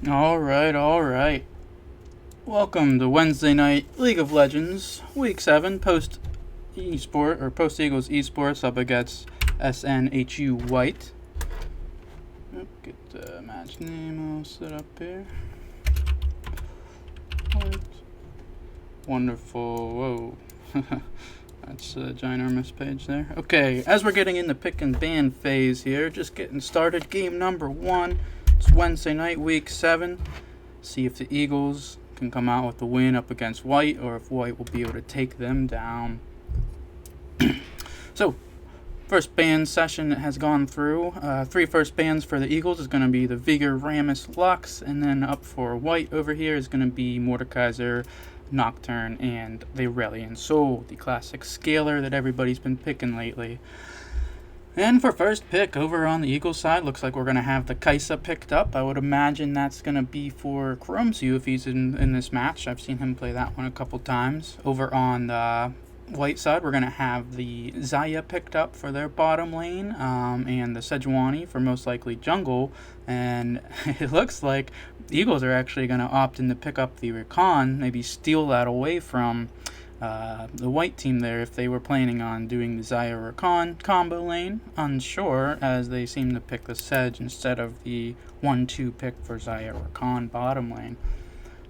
All right. Welcome to Wednesday night League of Legends, Week 7, post Eagles Esports up against SNHU White. Get the match name all set up here. Wonderful. Whoa. That's a ginormous page there. Okay, as we're getting in the pick and ban phase here, just getting started. Game number 1. It's Wednesday night, Week 7. See if the Eagles can come out with the win up against White, or if White will be able to take them down. So, first ban session has gone through. 3 first bans for the Eagles is going to be the Vigor, Rammus, Lux, and then up for White over here is going to be Mordekaiser, Nocturne, and the Aurelian Soul, the classic scaler that everybody's been picking lately. And for first pick over on the Eagles side, looks like we're going to have the Kaisa picked up. I would imagine that's going to be for Chromsu if he's in this match. I've seen him play that one a couple times. Over on the White side, we're going to have the Xayah picked up for their bottom lane, and the Sejuani for most likely jungle. And it looks like the Eagles are actually going to opt in to pick up the Rakan, maybe steal that away from the White team there if they were planning on doing the Xayah Rakan combo lane. Unsure, as they seem to pick the Sedge instead of the 1-2 pick for Xayah Rakan bottom lane.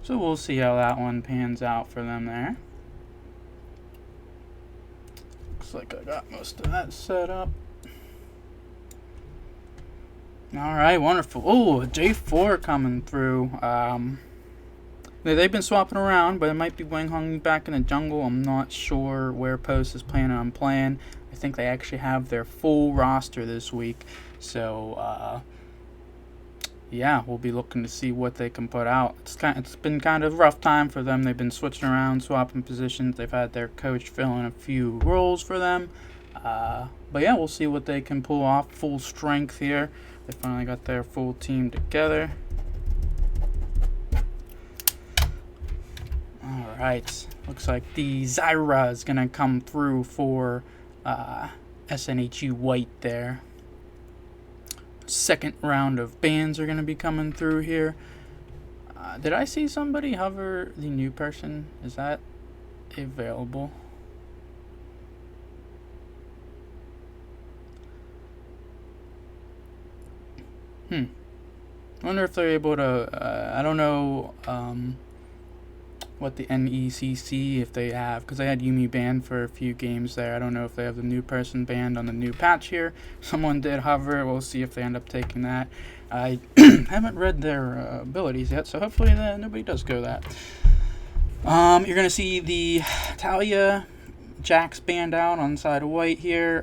So we'll see how that one pans out for them there. Looks like I got most of that set up. Alright, wonderful. Oh, J4 coming through. They've been swapping around, but it might be WangHongYue back in the jungle. I'm not sure where Post is planning on playing. I think they actually have their full roster this week. So, yeah, we'll be looking to see what they can put out. It's been kind of a rough time for them. They've been switching around, swapping positions. They've had their coach fill in a few roles for them. But yeah, we'll see what they can pull off. Full strength here. They finally got their full team together. Alright, looks like the Zyra is going to come through for SNHU White there. Second round of bans are going to be coming through here. Did I see somebody hover the new person? Is that available? I wonder if they're able to, I don't know, what the NECC, if they have, because they had Yumi banned for a few games there. I don't know if they have the new person banned on the new patch here. Someone did hover. We'll see if they end up taking that. I haven't read their abilities yet, so hopefully nobody does go that. You're going to see the Talia Jax banned out on the side of White here.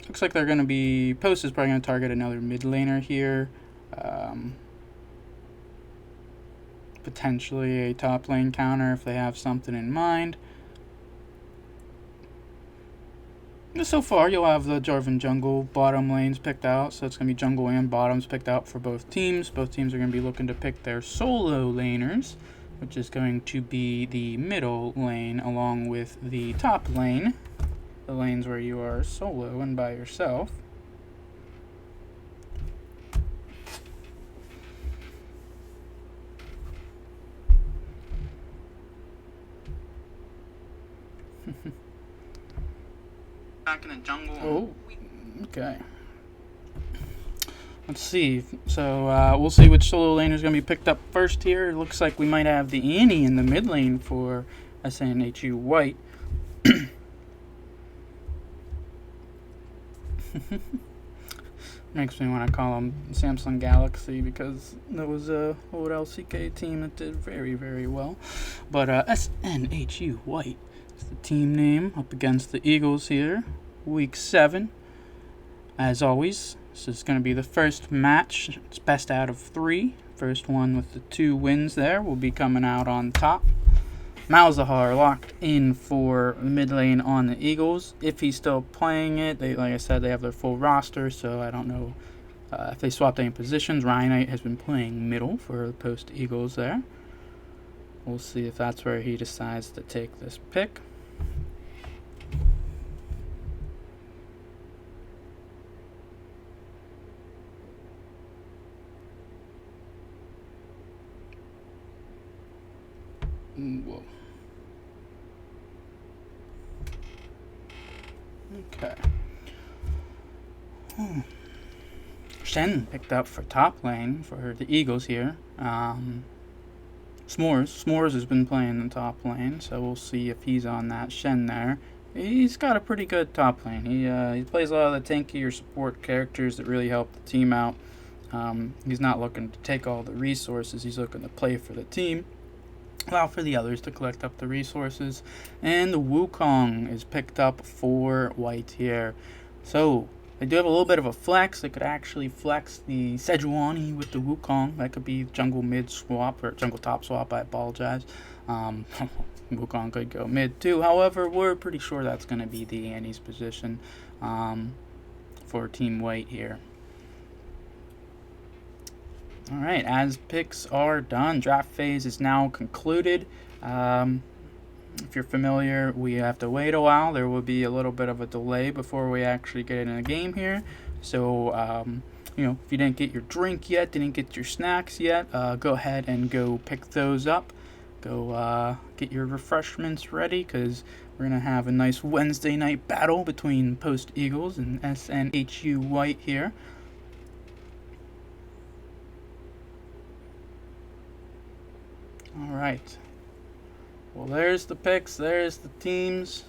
Looks like they're going to be... Post is probably going to target another mid laner here. Potentially a top lane counter if they have something in mind. So far, you'll have the Jarvan jungle bottom lanes picked out, so it's going to be jungle and bottoms picked out for both teams. Both teams are going to be looking to pick their solo laners, which is going to be the middle lane along with the top lane, the lanes where you are solo and by yourself. Back in the jungle. Oh, okay. Let's see. So we'll see which solo laner is going to be picked up first here. It looks like we might have the Annie in the mid lane for SNHU White. Makes me want to call them Samsung Galaxy because there was a old LCK team that did very, very well. But SNHU White is the team name up against the Eagles here. Week 7. As always, this is going to be the first match. It's best out of 3. First one with the 2 wins there will be coming out on top. Malzahar locked in for mid lane on the Eagles. If he's still playing it, like I said, they have their full roster, so I don't know if they swapped any positions. Ryanite has been playing middle for the post Eagles there. We'll see if that's where he decides to take this pick. Okay. Shen picked up for top lane for the Eagles here. Smorrs has been playing the top lane, so we'll see if he's on that Shen there. He's got a pretty good top lane. He plays a lot of the tanky or support characters that really help the team out. He's not looking to take all the resources. He's looking to play for the team, allow for the others to collect up the resources. And the Wukong is picked up for white here. So they do have a little bit of a flex. They could actually flex the Sejuani with the Wukong. That could be jungle mid swap, or jungle top swap, I apologize. Wukong could go mid too. However, we're pretty sure that's going to be the Annie's position for Team White here. Alright, as picks are done, draft phase is now concluded. If you're familiar, we have to wait a while. There will be a little bit of a delay before we actually get in a game here. So, if you didn't get your drink yet, didn't get your snacks yet, go ahead and go pick those up. Go get your refreshments ready, because we're going to have a nice Wednesday night battle between Post Eagles and SNHU White here. Alright. Well, there's the picks, there's the teams.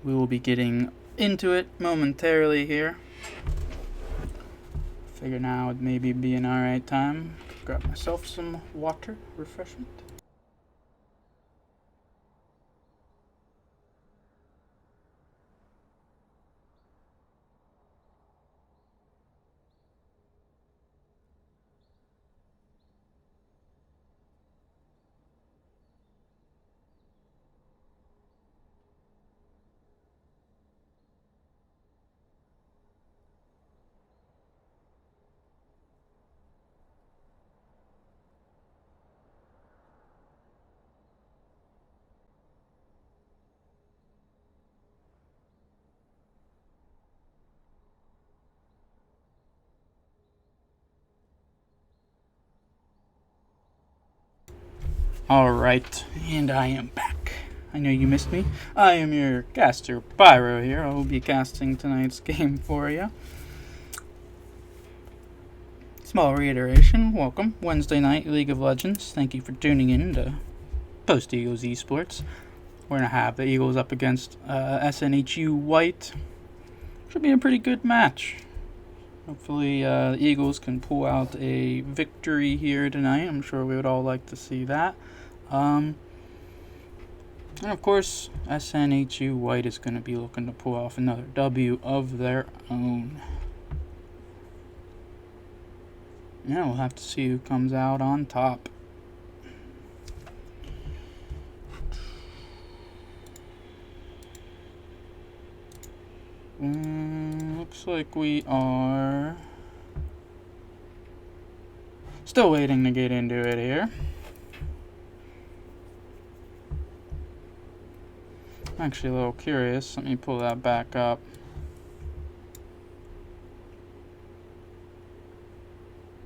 We will be getting into it momentarily here. Figure now would maybe be an alright time. Grab myself some water, refreshment. Alright, and I am back. I know you missed me. I am your caster, Pyro here. I will be casting tonight's game for you. Small reiteration, welcome. Wednesday night, League of Legends. Thank you for tuning in to Post Eagles Esports. We're going to have the Eagles up against SNHU White. Should be a pretty good match. Hopefully the Eagles can pull out a victory here tonight. I'm sure we would all like to see that. And of course, SNHU White is going to be looking to pull off another W of their own. Yeah, we'll have to see who comes out on top. Looks like we are still waiting to get into it here. I'm actually a little curious. Let me pull that back up.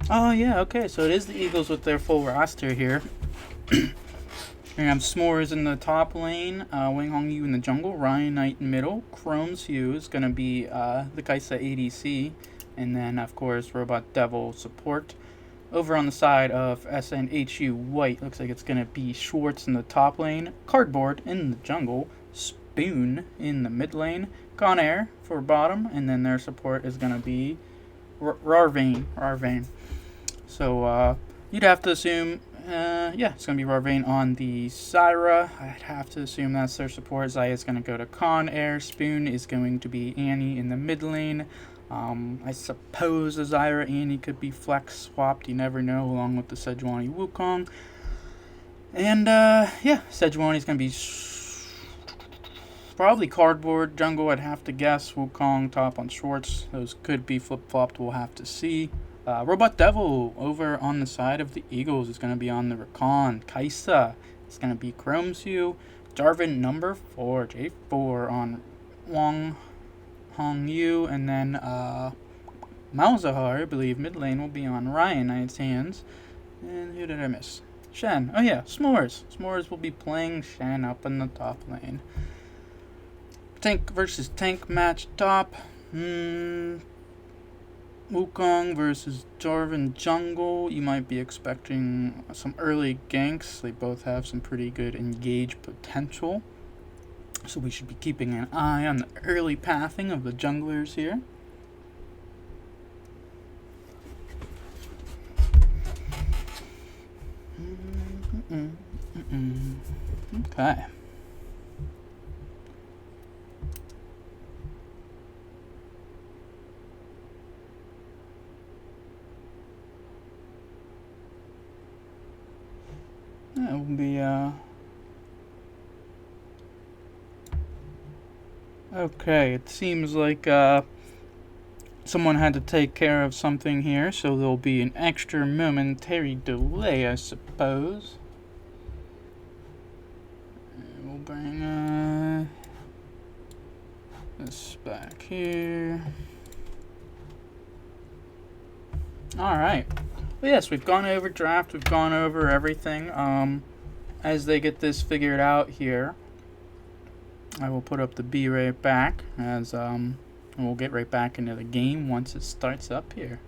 Oh yeah, okay, so it is the Eagles with their full roster here. We're going to have Smorrs in the top lane, WangHongYue in the jungle, Ryanite in middle, Chromsu is going to be the Kaisa ADC, and then, of course, Robot Devil support. Over on the side of SNHU White, looks like it's going to be Schwartz in the top lane, Cardboard in the jungle, Spoon in the mid lane, Conair for bottom, and then their support is going to be Rarvane. So, you'd have to assume... yeah, it's going to be Rarvane on the Syra. I'd have to assume that's their support. Zaya is going to go to Conair. Spoon is going to be Annie in the mid lane. I suppose the Zyra Annie could be flex swapped. You never know, along with the Sejuani Wukong. And, yeah, Sejuani is going to be probably Cardboard jungle, I'd have to guess. Wukong top on Schwartz. Those could be flip-flopped. We'll have to see. Robot Devil over on the side of the Eagles is going to be on the Recon. Kaisa is going to be Chromsu. Jarvan number 4, J4 on WangHongYue. And then Malzahar, I believe, mid lane will be on Ryanite's hands. And who did I miss? Shen. Oh yeah, Smorrs. Smorrs will be playing Shen up in the top lane. Tank versus tank match top. Wukong versus Jarvan jungle. You might be expecting some early ganks. They both have some pretty good engage potential. So we should be keeping an eye on the early pathing of the junglers here. Okay. That will be, okay, it seems like, someone had to take care of something here, so there'll be an extra momentary delay, I suppose. And we'll bring, this back here. Alright. Well, yes, we've gone over draft, we've gone over everything. As they get this figured out here, I will put up the B right back as and we'll get right back into the game once it starts up here.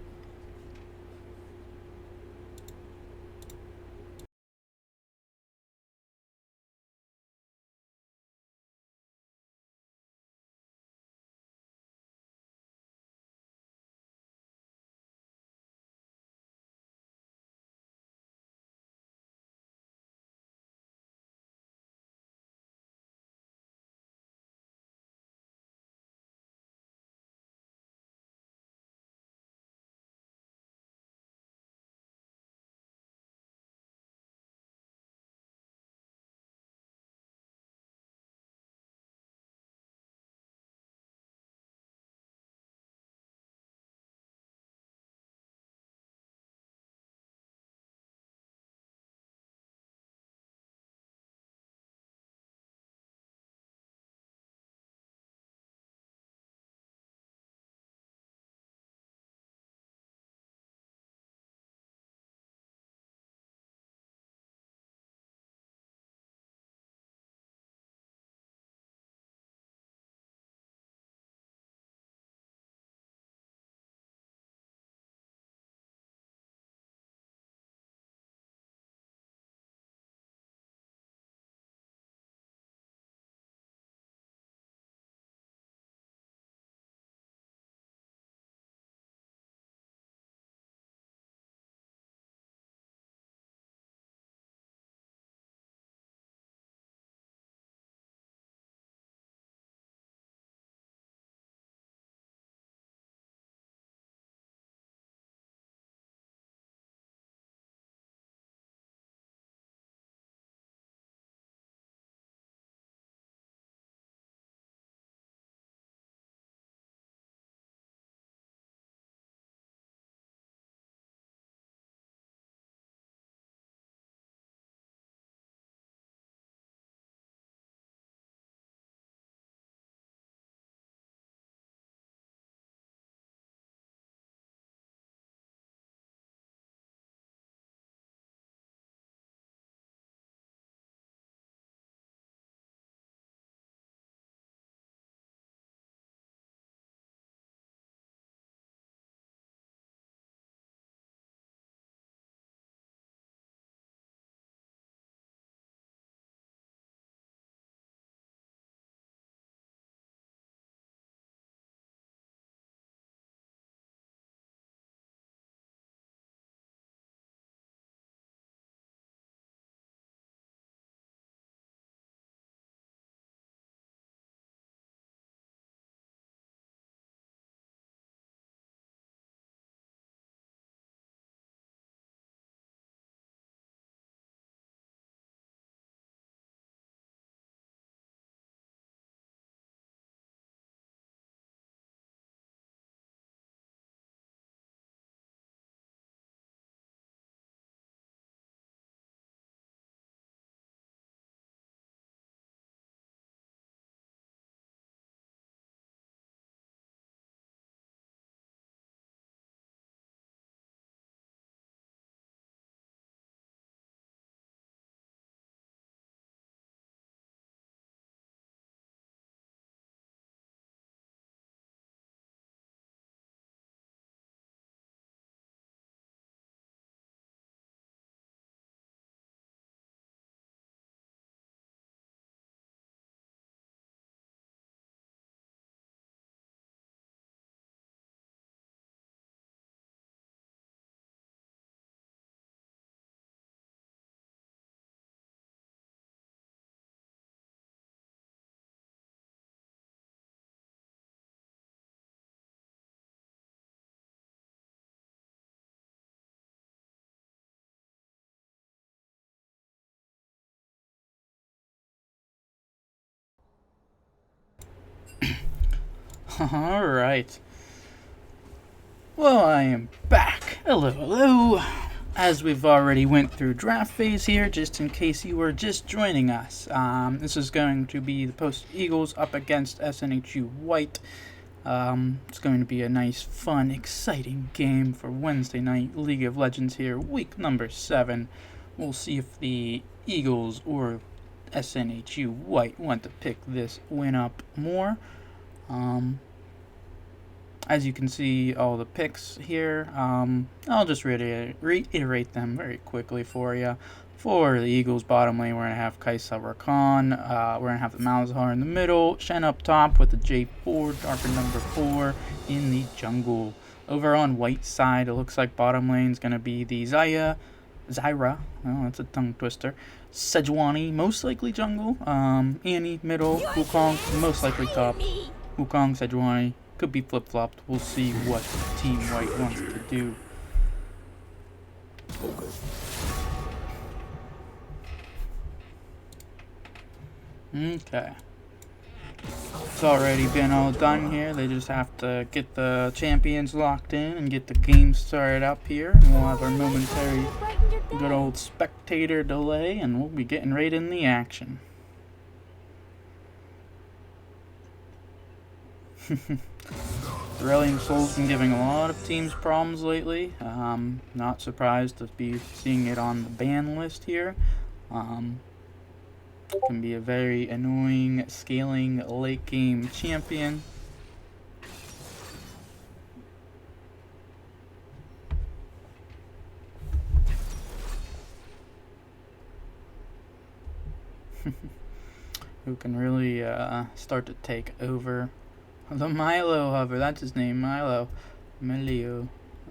Alright. Well, I am back. Hello, hello. As we've already went through draft phase here, just in case you were just joining us. This is going to be the Post Eagles up against SNHU White. It's going to be a nice, fun, exciting game for Wednesday night League of Legends here, week number 7. We'll see if the Eagles or SNHU White want to pick this win up more. As you can see, all the picks here, I'll just reiterate them very quickly for you. For the Eagles bottom lane, we're going to have Kaisa Rakan, we're going to have the Malzahar in the middle, Shen up top with the J4, Darker number 4 in the jungle. Over on White side, it looks like bottom lane is going to be the Zyra, oh, that's a tongue twister, Sejuani, most likely jungle, Annie, middle, Wukong, most likely top, Wukong, Sejuani, could be flip-flopped. We'll see what Team White wants to do. Okay. It's already been all done here. They just have to get the champions locked in and get the game started up here. And we'll have our momentary good old spectator delay, and we'll be getting right in the action. Aurelian Sol's been giving a lot of teams problems lately. Not surprised to be seeing it on the ban list here. Can be a very annoying scaling late game champion. Who can really start to take over. The Milo hover, that's his name, Milo. Melio,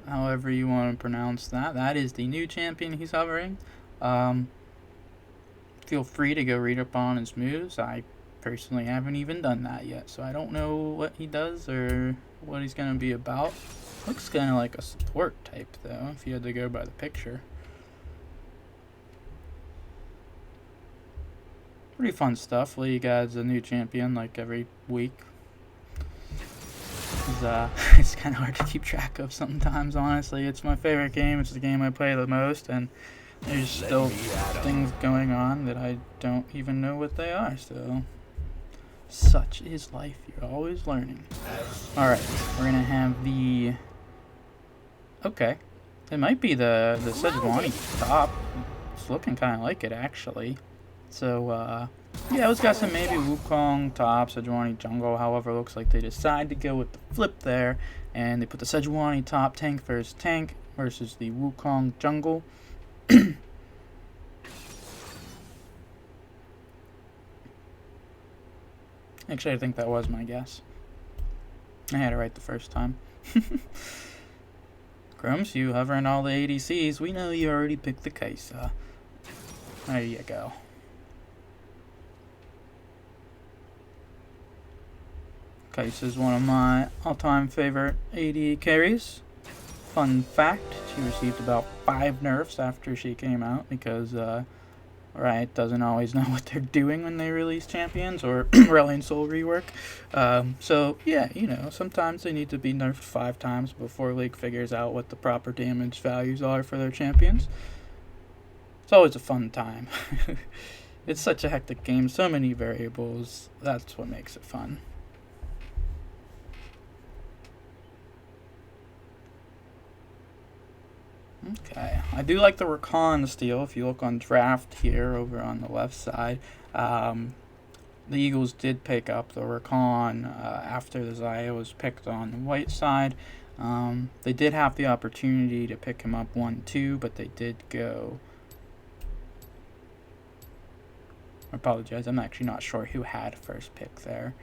however you want to pronounce that. That is the new champion he's hovering. Feel free to go read up on his moves. I personally haven't even done that yet, so I don't know what he does or what he's going to be about. Looks kind of like a support type, though, if you had to go by the picture. Pretty fun stuff. League adds a new champion like every week. It's kind of hard to keep track of sometimes, honestly. It's my favorite game. It's the game I play the most, and there's still things going on that I don't even know what they are, so such is life. You're always learning. Alright, we're gonna have the... Okay. It might be the Sejuani top. It's looking kind of like it, actually. So, yeah, it's got some maybe Wukong top, Sejuani jungle. However, it looks like they decide to go with the flip there, and they put the Sejuani top tank versus tank versus the Wukong jungle. Actually, I think that was my guess. I had it right the first time. Chromsu hovering all the ADCs. We know you already picked the Kaisa. There you go. Kaisa is one of my all-time favorite AD carries. Fun fact, she received about 5 nerfs after she came out because Riot doesn't always know what they're doing when they release champions or Aurelian Sol rework. So yeah, you know, sometimes they need to be nerfed 5 times before League figures out what the proper damage values are for their champions. It's always a fun time. It's such a hectic game, so many variables. That's what makes it fun. Okay, I do like the Rakan steal. If you look on draft here over on the left side, the Eagles did pick up the Rakan after the Zyra was picked on the White side. They did have the opportunity to pick him up 1-2, but they did go... I apologize, I'm actually not sure who had first pick there.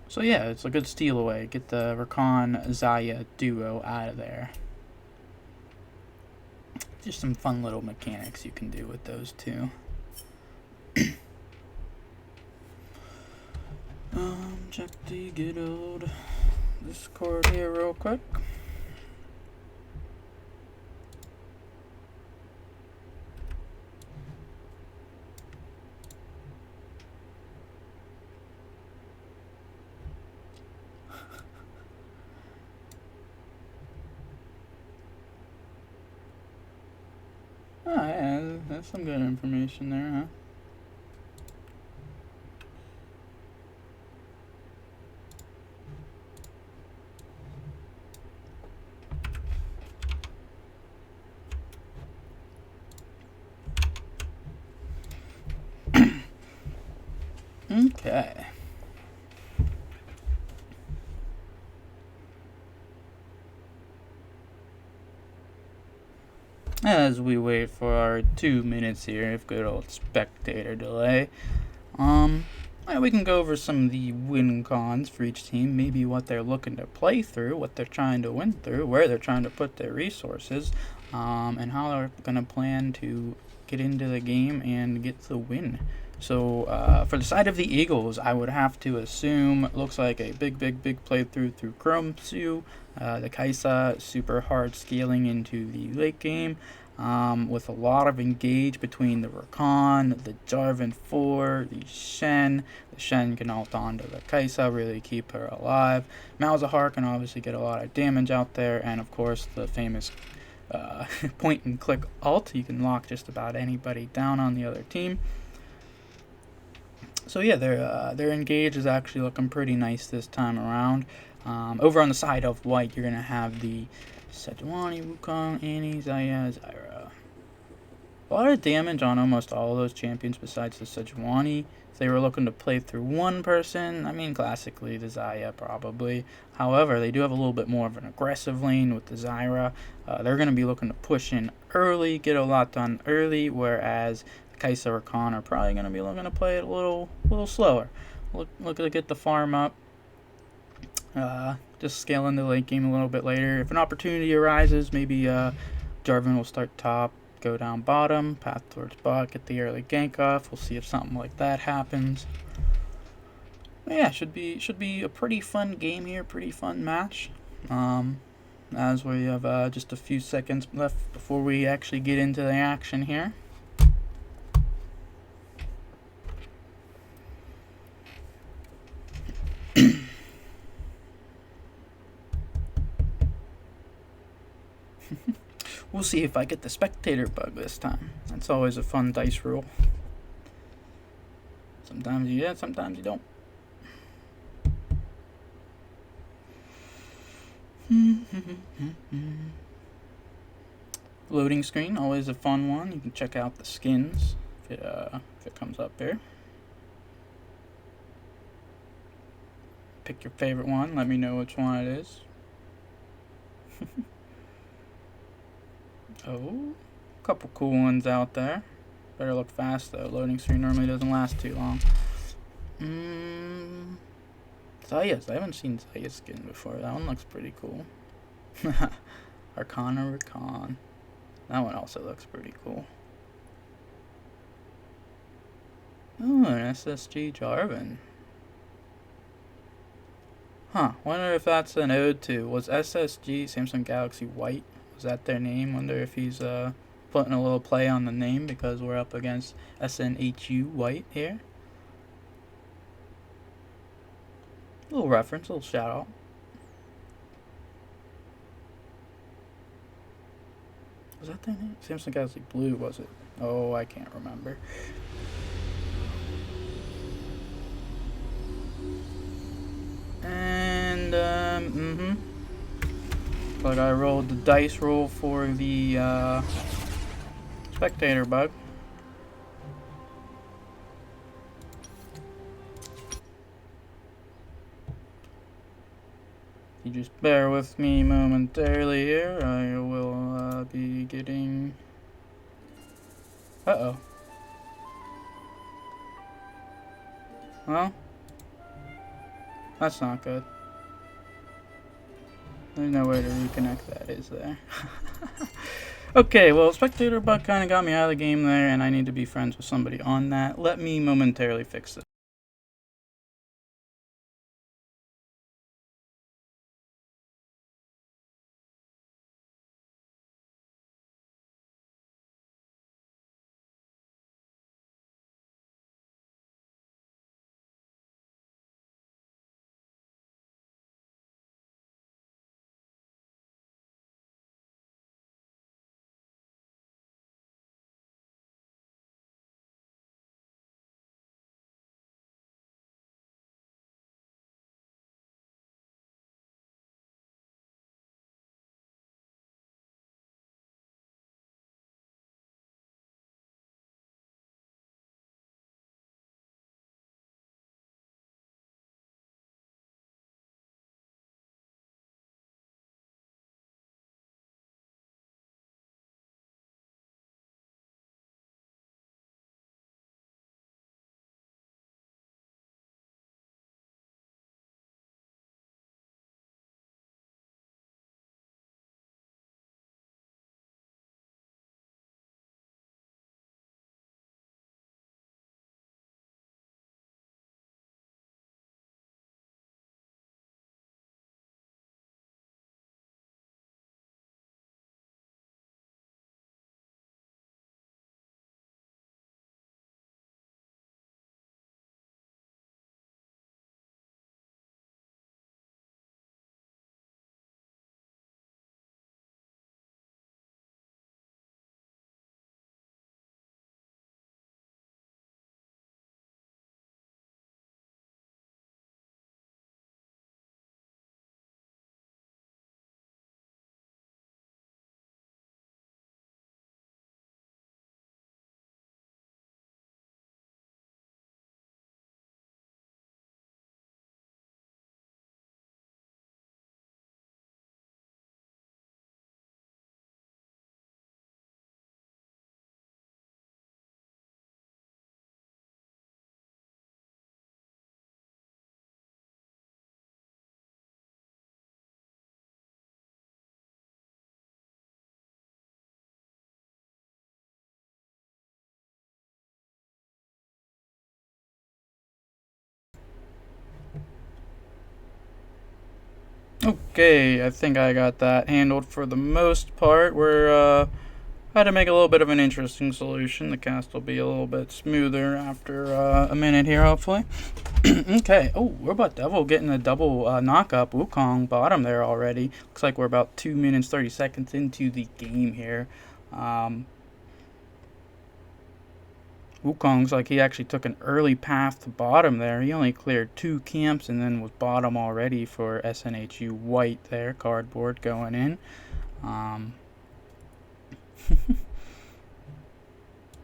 So yeah, it's a good steal away. Get the Rakan-Zyra duo out of there. Just some fun little mechanics you can do with those two. Check the good old Discord here real quick. Oh, yeah, that's some good information there, huh? Okay. As we wait for our 2 minutes here of good old spectator delay, yeah, we can go over some of the win cons for each team, maybe what they're looking to play through, what they're trying to win through, where they're trying to put their resources, and how they're going to plan to get into the game and get the win. So for the side of the Eagles, I would have to assume it looks like a big playthrough through Chromsu. The Kaisa super hard scaling into the late game, with a lot of engage between the Rakan, the Jarvan 4, the Shen. The Shen can ult onto the Kaisa, really keep her alive. Malzahar can obviously get a lot of damage out there, and of course the famous point and click ult. You can lock just about anybody down on the other team. So yeah, their engage is actually looking pretty nice this time around. Over on the side of white, you're gonna have the Sejuani, Wukong, Annie, Xayah, Zyra. A lot of damage on almost all of those champions besides the Sejuani. If they were looking to play through one person, I mean, classically the Xayah probably. However, they do have a little bit more of an aggressive lane with the Zyra. They're going to be looking to push in early, get a lot done early, whereas Kaisa or Khan are probably going to be looking to play it a little slower. Look to get the farm up. Just scale into the late game a little bit later. If an opportunity arises, maybe Jarvan will start top, go down bottom, path towards bot, get the early gank off. We'll see if something like that happens. But yeah, should be a pretty fun game here, pretty fun match. As we have just a few seconds left before we actually get into the action here. We'll see if I get the spectator bug this time. That's always a fun dice roll. Sometimes you get, sometimes you don't. Loading screen, always a fun one. You can check out the skins if it comes up here. Pick your favorite one. Let me know which one it is. Oh, a couple cool ones out there. Better look fast though. Loading screen normally doesn't last too long. Xayah's. I haven't seen Xayah's skin before. That one looks pretty cool. Arcana Rakan. That one also looks pretty cool. Oh, an SSG Jarvan. Huh. Wonder if that's an ode to. Was SSG Samsung Galaxy White? Was that their name? Wonder if he's putting a little play on the name because we're up against SNHU White here. A little reference, a little shout out. Was that their name? Samsung Galaxy Blue, was it? Oh, I can't remember. And, But I rolled the dice roll for the spectator bug. You just bear with me momentarily here. I will be getting. Uh-oh. Well, that's not good. There's no way to reconnect that, is there? Okay, well, spectator bug kind of got me out of the game there, and I need to be friends with somebody on that. Let me momentarily fix this. Okay, I think I got that handled for the most part. We're had to make a little bit of an interesting solution. The cast will be a little bit smoother after a minute here, hopefully. Okay. Oh, Robot Devil getting a double knock up. Wukong bottom there already. Looks like we're about 2 minutes 30 seconds into the game here. Wukong's like he actually took an early path to bottom there. He only cleared 2 camps and then was bottom already for SNHU white there. Cardboard going in.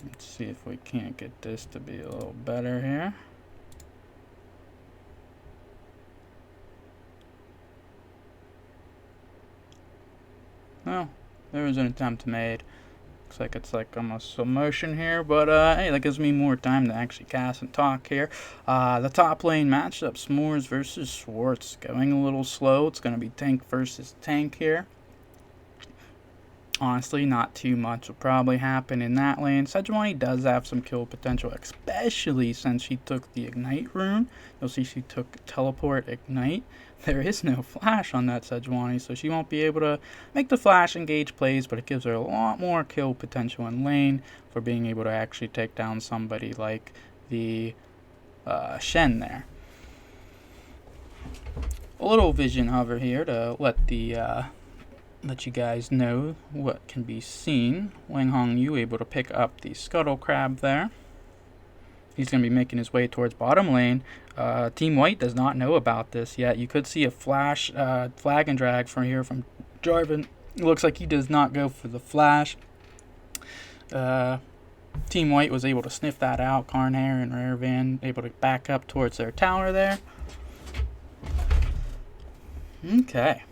Let's see if we can't get this to be a little better here. Well, there was an attempt made. Looks like it's like almost slow motion here, but hey, that gives me more time to actually cast and talk here. The top lane matchup, Smorrs versus Schwartz. Going a little slow. It's going to be tank versus tank here. Honestly, not too much will probably happen in that lane. SNHU does have some kill potential, especially since she took the Ignite rune. You'll see she took Teleport Ignite. There is no flash on that SNHU, so she won't be able to make the flash engage plays, but it gives her a lot more kill potential in lane for being able to actually take down somebody like the Shen there. A little vision hover here to let you guys know what can be seen. WangHongYue able to pick up the Scuttle Crab there. He's going to be making his way towards bottom lane. Team White does not know about this yet. You could see a flash flag and drag from here from Jarvan. It looks like he does not go for the flash. Team White was able to sniff that out. Carnair and Rarevan able to back up towards their tower there. Okay.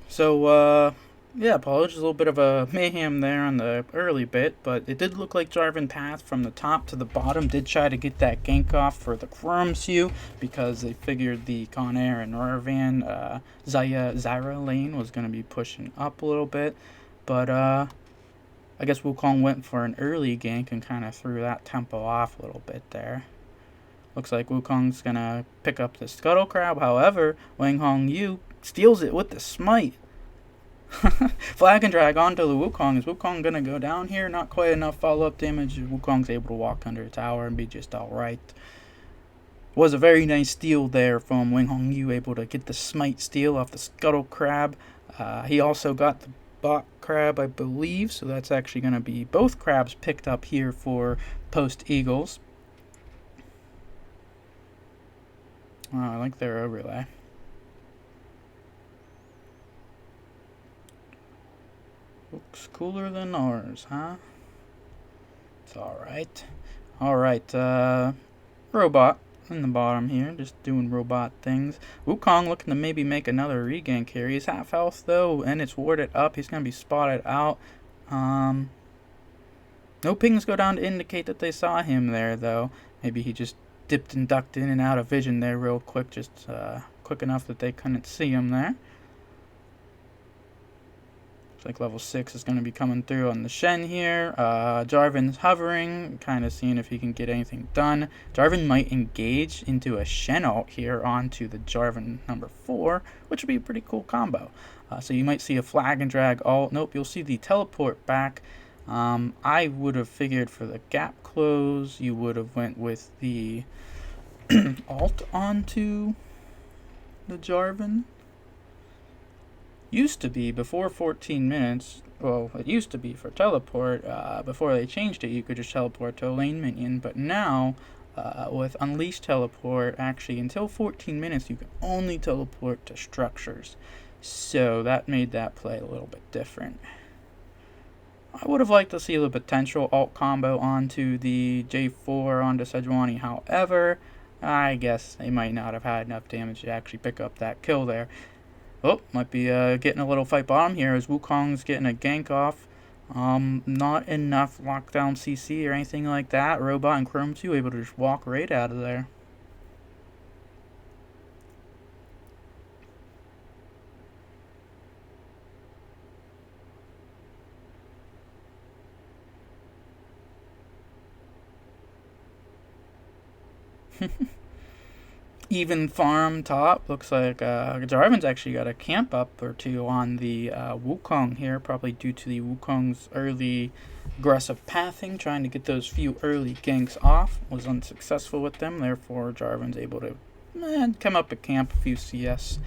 So, yeah, apologies, a little bit of a mayhem there on the early bit, but it did look like Jarvan path from the top to the bottom did try to get that gank off for the Chromsu because they figured the Conair and Rarevan, Zyra lane was going to be pushing up a little bit, but I guess Wukong went for an early gank and kind of threw that tempo off a little bit there. Looks like Wukong's going to pick up the Scuttle Crab, however, WangHongYue steals it with the smite. Flag and drag onto the Wukong. Is Wukong gonna go down here? Not quite enough follow-up damage. Wukong's able to walk under a tower and be just alright. Was a very nice steal there from WangHongYue, able to get the smite steal off the Scuttle Crab. He also got the Bot Crab, I believe, so that's actually gonna be both crabs picked up here for post Eagles. Oh, I like their overlay. Looks cooler than ours, huh? It's alright. Alright, Robot in the bottom here, just doing robot things. Wukong looking to maybe make another regank here. He's half health though, and it's warded up. He's going to be spotted out. No pings go down to indicate that they saw him there though. Maybe he just dipped and ducked in and out of vision there real quick, just quick enough that they couldn't see him there. Looks like level 6 is going to be coming through on the Shen here. Jarvan's hovering, kind of seeing if he can get anything done. Jarvan might engage into a Shen ult here onto the Jarvan number 4, which would be a pretty cool combo. So you might see a flag and drag ult. Nope, you'll see the teleport back. I would have figured for the gap close, you would have went with the ult onto the Jarvan. Used to be before 14 minutes, well, it used to be for teleport, before they changed it, you could just teleport to a lane minion, but now, with Unleashed Teleport, actually, until 14 minutes, you can only teleport to structures. So, that made that play a little bit different. I would have liked to see the potential ult combo onto the J4 onto SNHU, however, I guess they might not have had enough damage to actually pick up that kill there. Oh, might be getting a little fight bottom here as Wukong's getting a gank off. Not enough lockdown CC or anything like that. Robot and Chromsu able to just walk right out of there. even farm top. Looks like Jarvan's actually got a camp up or two on the Wukong here, probably due to the Wukong's early aggressive pathing, trying to get those few early ganks off. Was unsuccessful with them, therefore Jarvan's able to come up at camp, a few CS.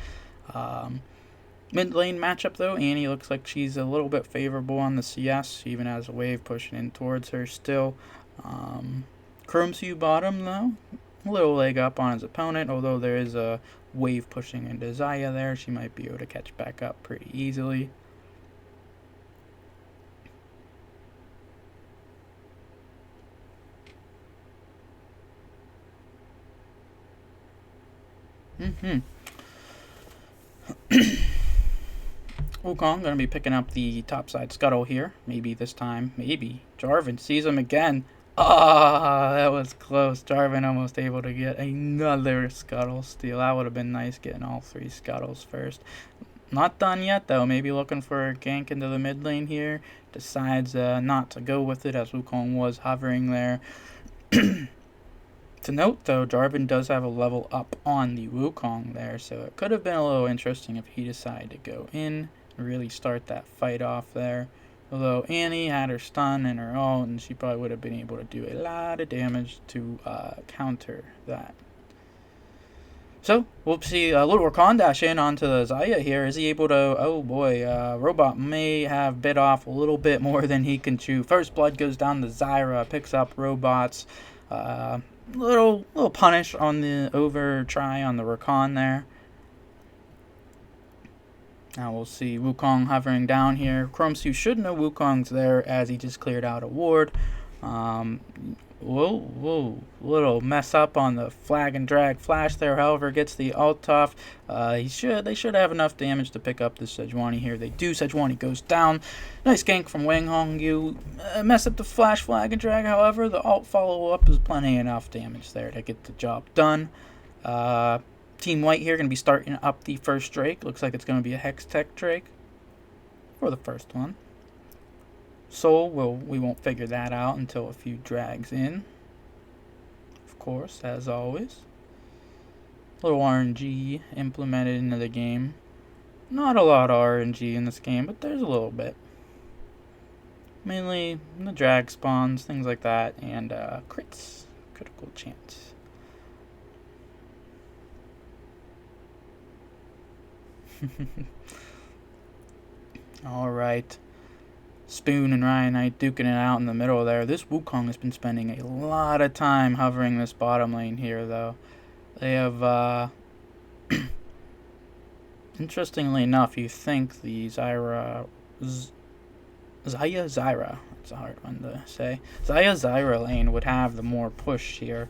Mid lane matchup though, Annie looks like she's a little bit favorable on the CS. She even has a wave pushing in towards her still. Chromsu bottom though, a little leg up on his opponent, although there is a wave pushing into Xayah there. She might be able to catch back up pretty easily. Wukong gonna be picking up the topside scuttle here. Maybe this time. Maybe. Jarvan sees him again. Ah, that was close. Jarvan almost able to get another scuttle steal. That would have been nice, getting all 3 scuttles first. Not done yet though. Maybe looking for a gank into the mid lane here. Decides not to go with it, as Wukong was hovering there. To note though, Jarvan does have a level up on the Wukong there, so it could have been a little interesting if he decided to go in and really start that fight off there. Although Annie had her stun and her ult, and she probably would have been able to do a lot of damage to counter that. So, we'll see a little Rakan dash in onto the Xayah here. Is he able to... Oh boy, Robot may have bit off a little bit more than he can chew. First blood goes down to Zyra, picks up Robot's little punish on the over try on the Rakan there. Now we'll see Wukong hovering down here. Chromsu should know Wukong's there, as he just cleared out a ward. Little mess up on the flag and drag flash there. However, gets the ult off. They should have enough damage to pick up this Sejuani here. They do. Sejuani goes down. Nice gank from WangHongYue. Mess up the flash, flag and drag. However, the ult follow up is plenty enough damage there to get the job done. Team White here going to be starting up the first Drake. Looks like it's going to be a Hex Tech Drake for the first one. Soul, we won't figure that out until a few drags in. Of course, as always. A little RNG implemented into the game. Not a lot of RNG in this game, but there's a little bit. Mainly the drag spawns, things like that, and crits. Critical chance. Alright. Spoon and Ryanite duking it out in the middle there. This Wukong has been spending a lot of time hovering this bottom lane here, though. They have, interestingly enough, you think the Zyra, it's a hard one to say. Zyra lane would have the more push here.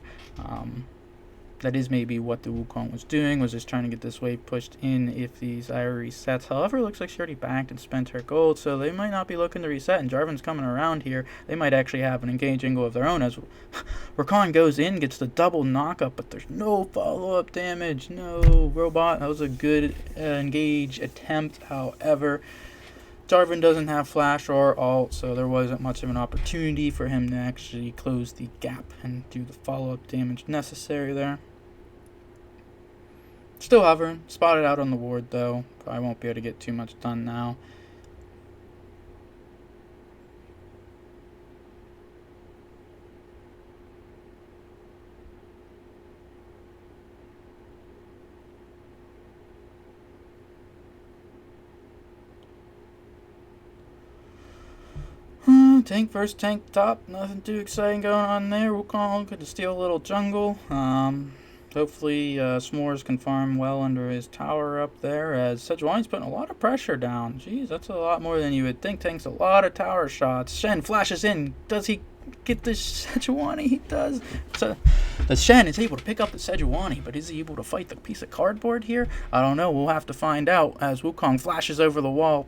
That is maybe what the Wukong was doing, was just trying to get this wave pushed in if the Zyra resets. However, it looks like she already backed and spent her gold, so they might not be looking to reset, and Jarvan's coming around here. They might actually have an engage angle of their own, as Rakan goes in, gets the double knockup, but there's no follow-up damage. No, Robot, that was a good engage attempt. However, Jarvan doesn't have flash or ult, so there wasn't much of an opportunity for him to actually close the gap and do the follow-up damage necessary there. Still hovering, spotted out on the ward though. Probably won't be able to get too much done now. Tank versus tank top, nothing too exciting going on there. Wukong could steal a little jungle. Hopefully Smorrs can farm well under his tower up there, as Sejuani's putting a lot of pressure down. Jeez, that's a lot more than you would think. Tanks a lot of tower shots. Shen flashes in. Does he get the Sejuani? He does. So the Shen is able to pick up the Sejuani, but is he able to fight the piece of cardboard here? I don't know. We'll have to find out as Wukong flashes over the wall.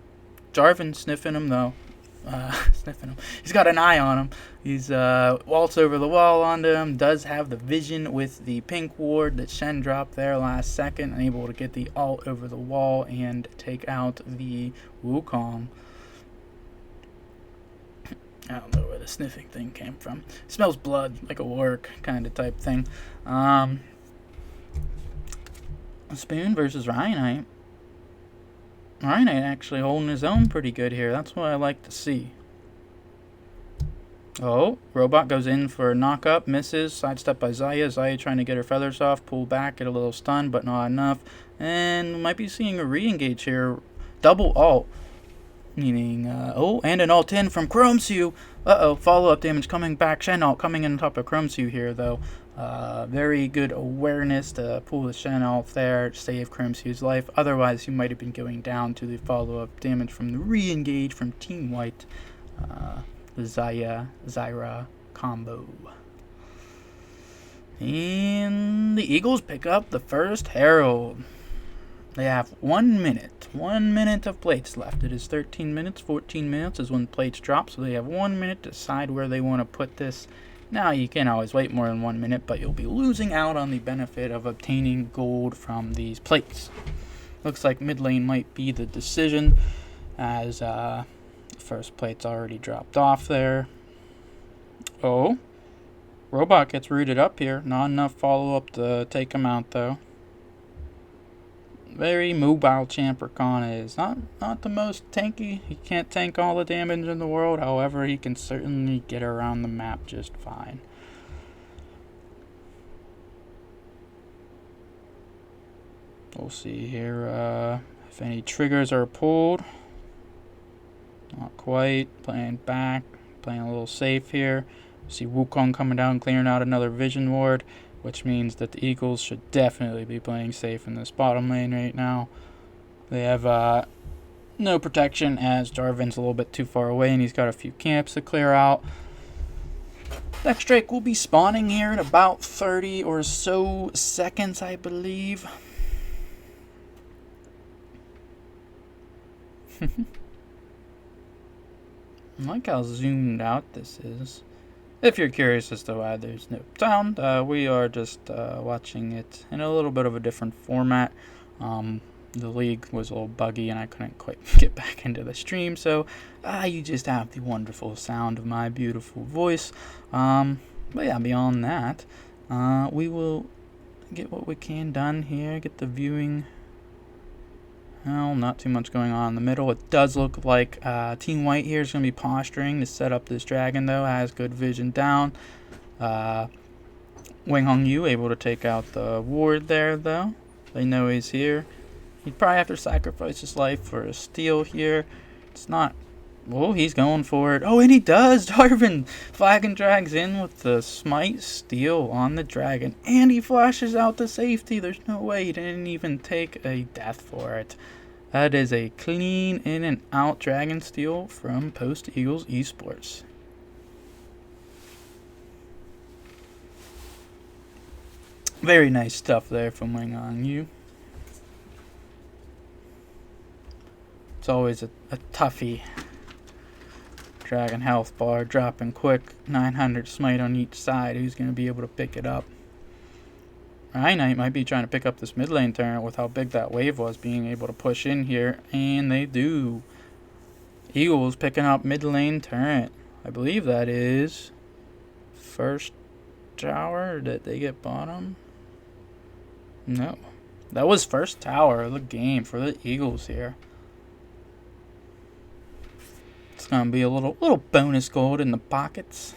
Jarvan sniffing him though. Sniffing him. He's got an eye on him. He's waltz over the wall onto him. Does have the vision with the pink ward that Shen dropped there last second. And able to get the ult over the wall and take out the Wukong. I don't know where the sniffing thing came from. Smells blood, like a work kind of type thing. Spoon versus Ryanite. Ryanite actually holding his own pretty good here. That's what I like to see. Oh, Robot goes in for a knock-up, misses, sidestep by Zaya. Zaya trying to get her feathers off, pull back, get a little stun, but not enough. And might be seeing a re-engage here. Double ult. Meaning, oh, and an ult in from Chromsu. Uh-oh, follow-up damage coming back. Shen ult coming in on top of Chromsu here, though. Very good awareness to pull the Shen ult there, save Chromsu's life. Otherwise, he might have been going down to the follow-up damage from the re-engage from Team White. The Zyra combo. And the Eagles pick up the first Herald. They have 1 minute. 1 minute of plates left. It is 13 minutes. 14 minutes is when plates drop. So they have 1 minute to decide where they want to put this. Now, you can always wait more than 1 minute, but you'll be losing out on the benefit of obtaining gold from these plates. Looks like mid lane might be the decision, as first plate's already dropped off there. Oh, Robot gets rooted up here. Not enough follow-up to take him out, though. Very mobile Champercon is. Not the most tanky. He can't tank all the damage in the world. However, he can certainly get around the map just fine. We'll see here if any triggers are pulled. Not quite. Playing back. Playing a little safe here. See Wukong coming down, clearing out another vision ward, which means that the Eagles should definitely be playing safe in this bottom lane right now. They have no protection, as Jarvan's a little bit too far away and he's got a few camps to clear out. Next Drake will be spawning here in about 30 or so seconds, I believe. I like how zoomed out this is. If you're curious as to why there's no sound, we are just watching it in a little bit of a different format. The league was a little buggy and I couldn't quite get back into the stream, so you just have the wonderful sound of my beautiful voice. But yeah, beyond that, we will get what we can done here, get the viewing. Well, not too much going on in the middle. It does look like Team White here is going to be posturing to set up this dragon, though. Has good vision down. WangHongYue able to take out the ward there, though. They know he's here. He'd probably have to sacrifice his life for a steal here. It's not... Oh, he's going for it. Oh, and he does! Jarvan flag and drags in with the smite steal on the dragon. And he flashes out to safety. There's no way he didn't even take a death for it. That is a clean in and out dragon steal from Post Eagles Esports. Very nice stuff there from WangHongYue. It's always a toughie. Dragon health bar dropping quick. 900 smite on each side. Who's going to be able to pick it up? Ryanite might be trying to pick up this mid lane turret with how big that wave was, being able to push in here. And they do. Eagles picking up mid lane turret. I believe that is first tower. Or did they get bottom? No. That was first tower of the game for the Eagles here. It's going to be a little bonus gold in the pockets.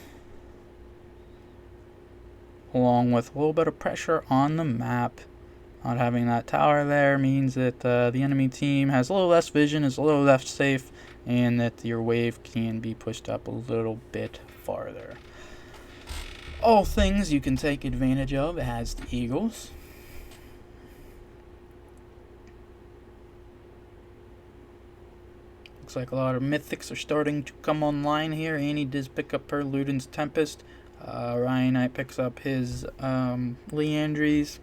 Along with a little bit of pressure on the map. Not having that tower there means that the enemy team has a little less vision, is a little less safe, and that your wave can be pushed up a little bit farther. All things you can take advantage of as the Eagles. Looks like a lot of mythics are starting to come online here. Annie does pick up her Luden's Tempest. Ryanite picks up his Leandries.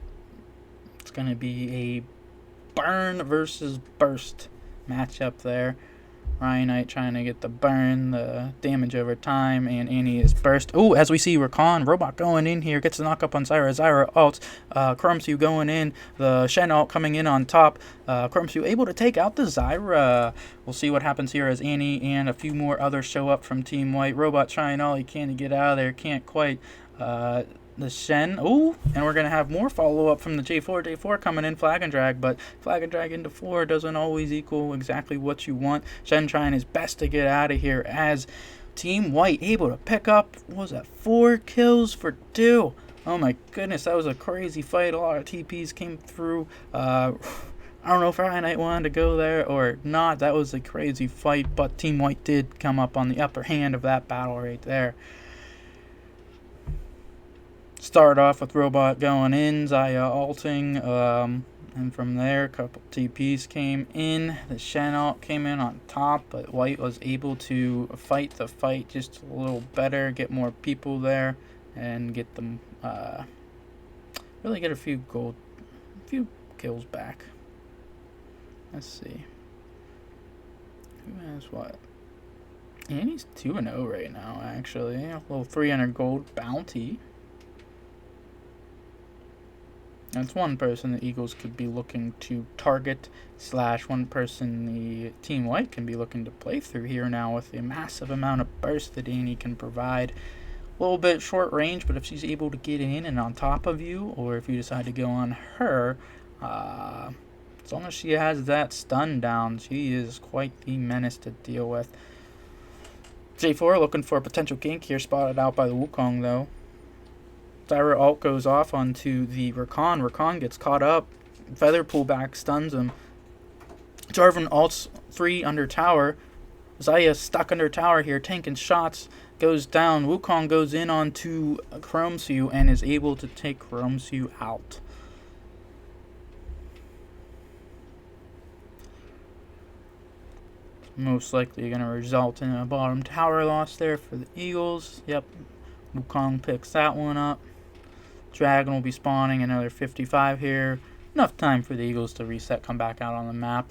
It's going to be a burn versus burst matchup there. Ryanite trying to get the burn, the damage over time, and Annie is burst. Oh, as we see Rakan, Robot going in here, gets the knock up on Zyra. Zyra ults, Chromsu going in, the Shen ult coming in on top. Chromsu able to take out the Zyra. We'll see what happens here as Annie and a few more others show up from Team White. Robot trying all he can to get out of there, can't quite. the Shen. Ooh, and we're going to have more follow-up from the J4. J4 coming in, flag and drag, but flag and drag into 4 doesn't always equal exactly what you want. Shen trying his best to get out of here as Team White able to pick up, what was that, 4 kills for 2. Oh my goodness, that was a crazy fight. A lot of TPs came through. I don't know if Ryanite wanted to go there or not. That was a crazy fight, but Team White did come up on the upper hand of that battle right there. Started off with Robot going in, Zaya ulting, and from there a couple TPs came in. The Shen ult came in on top, but White was able to fight the fight just a little better, get more people there, and get them, really get a few kills back. Let's see. Who has what? And he's 2-0 right now, actually. A little 300 gold bounty. That's one person the Eagles could be looking to target, / one person the Team White can be looking to play through here now with the massive amount of burst that Denny can provide. A little bit short range, but if she's able to get in and on top of you, or if you decide to go on her, as long as she has that stun down, she is quite the menace to deal with. J4 looking for a potential gank here, spotted out by the Wukong though. Zyra ult goes off onto the Rakan. Rakan gets caught up. Feather pullback stuns him. Jarvan ults 3 under tower. Zaya stuck under tower here, tanking shots. Goes down. Wukong goes in onto Chromsu and is able to take Chromsu out. Most likely going to result in a bottom tower loss there for the Eagles. Yep. Wukong picks that one up. Dragon will be spawning another 55 here. Enough time for the Eagles to reset, come back out on the map.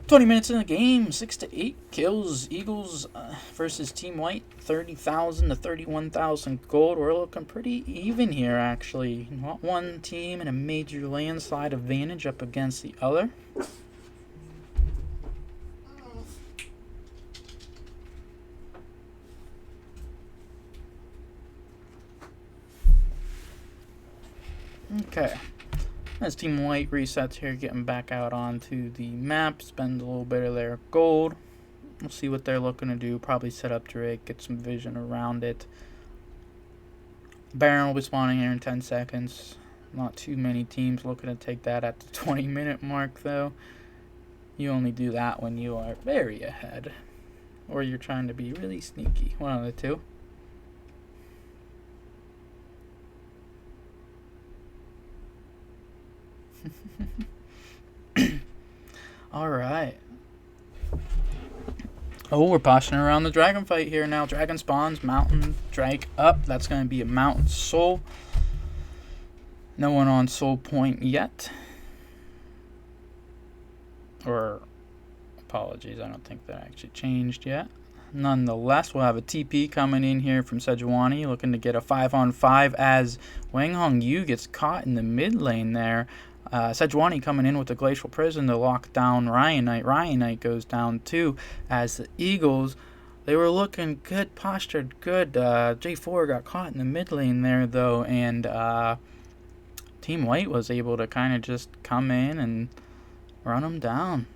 20 minutes in the game, 6-8 kills. Eagles versus Team White, 30,000 to 31,000 gold. We're looking pretty even here, actually. Not one team in a major landslide advantage up against the other. Okay, as Team White resets here, getting back out onto the map, spend a little bit of their gold. We'll see what they're looking to do. Probably set up Drake, get some vision around it. Baron will be spawning here in 10 seconds. Not too many teams looking to take that at the 20-minute mark, though. You only do that when you are very ahead, or you're trying to be really sneaky. One of the two. Alright. Oh, we're posturing around the dragon fight here now. Dragon spawns, mountain, drake up. That's going to be a mountain soul. No one on soul point yet. Or, apologies, I don't think that actually changed yet. Nonetheless, we'll have a TP coming in here from Sejuani, looking to get a 5-on-5 as WangHongYue gets caught in the mid lane there. Sejuani coming in with the Glacial Prison to lock down Ryanite. Ryanite goes down too as the Eagles, they were looking good, postured good. J4 got caught in the mid lane there though, and Team White was able to kind of just come in and run them down.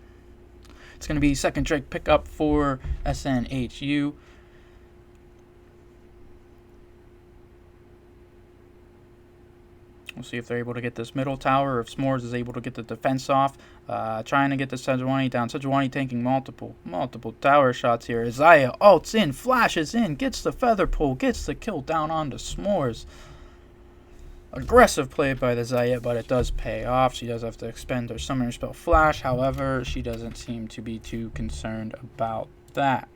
It's going to be second Drake pickup for SNHU. We'll see if they're able to get this middle tower, if Smorrs is able to get the defense off. Trying to get the Sejuani down. Sejuani taking multiple tower shots here. Zaya ults in, flashes in, gets the feather pull, gets the kill down onto Smorrs. Aggressive play by the Zaya, but it does pay off. She does have to expend her summoner spell flash. However, she doesn't seem to be too concerned about that.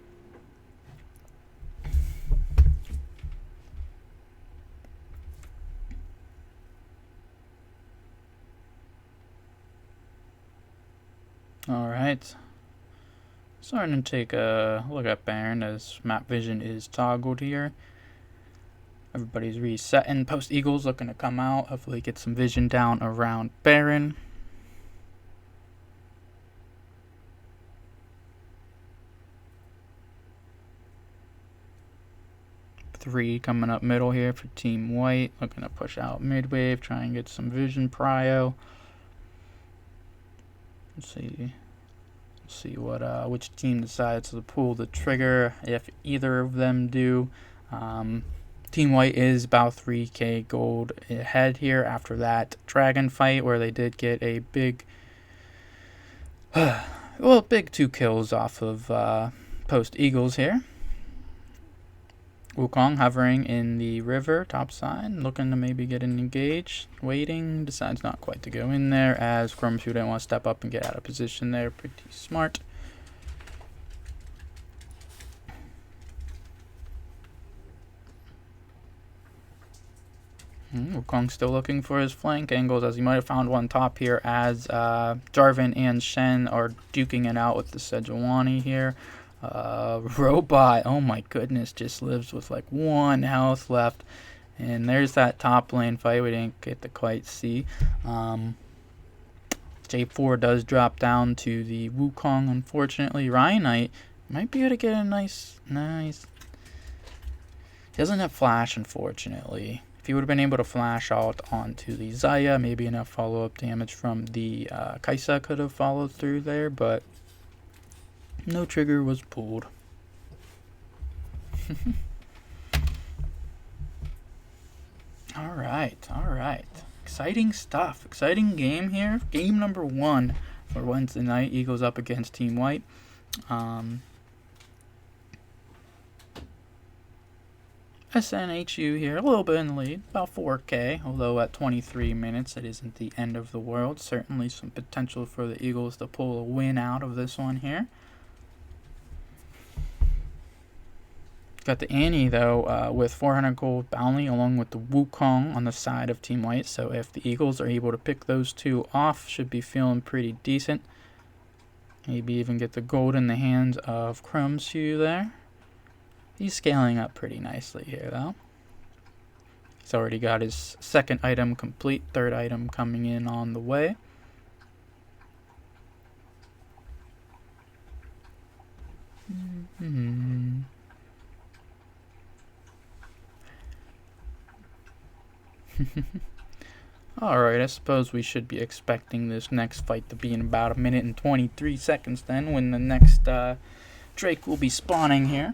Alright, starting to take a look at Baron as map vision is toggled here. Everybody's resetting. Post Eagles looking to come out, hopefully get some vision down around Baron. 3 coming up middle here for Team White. Looking to push out mid-wave, try and get some vision prio. Let's see what which team decides to pull the trigger, if either of them do. Team White is about 3k gold ahead here after that dragon fight where they did get a big big 2 kills off of post eagles here. Wukong hovering in the river top side, looking to maybe get an engage, waiting, decides not quite to go in there as Chromsu didn't want to step up and get out of position there. Pretty smart. Wukong still looking for his flank angles as he might have found one top here as Jarvan and Shen are duking it out with the Sejuani here. Robot, oh my goodness, just lives with like 1 health left. And there's that top lane fight we didn't get to quite see. J4 does drop down to the Wukong, unfortunately. Ryanite might be able to get a nice... He doesn't have flash, unfortunately. If he would have been able to flash out onto the Xayah, maybe enough follow-up damage from the Kai'Sa could have followed through there, but no trigger was pulled. Alright. Exciting stuff. Exciting game here. Game number 1 for Wednesday night. Eagles up against Team White. SNHU here, a little bit in the lead, about 4k, although at 23 minutes it isn't the end of the world. Certainly some potential for the Eagles to pull a win out of this one here. Got the Annie, though, with 400 gold bounty along with the Wukong on the side of Team White. So if the Eagles are able to pick those 2 off, should be feeling pretty decent. Maybe even get the gold in the hands of Chromsu there. He's scaling up pretty nicely here, though. He's already got his 2nd item complete, 3rd item coming in on the way. Alright, I suppose we should be expecting this next fight to be in about 1 minute and 23 seconds then, when the next Drake will be spawning here.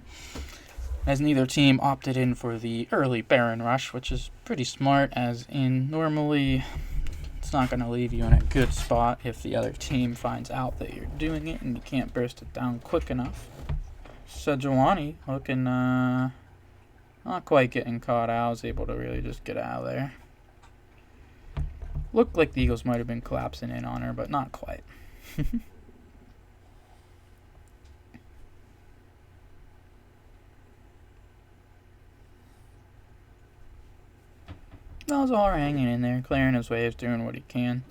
As neither team opted in for the early Baron Rush, which is pretty smart, as in normally it's not going to leave you in a good spot if the other team finds out that you're doing it and you can't burst it down quick enough. Sejuani looking not quite getting caught out. I was able to really just get out of there. Looked like the Eagles might have been collapsing in on her, but not quite. Malzahar hanging in there, clearing his waves, doing what he can.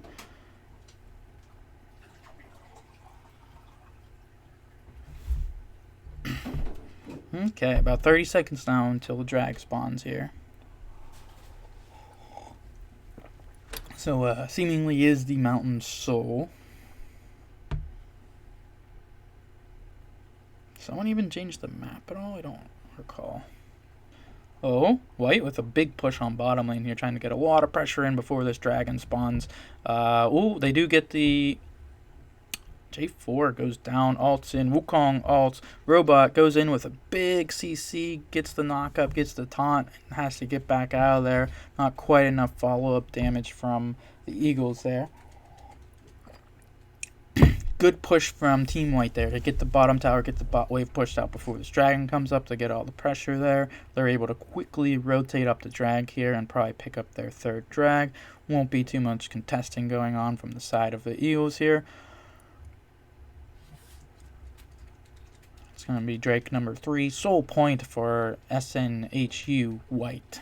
Okay, about 30 seconds now until the drag spawns here. So, seemingly is the Mountain Soul. Someone even changed the map at all? I don't recall. Oh, White with a big push on bottom lane here, trying to get a lot of pressure in before this dragon spawns. Oh, they do get the... J4 goes down, ults in, Wukong ults, Robot goes in with a big CC, gets the knock-up, gets the taunt, and has to get back out of there. Not quite enough follow-up damage from the Eagles there. Good push from Team White there to get the bottom tower, get the bot wave pushed out before this dragon comes up to get all the pressure there. They're able to quickly rotate up the drag here and probably pick up their 3rd drag. Won't be too much contesting going on from the side of the Eagles here. It's going to be Drake number 3. Soul point for SNHU White.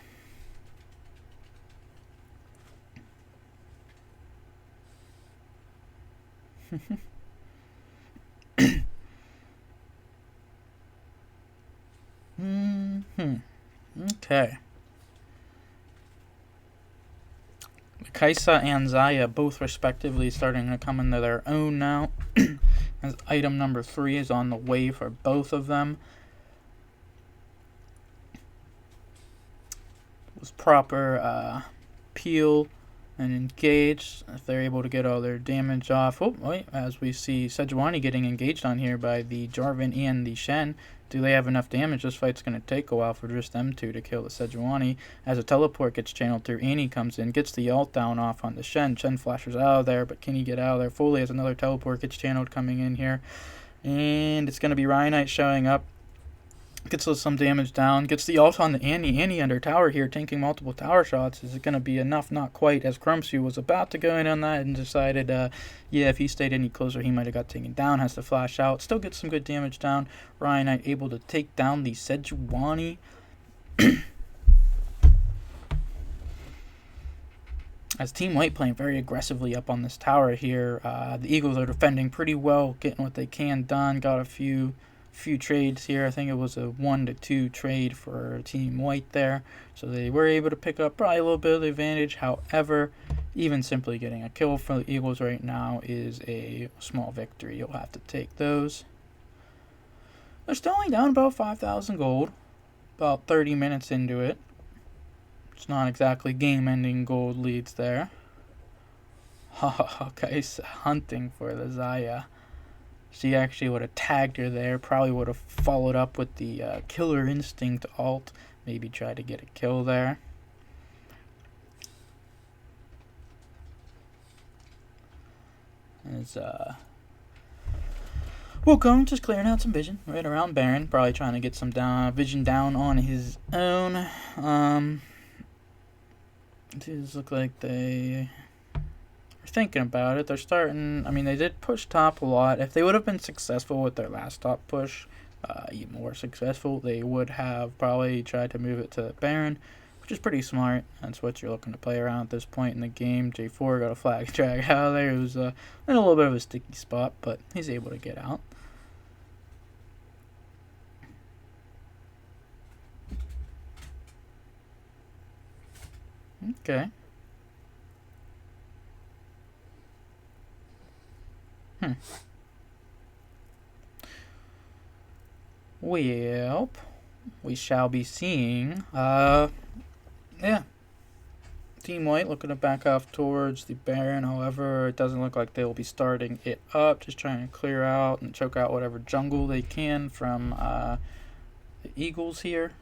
Okay. Kai'Sa and Xayah both respectively starting to come into their own now. As item number 3 is on the way for both of them. Eagles proper peel and engage, if they're able to get all their damage off. Oh, wait, as we see Sejuani getting engaged on here by the Jarvan and the Shen. Do they have enough damage? This fight's going to take a while for just them two to kill the Sejuani. As a teleport gets channeled through, Annie comes in, gets the ult down off on the Shen. Shen flashes out of there, but can he get out of there fully as another teleport gets channeled coming in here? And it's going to be Ryanite showing up. Gets some damage down, gets the ult on the Annie. Annie under tower here, tanking multiple tower shots. Is it going to be enough? Not quite, as Chromsu was about to go in on that and decided, yeah, if he stayed any closer, he might have got taken down. Has to flash out. Still gets some good damage down. Ryanite able to take down the Sejuani. As Team White playing very aggressively up on this tower here. The Eagles are defending pretty well, getting what they can done. Got a few trades here. I think it was a 1-2 trade for Team White there, so they were able to pick up probably a little bit of the advantage. However, even simply getting a kill for the Eagles right now is a small victory. You'll have to take those. They're still only down about 5,000 gold, about 30 minutes into it. It's not exactly game-ending gold leads there. Okay, so hunting for the Xayah. She actually would have tagged her there, probably would have followed up with the Killer Instinct ult, maybe try to get a kill there. As Wukong just clearing out some vision right around Baron, probably trying to get some vision down on his own. It does look like they thinking about it. They're starting, I mean, they did push top a lot. If they would have been successful with their last top push, even more successful, they would have probably tried to move it to Baron, which is pretty smart. That's what you're looking to play around at this point in the game. J4 got a flag drag out of there. It was in a little bit of a sticky spot, but he's able to get out. Okay. Well, we shall be seeing. Yeah. Team White looking to back off towards the Baron. However, it doesn't look like they'll be starting it up. Just trying to clear out and choke out whatever jungle they can from the Eagles here.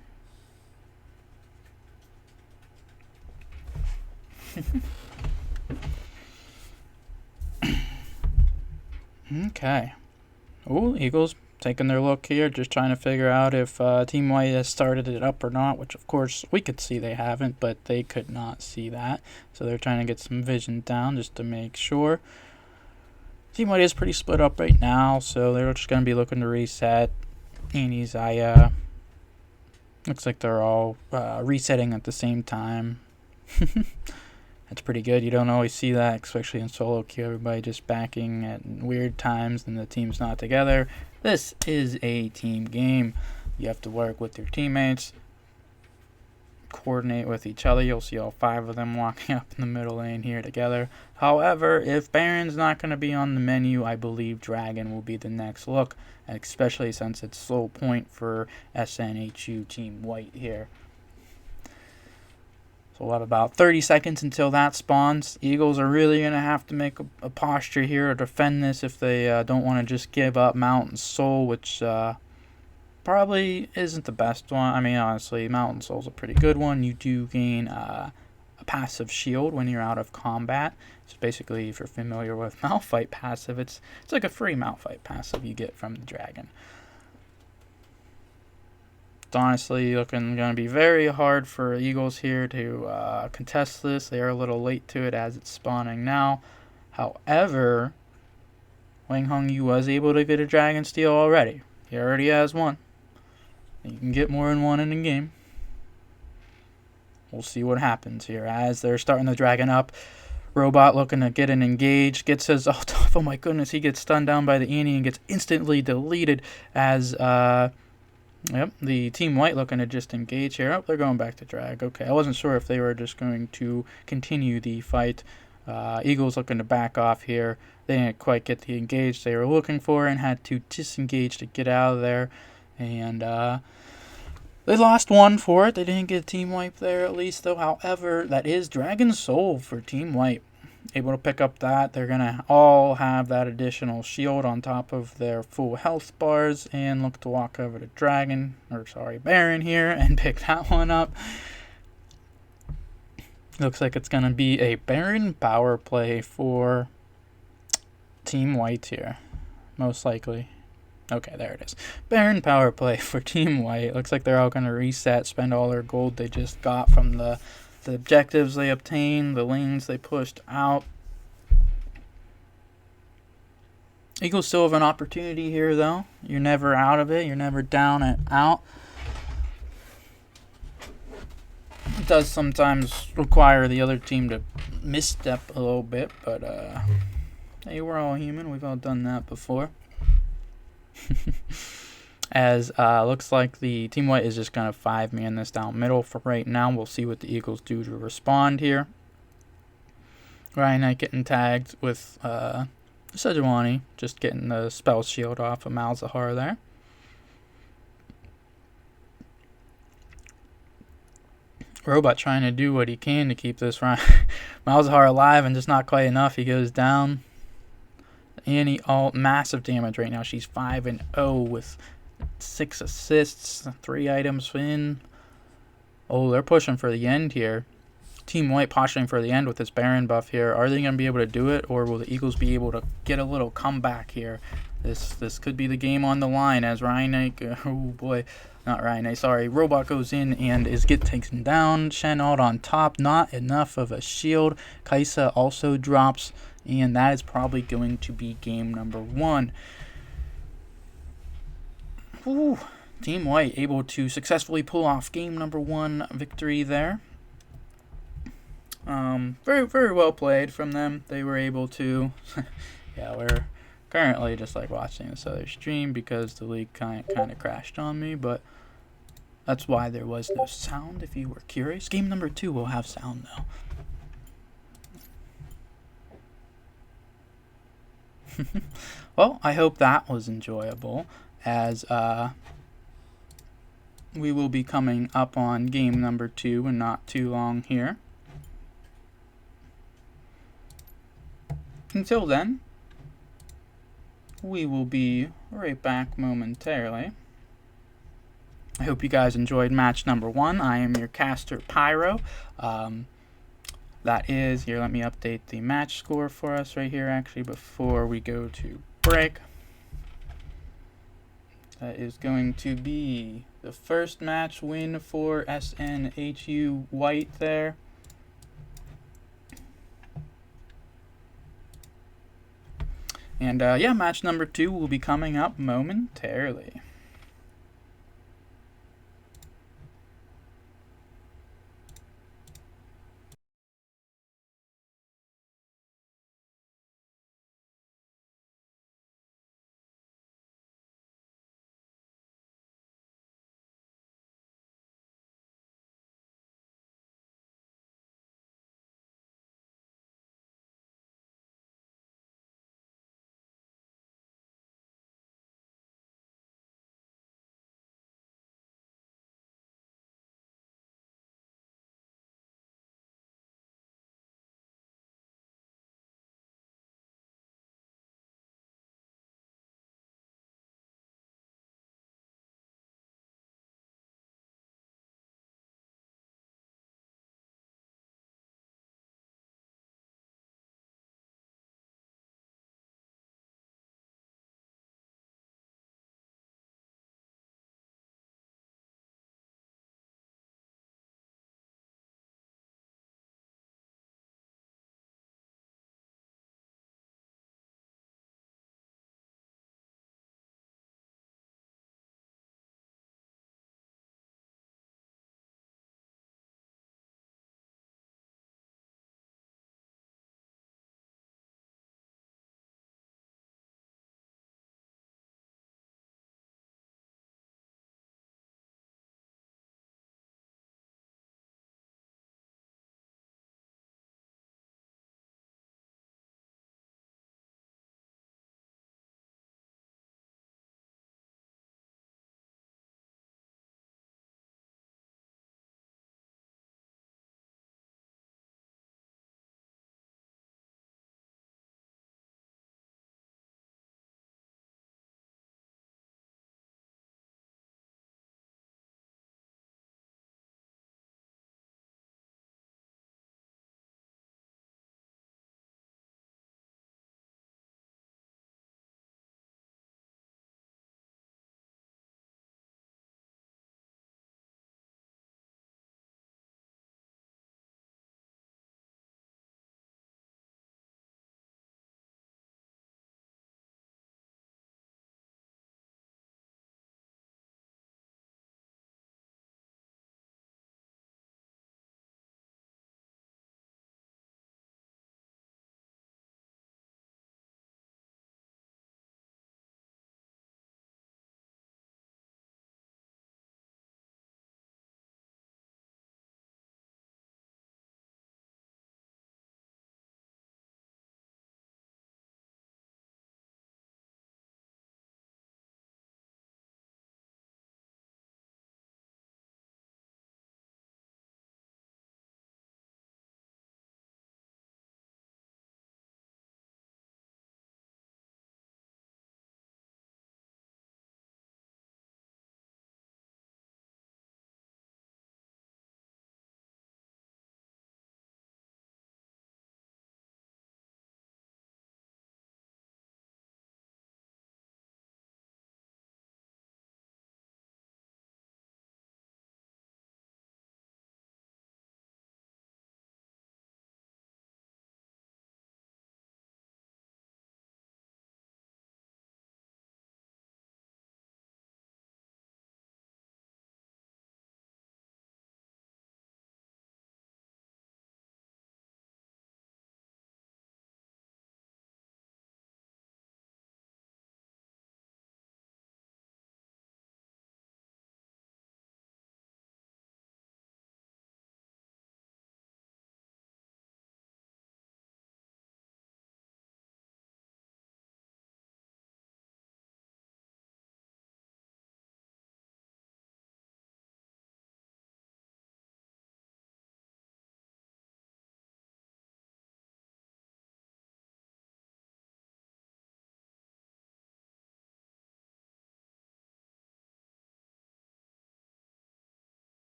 Okay. Oh, Eagles taking their look here, just trying to figure out if Team White has started it up or not, which of course we could see they haven't, but they could not see that. So they're trying to get some vision down just to make sure. Team White is pretty split up right now, so they're just going to be looking to reset. Annie's Xayah. Looks like they're all resetting at the same time. That's pretty good. You don't always see that, especially in solo queue. Everybody just backing at weird times and the team's not together. This is a team game. You have to work with your teammates, coordinate with each other. You'll see all 5 of them walking up in the middle lane here together. However, if Baron's not going to be on the menu, I believe Dragon will be the next look, especially since it's slow point for SNHU Team White here. So we'll have about 30 seconds until that spawns. Eagles are really going to have to make a posture here to defend this if they don't want to just give up Mountain Soul, which probably isn't the best one. I mean, honestly, Mountain Soul's a pretty good one. You do gain a passive shield when you're out of combat. So basically, if you're familiar with Malphite passive, it's like a free Malphite passive you get from the Dragon. It's honestly looking going to be very hard for Eagles here to contest this. They are a little late to it as it's spawning now. However, WangHongYue was able to get a Dragon Steel already. He already has one. You can get more than one in the game. We'll see what happens here as they're starting the Dragon up. Robot looking to get an engage. Gets his ult off. Oh my goodness, he gets stunned down by the Annie and gets instantly deleted as yep, the Team White looking to just engage here. Oh, they're going back to drag. Okay, I wasn't sure if they were just going to continue the fight. Eagles looking to back off here. They didn't quite get the engage they were looking for and had to disengage to get out of there. And They lost one for it. They didn't get a team wipe there at least, though. However, that is Dragon Soul for team wipe. Able to pick up that. They're going to all have that additional shield on top of their full health bars and look to walk over to Baron here and pick that one up. Looks like it's going to be a Baron power play for Team White here, most likely. Okay, there it is. Baron power play for Team White. Looks like they're all going to reset, spend all their gold they just got from the objectives they obtained, the lanes they pushed out. Eagles still have an opportunity here, though. You're never out of it. You're never down and out. It does sometimes require the other team to misstep a little bit, but hey, we're all human. We've all done that before. As looks like the Team White is just going to 5-man this down middle for right now. We'll see what the Eagles do to respond here. Ryanite getting tagged with Sejuani, just getting the spell shield off of Malzahar there. Robot trying to do what he can to keep this Malzahar alive, and just not quite enough. He goes down. Annie all massive damage right now. She's 5-0 with 6 assists, 3 items in. Oh, they're pushing for the end here. Team White posturing for the end with this Baron buff here. Are they going to be able to do it, or will the Eagles be able to get a little comeback here? This could be the game on the line as Ryanite, oh boy, not Ryanite, sorry, Robot goes in and gets taken down. Shen out on top, not enough of a shield. Kaisa also drops, and that is probably going to be game number 1. Ooh, Team White able to successfully pull off game number 1 victory there. Very, very well played from them. They were able to, yeah, we're currently just like watching this other stream because the league kind of crashed on me, but that's why there was no sound if you were curious. Game number 2 will have sound though. Well, I hope that was enjoyable, as we will be coming up on game number 2 in not too long here. Until then, we will be right back momentarily. I hope you guys enjoyed match number 1. I am your caster, Pyro. That is, here, let me update the match score for us right here, actually, before we go to break. That is going to be the first match win for SNHU White there. And yeah, match number 2 will be coming up momentarily.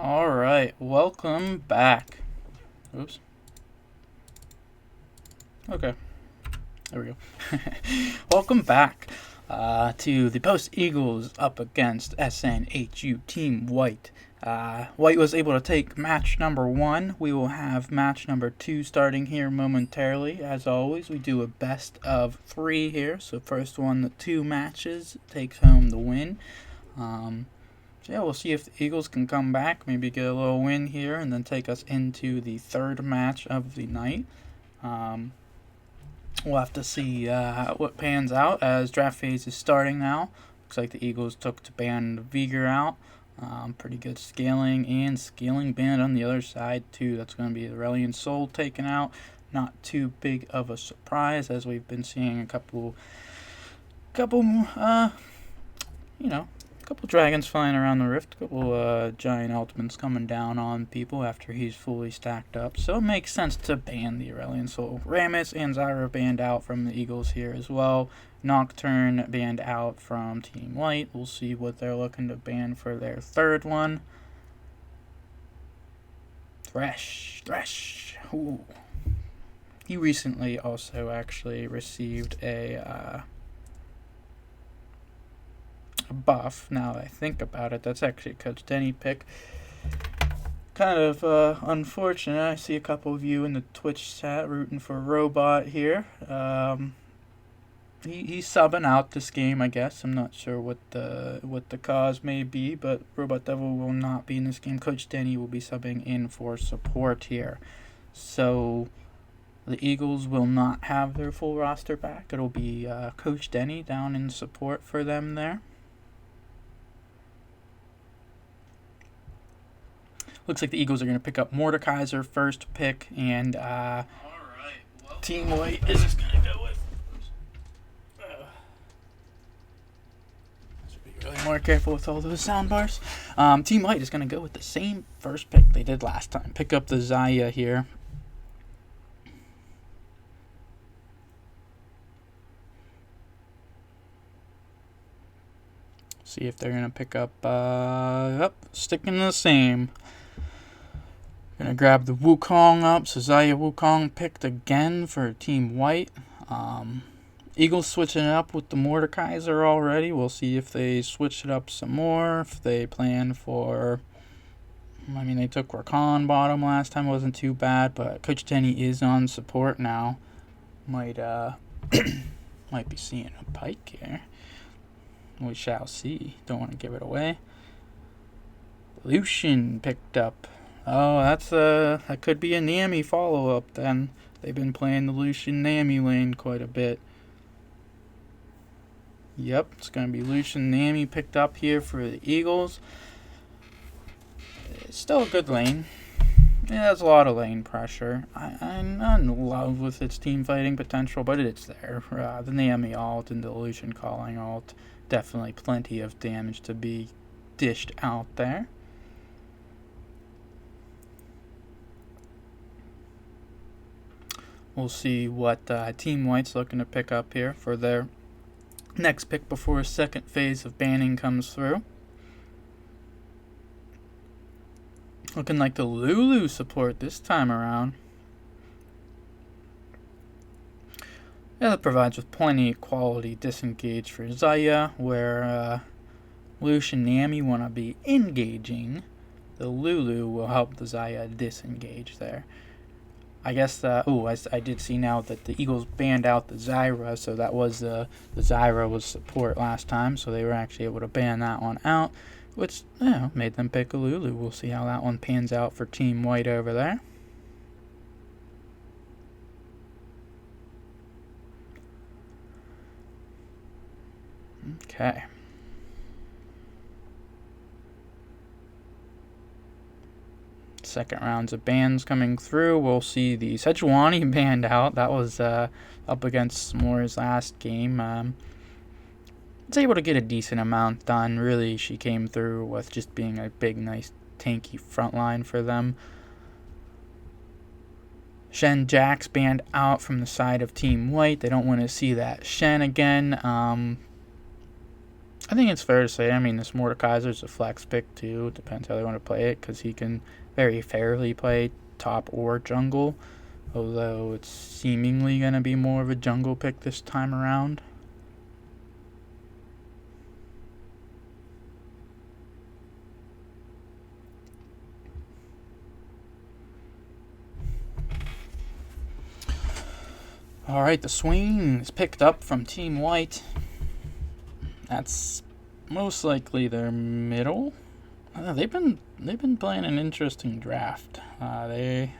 Alright, welcome back. Oops. Okay. There we go. Welcome back to the Post Eagles up against SNHU Team White. White was able to take match number 1. We will have match number 2 starting here momentarily. As always, we do a best of 3 here. So first one, the 2 matches, takes home the win. So yeah, we'll see if the Eagles can come back, maybe get a little win here, and then take us into the 3rd match of the night. We'll have to see what pans out as draft phase is starting now. Looks like the Eagles took to ban Viger out. Pretty good scaling and scaling band on the other side too. That's going to be the Reliant Soul taken out. Not too big of a surprise as we've been seeing a couple dragons flying around the rift, a couple giant ultimates coming down on people after he's fully stacked up. So it makes sense to ban the Aurelion Soul. Rammus and Zyra banned out from the Eagles here as well. Nocturne banned out from Team White. We'll see what they're looking to ban for their 3rd one. Thresh. Ooh. He recently also actually received a buff. Now that I think about it, that's actually Coach Denny pick. Kind of unfortunate. I see a couple of you in the Twitch chat rooting for Robot here. He's subbing out this game, I guess. I'm not sure what the cause may be, but Robot Devil will not be in this game. Coach Denny will be subbing in for support here. So the Eagles will not have their full roster back. It'll be Coach Denny down in support for them there. Looks like the Eagles are going to pick up Mordekaiser first pick, and Team White is just going to go with. Should be really more careful with all those sound bars. Team White is going to go with the same first pick they did last time. Pick up the Xayah here. See if they're going to pick up. Sticking the same. Gonna grab the Wukong up. So Xayah Wukong picked again for Team White. Eagles switching it up with the Mordekaiser already. We'll see if they switch it up some more. If they plan for... I mean, they took Rakan bottom last time. Wasn't too bad. But Coach Denny is on support now. Might be seeing a Pike here. We shall see. Don't want to give it away. Lucian picked up. Oh, that could be a Nami follow-up then. They've been playing the Lucian Nami lane quite a bit. Yep, it's going to be Lucian Nami picked up here for the Eagles. It's still a good lane. It has a lot of lane pressure. I'm not in love with its team fighting potential, but it's there. The Nami ult and the Lucian calling ult. Definitely plenty of damage to be dished out there. We'll see what Team White's looking to pick up here for their next pick before a second phase of banning comes through. Looking like the Lulu support this time around. Yeah, that provides with plenty of quality disengage for Xayah, where Lucian and Nami want to be engaging. The Lulu will help the Xayah disengage there. I guess, I did see now that the Eagles banned out the Zyra, so that was the Zyra was support last time, so they were actually able to ban that one out, which, made them pick a Lulu. We'll see how that one pans out for Team White over there. Okay. Second rounds of bans coming through. We'll see the Sejuani banned out. That was up against Smorrs last game. Was able to get a decent amount done. Really, she came through with just being a big, nice, tanky front line for them. Shen Jax banned out from the side of Team White. They don't want to see that Shen again. I think it's fair to say, I mean, this Mordekaiser's a flex pick too. It depends how they want to play it, because he can very fairly play top or jungle, although it's seemingly going to be more of a jungle pick this time around. Alright, the Swain is picked up from Team White. That's most likely their middle. They've been playing an interesting draft. They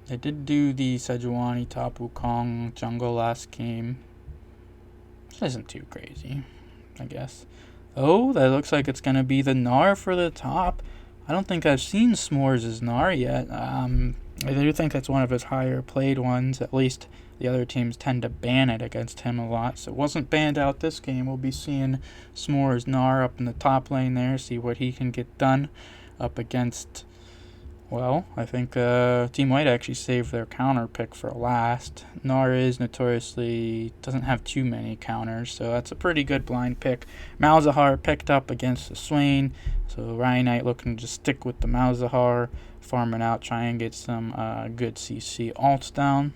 did do the Sejuani top Wukong jungle last game. This isn't too crazy, I guess. Oh, that looks like it's gonna be the Gnar for the top. I don't think I've seen Smorrs' Gnar yet. I do think that's one of his higher played ones. At least the other teams tend to ban it against him a lot. So it wasn't banned out this game. We'll be seeing Smorrs' Gnar up in the top lane there. See what he can get done up against... Well, I think Team White actually saved their counter pick for last. Gnar is notoriously... doesn't have too many counters. So that's a pretty good blind pick. Malzahar picked up against the Swain. So Ryanite looking to just stick with the Malzahar. Farming out, try and get some good CC alts down.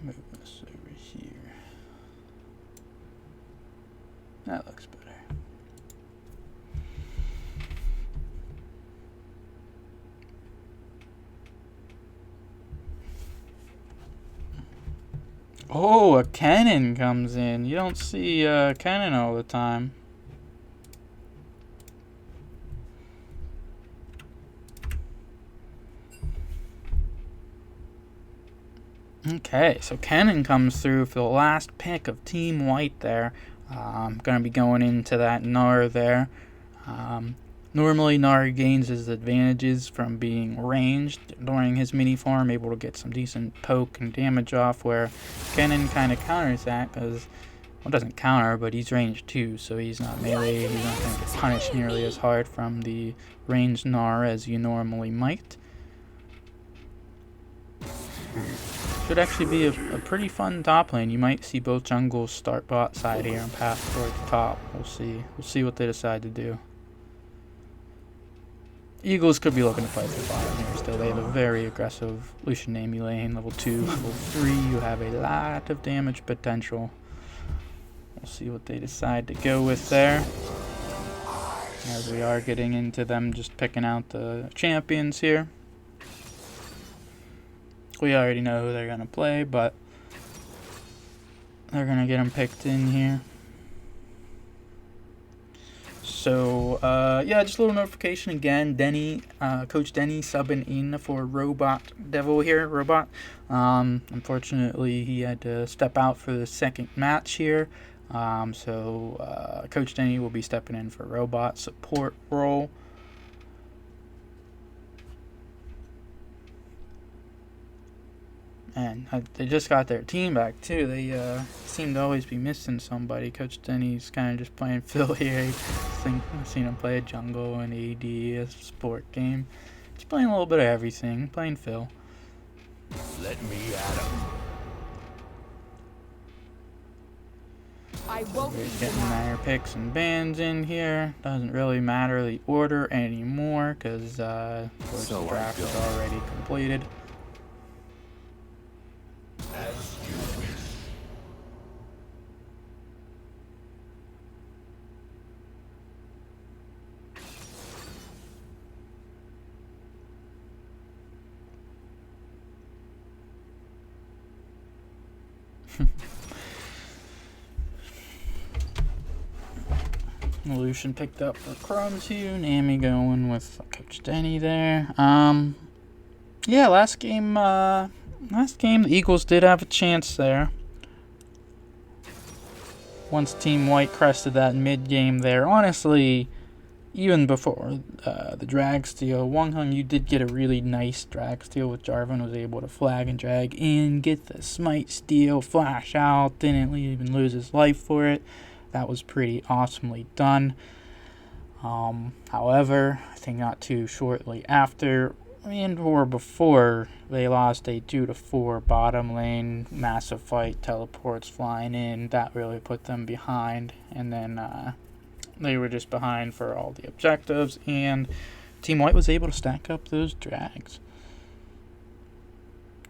Move this over here. That looks better. Oh, a cannon comes in. You don't see a cannon all the time. Okay, so Cannon comes through for the last pick of Team White there. I'm going to be going into that Gnar there. Normally, Gnar gains his advantages from being ranged during his mini farm, able to get some decent poke and damage off, where Cannon kind of counters that, because, well, doesn't counter, but he's ranged too, so he's not melee, he's not going to get punished nearly as hard from the ranged Gnar as you normally might. Should actually be a pretty fun top lane. You might see both jungles start bot side here and pass towards the top. We'll see. We'll see what they decide to do. Eagles could be looking to fight the bottom here still. They have a very aggressive Lucian Amy lane. Level 2, level 3. You have a lot of damage potential. We'll see what they decide to go with there. As we are getting into them just picking out the champions here. We already know who they're going to play, but they're going to get them picked in here. So, yeah, just a little notification again. Denny, Coach Denny subbing in for Robot Devil here. Robot. Unfortunately, he had to step out for the second match here. So, Coach Denny will be stepping in for Robot support role. And they just got their team back too. They seem to always be missing somebody. Coach Denny's kind of just playing Phil here. I've seen him play a jungle, an AD, a sport game. Just playing a little bit of everything. Playing Phil. Let me at him. We're getting their picks and bans in here. Doesn't really matter the order anymore because the draft is already completed. As you wish. Lucian picked up for Chromsu. Nami going with Coach Denny there. Yeah, last game the Eagles did have a chance there. Once Team White crested that mid-game there. Honestly, even before the drag steal, WangHongYue did get a really nice drag steal with Jarvan. Was able to flag and drag in, get the smite steal, flash out, didn't even lose his life for it. That was pretty awesomely done. However, I think not too shortly after, or before they lost a 2-4 bottom lane, massive fight, teleports flying in, that really put them behind, and then they were just behind for all the objectives, and Team White was able to stack up those drags.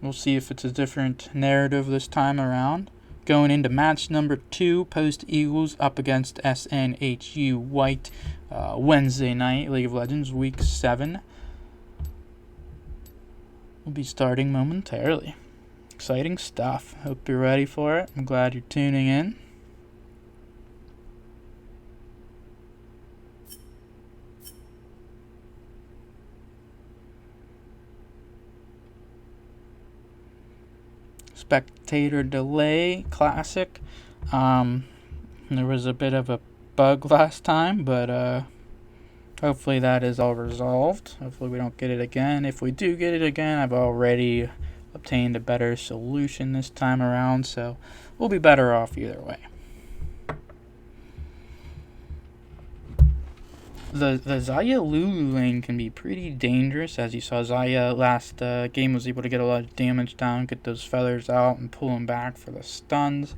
We'll see if it's a different narrative this time around. Going into match number 2, Post Eagles up against SNHU White, Wednesday night, League of Legends, Week 7. We'll be starting momentarily. Exciting stuff. Hope you're ready for it. I'm glad you're tuning in. Spectator delay, classic. There was a bit of a bug last time, but hopefully that is all resolved. Hopefully we don't get it again. If we do get it again, I've already obtained a better solution this time around, so we'll be better off either way. The Xayah Lulu lane can be pretty dangerous. As you saw, Xayah last game was able to get a lot of damage down, get those feathers out, and pull them back for the stuns.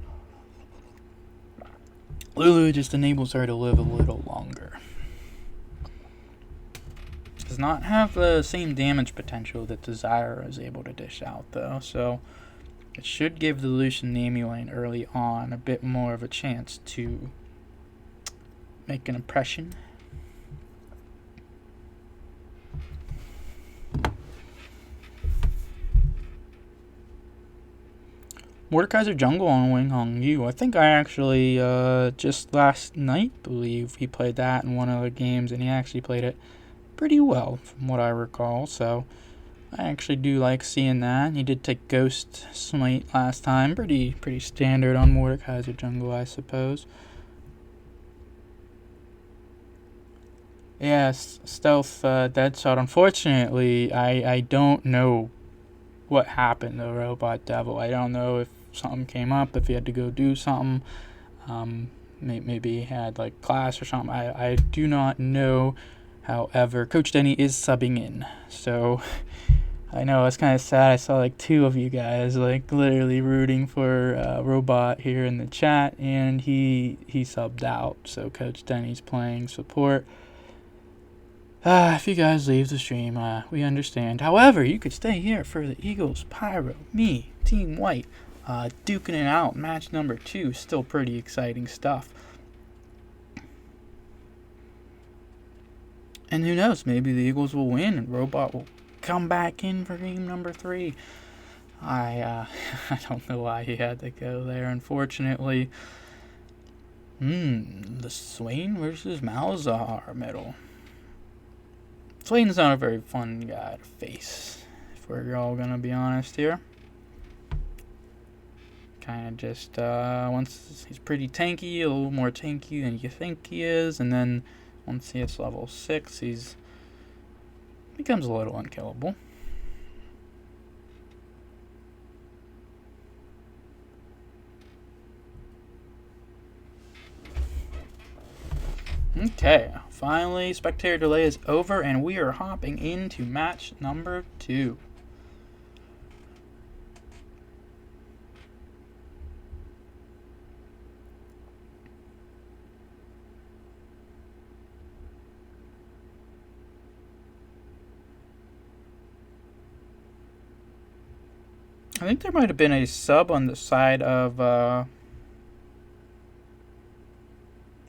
Lulu just enables her to live a little longer. Does not have the same damage potential that the Zyra is able to dish out, though, so it should give the Lucian Nami lane early on a bit more of a chance to make an impression. Mordekaiser jungle on WangHongYue. I think I actually just last night believe he played that in one of the games, and he actually played it pretty well from what I recall. So I actually do like seeing that. He did take Ghost Smite last time. Pretty standard on Mordekaiser jungle, I suppose. Yes, stealth deadshot. Unfortunately, I don't know what happened to Robot Devil. I don't know if something came up, if he had to go do something. Maybe he had like class or something. I do not know. However, Coach Denny is subbing in, so I know it's kind of sad. I saw like 2 of you guys like literally rooting for Robot here in the chat, and he subbed out. So Coach Denny's playing support. If you guys leave the stream, we understand. However, you could stay here for the Eagles, Pyro, me, Team White, duking it out. Match number 2, still pretty exciting stuff. And who knows, maybe the Eagles will win and Robot will come back in for game number 3. I don't know why he had to go there, unfortunately. The Swain versus Malzahar middle. Swain's not a very fun guy to face, if we're all gonna be honest here. Kind of just, once he's pretty tanky, a little more tanky than you think he is, and then once he hits level 6, he's becomes a little unkillable. Okay, finally, spectator delay is over, and we are hopping into match number 2. I think there might have been a sub on the side of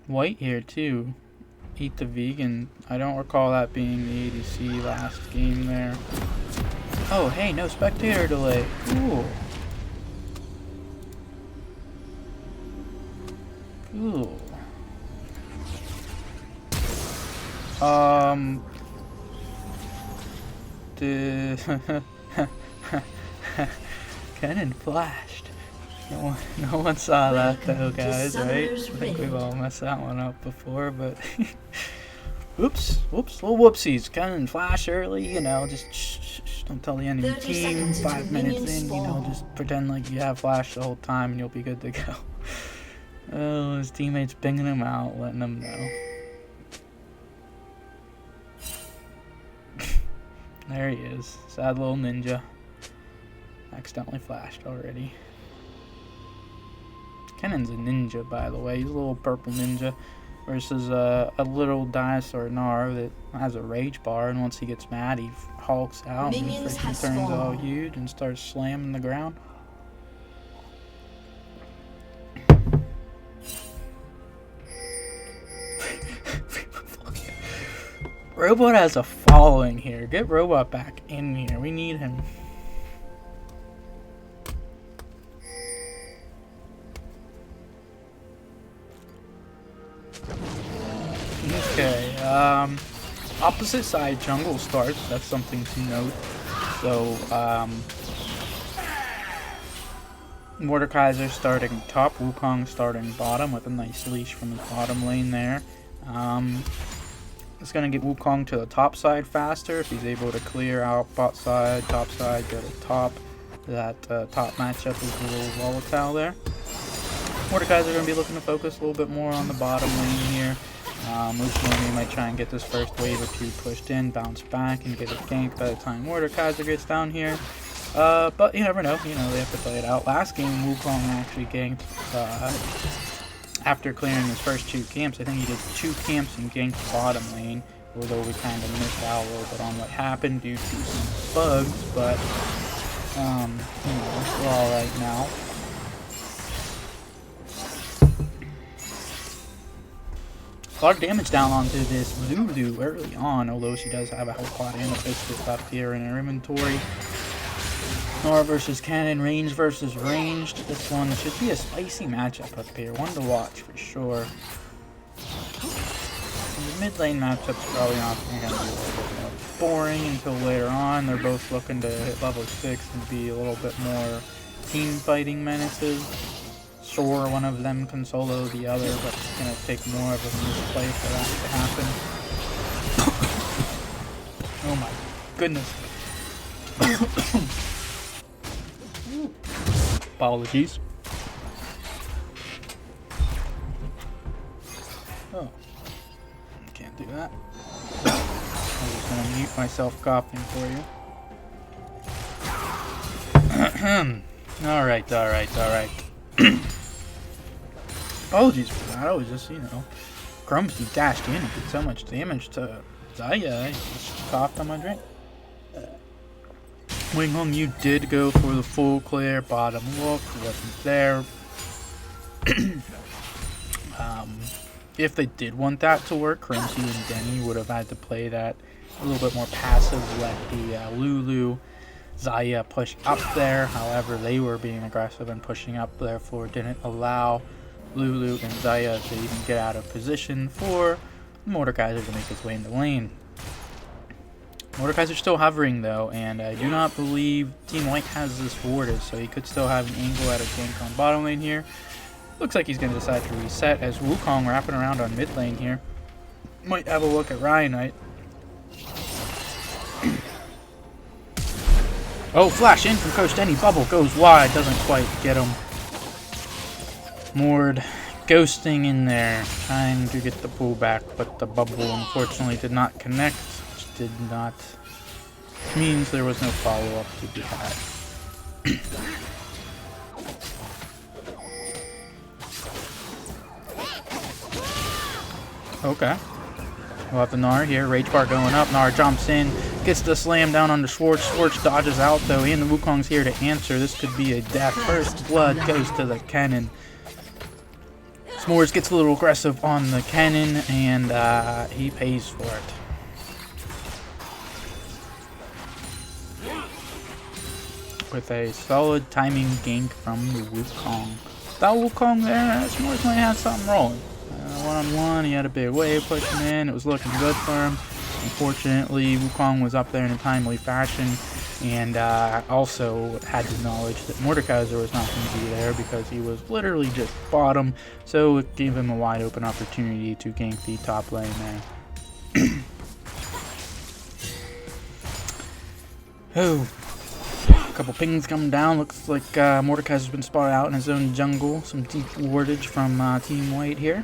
White here too. Eat the Vegan. I don't recall that being the ADC last game there. Oh, hey, no spectator delay. Cool. Cool. Cannon flashed. No one saw that though, guys, right? I think we've all messed that one up before, but whoops, little whoopsies. Cannon flash early, you know, just shh, don't tell the enemy team. 5 minutes in, you know, just pretend like you have flash the whole time and you'll be good to go. Oh, his teammates pinging him out, letting him know. There he is. Sad little ninja. Accidentally flashed already. Kennen's a ninja, by the way. He's a little purple ninja versus a little dinosaur Gnar that has a rage bar, and once he gets mad, he hulks out and freaking turns all huge and starts slamming the ground. Robot has a following here. Get Robot back in here. We need him. Okay, opposite side jungle starts. That's something to note. So, Mordekaiser starting top, Wukong starting bottom with a nice leash from his bottom lane there. It's going to get Wukong to the top side faster if he's able to clear out bot side, top side, go to top. That top matchup is a little volatile there. Mordekaiser going to be looking to focus a little bit more on the bottom lane here. Luciani might try and get this first wave or two pushed in, bounce back, and get it ganked by the time Mordekaiser gets down here. But you never know. You know, they have to play it out. Last game, Wukong actually ganked after clearing his first 2 camps. I think he did 2 camps and ganked bottom lane, although we kind of missed out a little bit on what happened due to some bugs. But, you know, we're alright now. A lot of damage down onto this Lulu early on, although she does have a whole quad and a biscuit left here in her inventory. Nora versus Cannon, range versus ranged. This one should be a spicy matchup up here. One to watch for sure. The mid lane matchup's probably not going to be a little bit more boring until later on. They're both looking to hit level 6 and be a little bit more team fighting menaces. Sure, one of them can solo the other, but it's going to take more of a misplay for that to happen. Oh my goodness. Apologies. Oh, can't do that. I'm just going to mute myself coughing for you. Alright. Apologies for that. I was just, you know, Chromsu dashed in and did so much damage to Zaya. I just coughed on my drink. WangHongYue did go for the full clear bottom look. Wasn't there. If they did want that to work, Chromsu and Denny would have had to play that a little bit more passive. Let the Lulu Zaya push up there. However, they were being aggressive and pushing up, therefore didn't allow Lulu and Zaya to even get out of position for Mordekaiser to make his way in the lane. Mordekaiser's still hovering though, and I do not believe Team White has this warded, so he could still have an angle at a gank on bottom lane here. Looks like he's going to decide to reset as Wukong wrapping around on mid lane here. Might have a look at Ryanite. Oh, flash in from Coach Denny. Bubble goes wide. Doesn't quite get him. Mord ghosting in there. Trying to get the pullback, but the bubble unfortunately did not connect. Which did not... means there was no follow-up to be had. Okay. We'll have the Gnar here. Rage bar going up. Gnar jumps in. Gets the slam down onto Schwartz. Schwartz dodges out though. And the Wukong's here to answer. This could be a death. First blood goes to the cannon. Smorrs gets a little aggressive on the cannon. And he pays for it. With a solid timing gank from the Wukong. Without Wukong there, Smorrs might have something rolling. One-on-one, he had a big wave pushing in. It was looking good for him. Unfortunately, Wukong was up there in a timely fashion, and also had the knowledge that Mordekaiser was not going to be there because he was literally just bottom, so it gave him a wide open opportunity to gank the top lane there. Oh, a couple pings coming down. Looks like Mordekaiser's been spotted out in his own jungle. Some deep wardage from Team White here.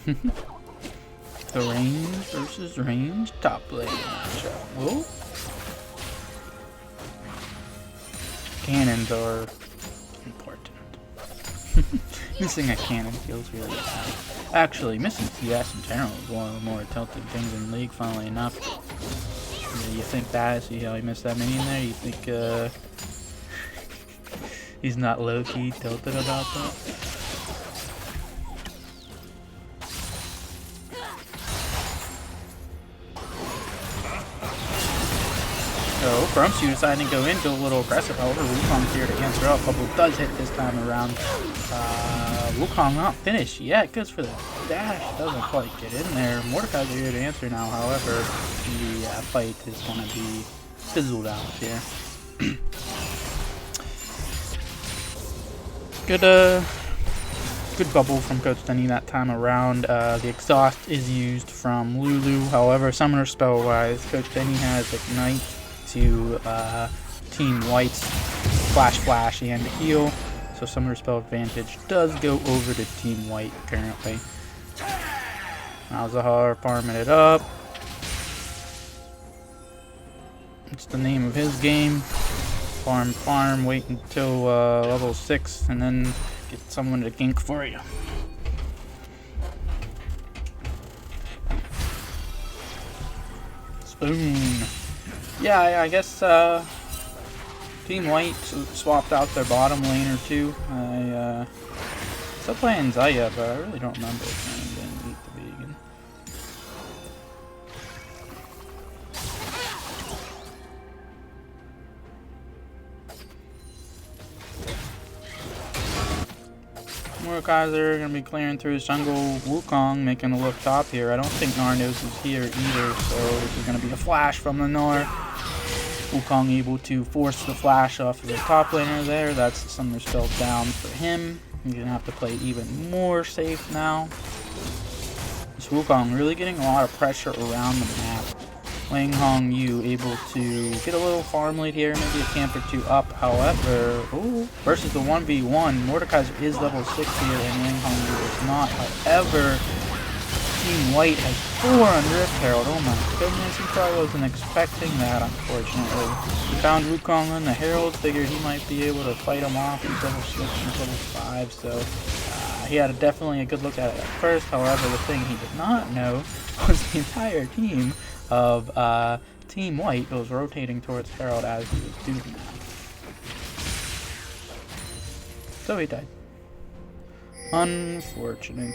The range versus range top lane matchup. Whoa. Cannons are important. Missing a cannon feels really bad. Actually, missing CS in general is one of the more tilting things in League, funnily enough. You think that? See how he missed that minion there? You think he's not low-key tilted about that? So, Chromsu deciding to go in, go a little aggressive. However, Wukong's here to answer up. Bubble does hit this time around. Wukong not finished yet. Goes for the dash. Doesn't quite get in there. Mordekaiser here to answer now. However, the fight is going to be fizzled out here. Good bubble from Coach Denny that time around. The exhaust is used from Lulu. However, summoner spell wise, Coach Denny has Ignite to Team White's Flash and heal. So summoner spell advantage does go over to Team White currently. Malzahar farming it up. It's the name of his game. Farm, wait until level 6 and then get someone to gank for you. Spoon. Yeah, I guess Team White swapped out their bottom lane or two. I still playing Zaya, but I really don't remember his name. Didn't eat the vegan. Mordekaiser gonna be clearing through his jungle. Wukong making a look top here. I don't think Gnar knows is here either, so this is gonna be a flash from the Gnar. Wukong able to force the flash off of the top laner there. That's the summoner spell down for him. He's gonna have to play even more safe now. This Wukong really getting a lot of pressure around the map. WangHongYue able to get a little farm lead here, maybe a camp or two up. However, versus the 1v1, Mordekaiser is level 6 here and WangHongYue is not. However, Team White has 4 on Rift Herald. Oh my goodness, he probably wasn't expecting that, unfortunately. He found Wukong on the Herald, figured he might be able to fight him off. He's level 6 and level 5, so he had definitely a good look at it at first. However, the thing he did not know was the entire team of Team White was rotating towards Herald as he was doing that. So he died. Unfortunate.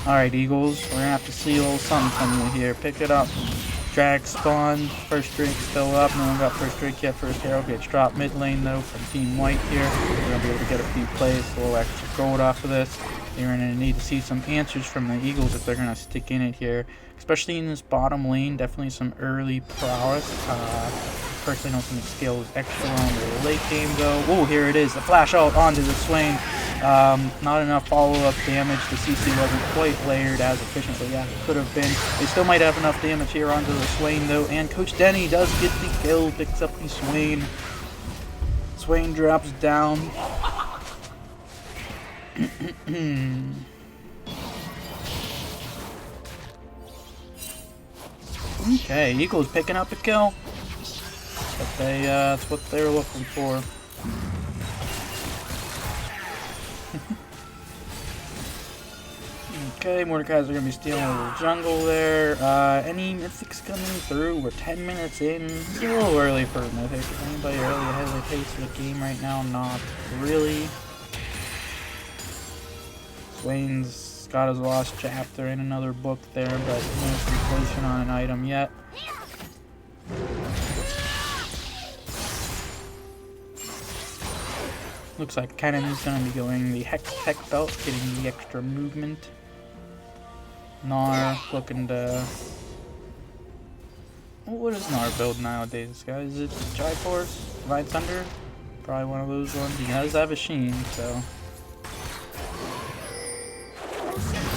Alright, Eagles, we're gonna have to see a little something from you here. Pick it up. Drag spawn. First drink still up. No one got first drink yet. First Herald gets dropped mid lane though from Team White here. We're gonna be able to get a few plays, a little extra gold off of this. They're gonna need to see some answers from the Eagles if they're gonna stick in it here. Especially in this bottom lane, definitely some early prowess. Personally don't think skill is extra on the late game though. Oh, here it is, the flash out onto the Swain. Not enough follow-up damage. The CC wasn't quite layered as efficiently as it could have been. They still might have enough damage here onto the Swain though, and Coach Denny does get the kill, picks up the Swain. Swain drops down. Okay, Eagles picking up a kill. But that's what they're looking for. Okay, Mordekaiser are gonna be stealing a little jungle there. Any mythics coming through? We're 10 minutes in. It's a little early for a mythic. Is anybody early ahead of the pace of the game right now? Not really. Swain's got his lost chapter in another book there, but no completion on an item yet. Looks like Cannon is going to be going the Hex Tech Belt, getting the extra movement. Gnar looking to... What is Gnar build nowadays, guys? Is it Triforce? Divine Thunder? Probably one of those ones. He does have a Sheen, so...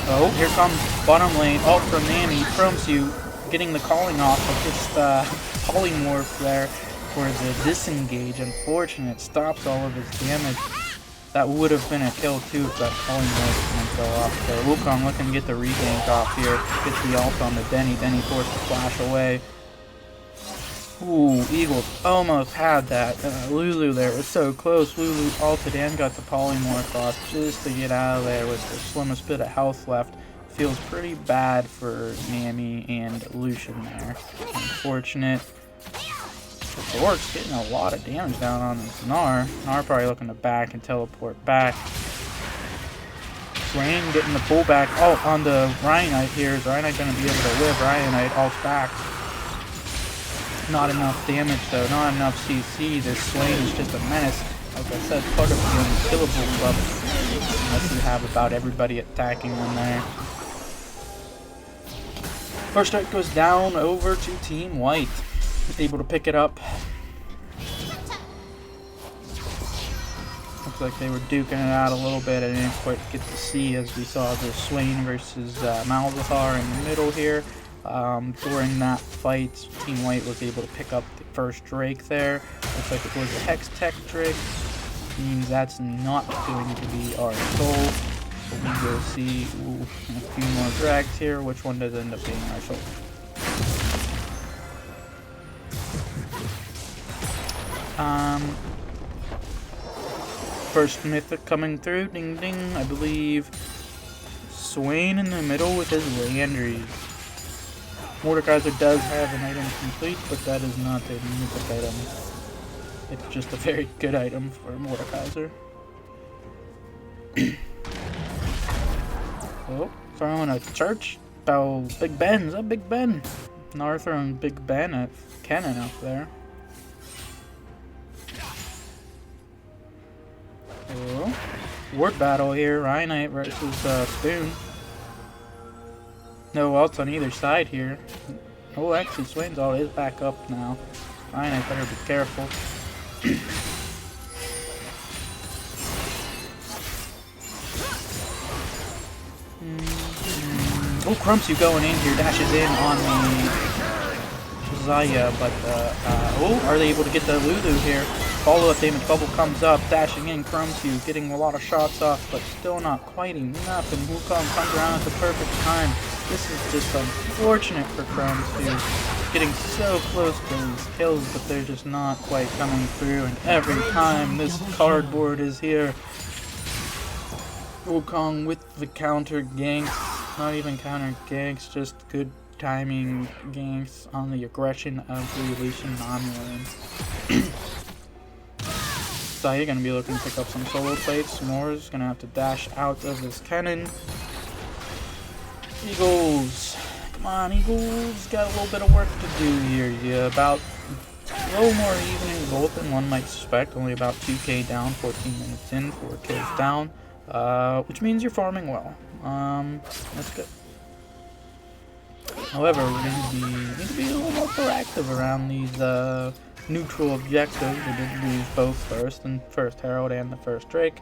Oh, here comes bottom lane. Ult from Nami. Chromsu getting the calling off of this polymorph there for the disengage. Unfortunate. Stops all of his damage. That would have been a kill too if that polymorph didn't go off. So Wukong looking to get the regank off here. Gets the ult on the Denny. Denny forced to flash away. Ooh, Eagles almost had that. Lulu there was so close. Lulu ulted and got the polymorph off just to get out of there with the slimmest bit of health left. Feels pretty bad for Nami and Lucian there. Unfortunate. The Orc's getting a lot of damage down on this Gnar. Gnar probably looking to back and teleport back. Swain getting the pullback. Oh, on the Ryanite here. Is Ryanite going to be able to live? Ryanite ults back. Not enough damage though. Not enough CC. This Swain is just a menace. Like I said, part of the unkillable club. Unless you have about everybody attacking them there. First strike goes down over to Team White. Able to pick it up. Looks like they were duking it out a little bit. I didn't quite get to see as we saw the Swain versus Malzahar in the middle here. During that fight, Team White was able to pick up the first Drake there. Looks like it was a Hex Tech Drake. Means that's not going to be our soul. So we will see a few more drags here. Which one does end up being our soul? First mythic coming through, ding ding, I believe Swain in the middle with his Landry. Mordekaiser does have an item complete, but that is not a mythic item. It's just a very good item for Mordekaiser. Oh, throwing a church bell. Big Ben, is that Big Ben? Gnar throwing Big Ben at Kennen up there. Oh, ward battle here, Ryanite versus Spoon. No ults on either side here. Oh, actually, Swain's ult is back up now. Ryanite better be careful. Oh, Chromsu going in here, dashes in on the Zaya, but oh, are they able to get the Lulu here? Follow-up damage bubble comes up, dashing in Chromsu, getting a lot of shots off, but still not quite enough, and Wukong comes around at the perfect time. This is just unfortunate for Chromsu, getting so close to these kills, but they're just not quite coming through, and every time this cardboard is here, Wukong with the counter ganks, not even counter ganks, just good timing ganks on the aggression of the Lucian non-lane. You're going to be looking to pick up some solo plates. Smorrs going to have to dash out of his cannon. Eagles. Come on, Eagles. Got a little bit of work to do here. Yeah, about a little more even in gold than one might suspect. Only about 2k down, 14 minutes in, 4 kills down. Which means you're farming well. That's good. However, we're going to need to be a little more proactive around these neutral objectives. We did lose both first Herald and the first Drake.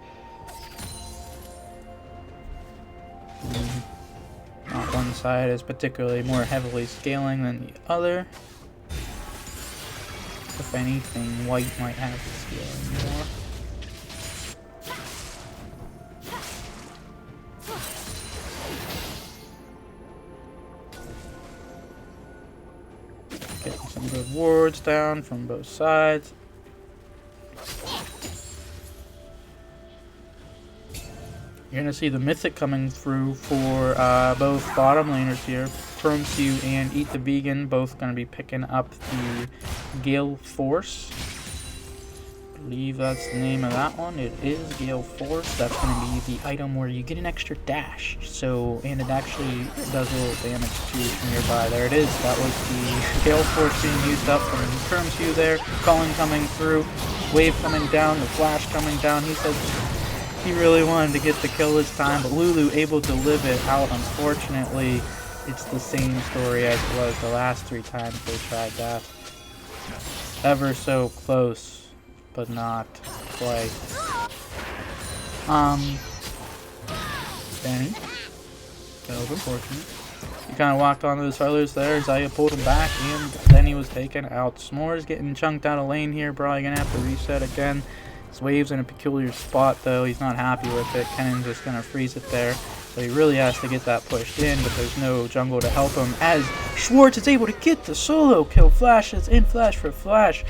Not one side is particularly more heavily scaling than the other. If anything, White might have the scaling more. Getting some good wards down from both sides. You're going to see the Mythic coming through for both bottom laners here. Chromsu and Eat the Vegan both going to be picking up the Gale Force. I believe that's the name of that one. It is Gale Force. That's going to be the item where you get an extra dash. So, and it actually does a little damage to nearby. There it is. That was the Gale Force being used up from Chromsu there. Calling coming through. Wave coming down. The flash coming down. He said he really wanted to get the kill this time, but Lulu able to live it out. Unfortunately, it's the same story as it was the last 3 times they tried that. Ever so close, but not quite. Denny. That was unfortunate. He kind of walked onto the Spoilers there. Zaya pulled him back, and then he was taken out. Smorrs getting chunked out of lane here. Probably going to have to reset again. His wave's in a peculiar spot though, he's not happy with it. Kennen's just gonna freeze it there. So he really has to get that pushed in, but there's no jungle to help him as Smorrs is able to get the solo kill. Flashes in flash for flash.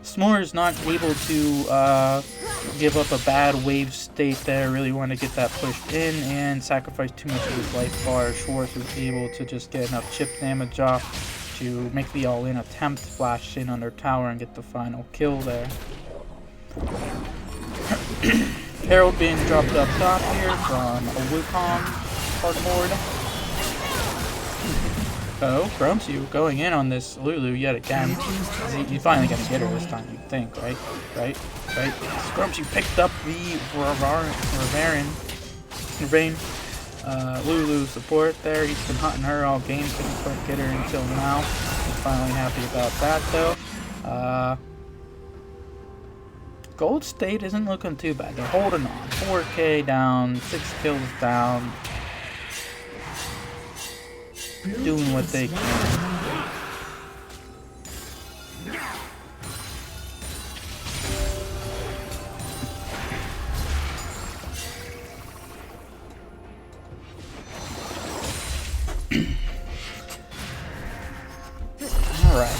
Smorrs not able to give up a bad wave state there. Really want to get that pushed in and sacrifice too much of his life bar. Smorrs is able to just get enough chip damage off to make the all-in attempt, flash in under tower and get the final kill there. Herald being dropped up top here from a Wukong cardboard. Oh, Chromsu going in on this Lulu yet again. He's finally gonna get her this time, you'd think, right? Right? Chromsu picked up the Ravane Lulu support there. He's been hunting her all game, couldn't quite get her until now. He's finally happy about that though. Gold State isn't looking too bad. They're holding on. 4K down, 6 kills down. Doing what they can. Alright.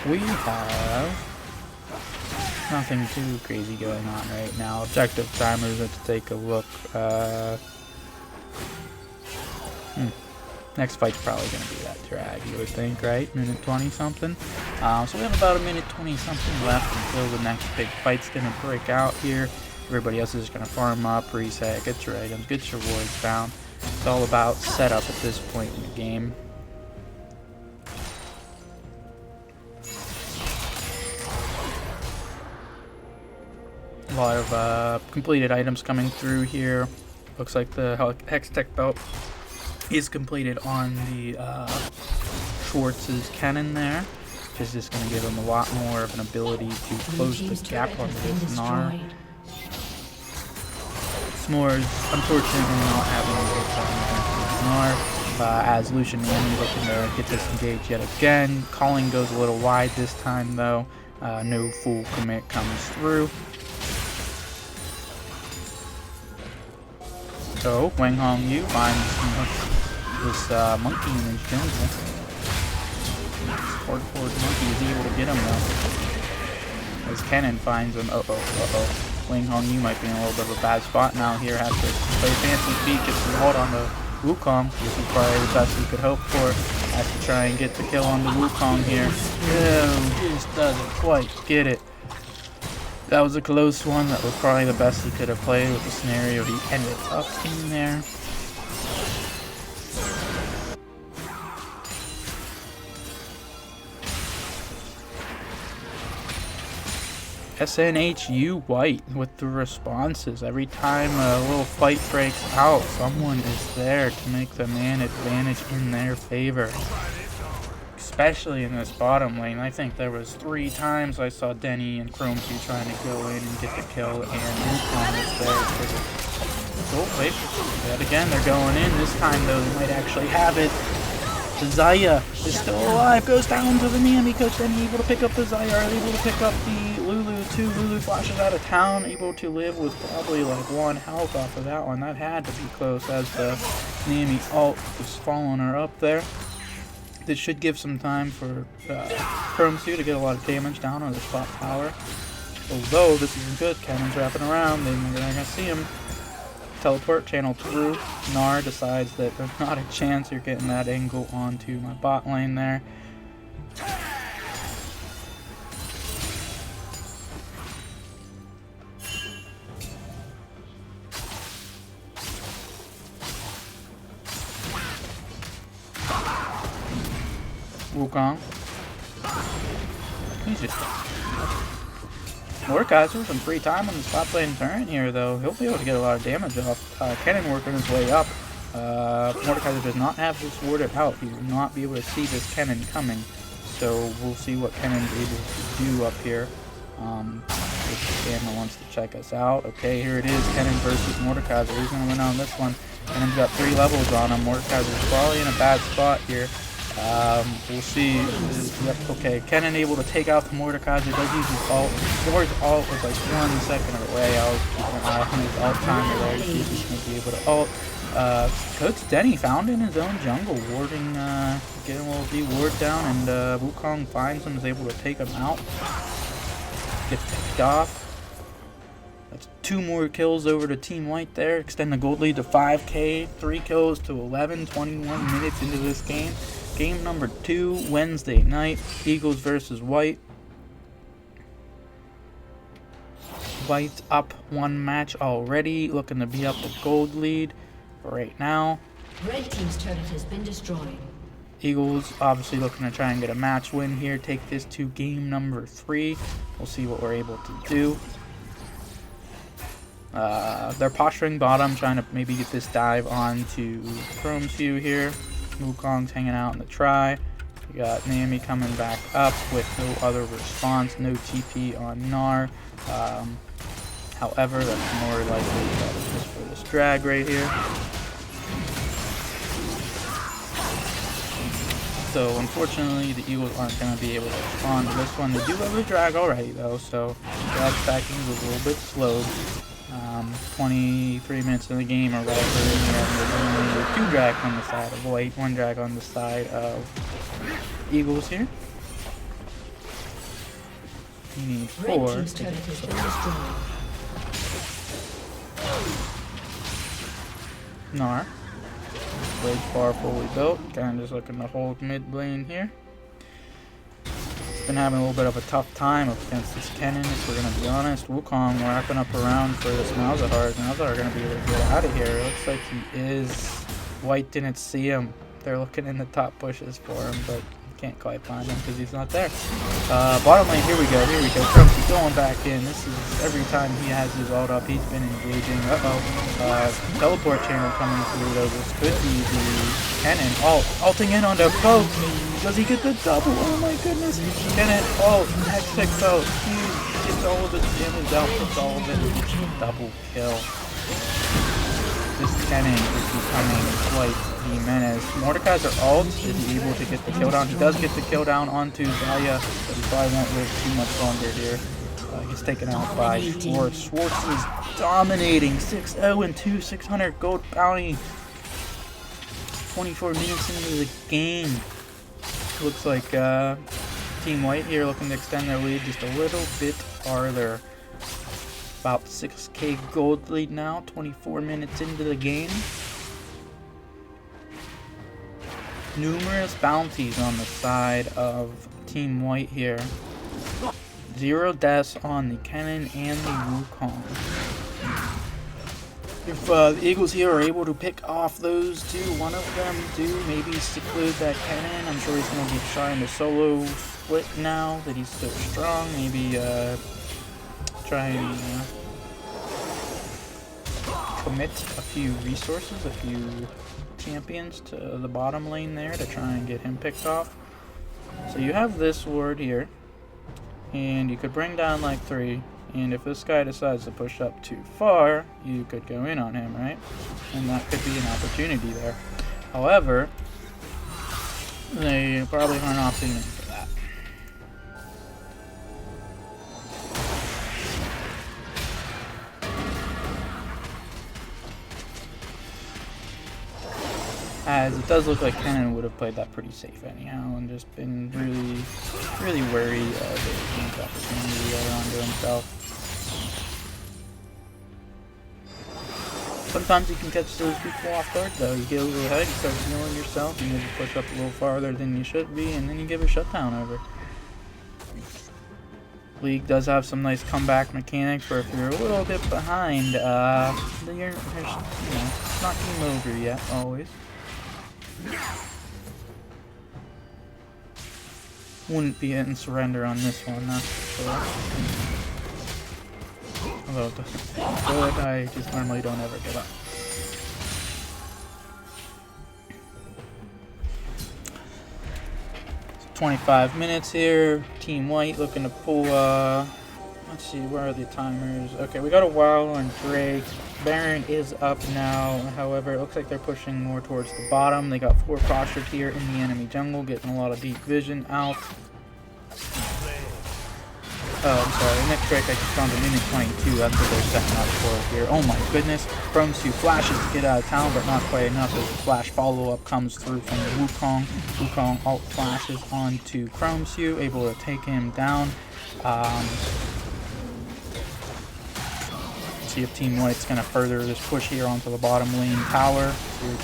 We have nothing too crazy going on right now. Objective timers, let's take a look. Next fight's probably going to be that drag, you would think, right? Minute 20 something. So we have about a minute 20 something left until the next big fight's going to break out here. Everybody else is going to farm up, reset, get your items, get your wards down. It's all about setup at this point in the game. A lot of completed items coming through here. Looks like the Hextech belt is completed on the Schwartz's cannon there, which is just going to give him a lot more of an ability to close the gap on this Gnar. Smorrs, unfortunately, not having a good time against Gnar, as Lucian Nami looking to get disengaged yet again. Calling goes a little wide this time though. No full commit comes through. So, WangHongYue finds this monkey in his jungle. This hardcore monkey is able to get him though. As Kennen finds him. WangHongYue might be in a little bit of a bad spot now here. Has to play fancy feet, gets some hold on the Wukong. This is probably the best he could hope for. Has to try and get the kill on the Wukong here. No, just doesn't quite get it. That was a close one. That was probably the best he could have played with the scenario he ended up in there. SNHU White with the responses. Every time a little fight breaks out, someone is there to make the man advantage in their favor. Especially in this bottom lane. I think there was 3 times I saw Denny and Chromsu trying to go in and get the kill, and Wukong was there. Oh, wait. Yet again, they're going in. This time, though, they might actually have it. The Zaya is still alive. Goes down to the Nami. Coach Denny able to pick up the Zaya. Able to pick up the Lulu, too. Lulu flashes out of town. Able to live with probably like 1 health off of that one. That had to be close as the Nami ult was following her up there. This should give some time for Chromsu to get a lot of damage down on the spot tower. Although this isn't good, Cannon's wrapping around, they're not going to see him. Teleport channel through. Gnar decides that there's not a chance you're getting that angle onto my bot lane there. Wukong. He's just Mordekaiser, some free time on the spot lane turret here though. He'll be able to get a lot of damage off. Kennen working his way up. Mordekaiser does not have this warded out. He will not be able to see this Kennen coming. So we'll see what Kennen's able to do up here. If the camera wants to check us out. Okay, here it is. Kennen versus Mordekaiser. Who's going to win on this one? Kennen's got 3 levels on him. Mordekaiser's probably in a bad spot here. We'll see. Yep, okay, Kennen able to take out the Mordekaiser. Does use his ult. Smorrs' ult was like 1 second away. I was keeping an eye on his ult timer there to see if he's going to be able to ult. Coach Denny found in his own jungle, warding, getting a little D-ward down, and Wukong finds him, is able to take him out. Gets picked off. That's 2 more kills over to Team White there. Extend the gold lead to 5K. 3 kills to 11, 21 minutes into this game. Game number 2, Wednesday night. Eagles versus White. White's up 1 match already. Looking to be up the gold lead right now. Red team's turret has been destroyed. Eagles obviously looking to try and get a match win here. Take this to game number 3. We'll see what we're able to do. They're posturing bottom, trying to maybe get this dive onto Chromsu here. Wukong's hanging out in the try. We got Naomi coming back up with no other response, no TP on Gnar. However, that's more likely that it's just for this drag right here. So unfortunately, the Eagles aren't going to be able to respond to this one. They do have a drag already though, so drag stacking is a little bit slowed. 23 minutes in the game or whatever, and there's only 2 drag on the side of White, 1 drag on the side of Eagles here. You need 4. Gnar. Blade bar fully built. Kind of just looking to hold mid lane here. Been having a little bit of a tough time up against this Kennen, if we're going to be honest. Wukong wrapping up around for this Malzahar. Malzahar going to be able to get out of here. It looks like he is. White didn't see him. They're looking in the top bushes for him, but can't quite find him because he's not there. Bottom lane, here we go. Chromsu going back in. This is every time he has his ult up, he's been engaging. Teleport channel coming through though. This could be the Kennen ulting in on the poke. Does he get the double? Oh my goodness. Kennen ult, X6 ult. He gets all of his damage out, puts all of it. Double kill. This Denny is becoming quite the menace. Mordekaiser ult is able to get the kill down. He does get the kill down onto Zaya, but he probably won't live too much longer here. He's taken out by Smorrs. Smorrs is dominating. 6-0 and 2, 600 gold bounty. 24 minutes into the game. Looks like Team White here looking to extend their lead just a little bit farther. About 6K gold lead now, 24 minutes into the game. Numerous bounties on the side of Team White here. 0 deaths on the Kennen and the Wukong. If the Eagles here are able to pick off those 2, one of them do maybe seclude that Kennen. I'm sure he's going to be trying to solo split now that he's so strong. Maybe try and commit a few resources, a few champions to the bottom lane there to try and get him picked off. So you have this ward here, and you could bring down like 3, and if this guy decides to push up too far, you could go in on him, right? And that could be an opportunity there. However, they probably aren't opting in for that. As it does look like Kennen would have played that pretty safe anyhow, and just been really wary of the game's opportunity onto himself. Sometimes you can catch those people off guard though. You get a little ahead, you start healing yourself, you maybe push up a little farther than you should be, and then you give a shutdown over. League does have some nice comeback mechanics where if you're a little bit behind, then you're it's not game over yet, always. Wouldn't be hitting surrender on this one, that's for sure. Although it doesn't feel good, I just normally don't ever give up. So 25 minutes here. Team White looking to pull Let's see, where are the timers? Okay, we got a Wild on Drake. Baron is up now. However, it looks like they're pushing more towards the bottom. They got 4 postured here in the enemy jungle, getting a lot of deep vision out. Oh, I'm sorry. The next Drake I just found a minute 22. That's what they're setting up for here. Oh my goodness. Chromsu flashes to get out of town, but not quite enough as the flash follow-up comes through from the Wukong. Wukong alt flashes onto Chromsu, able to take him down. See if Team White's going to further this push here onto the bottom lane tower.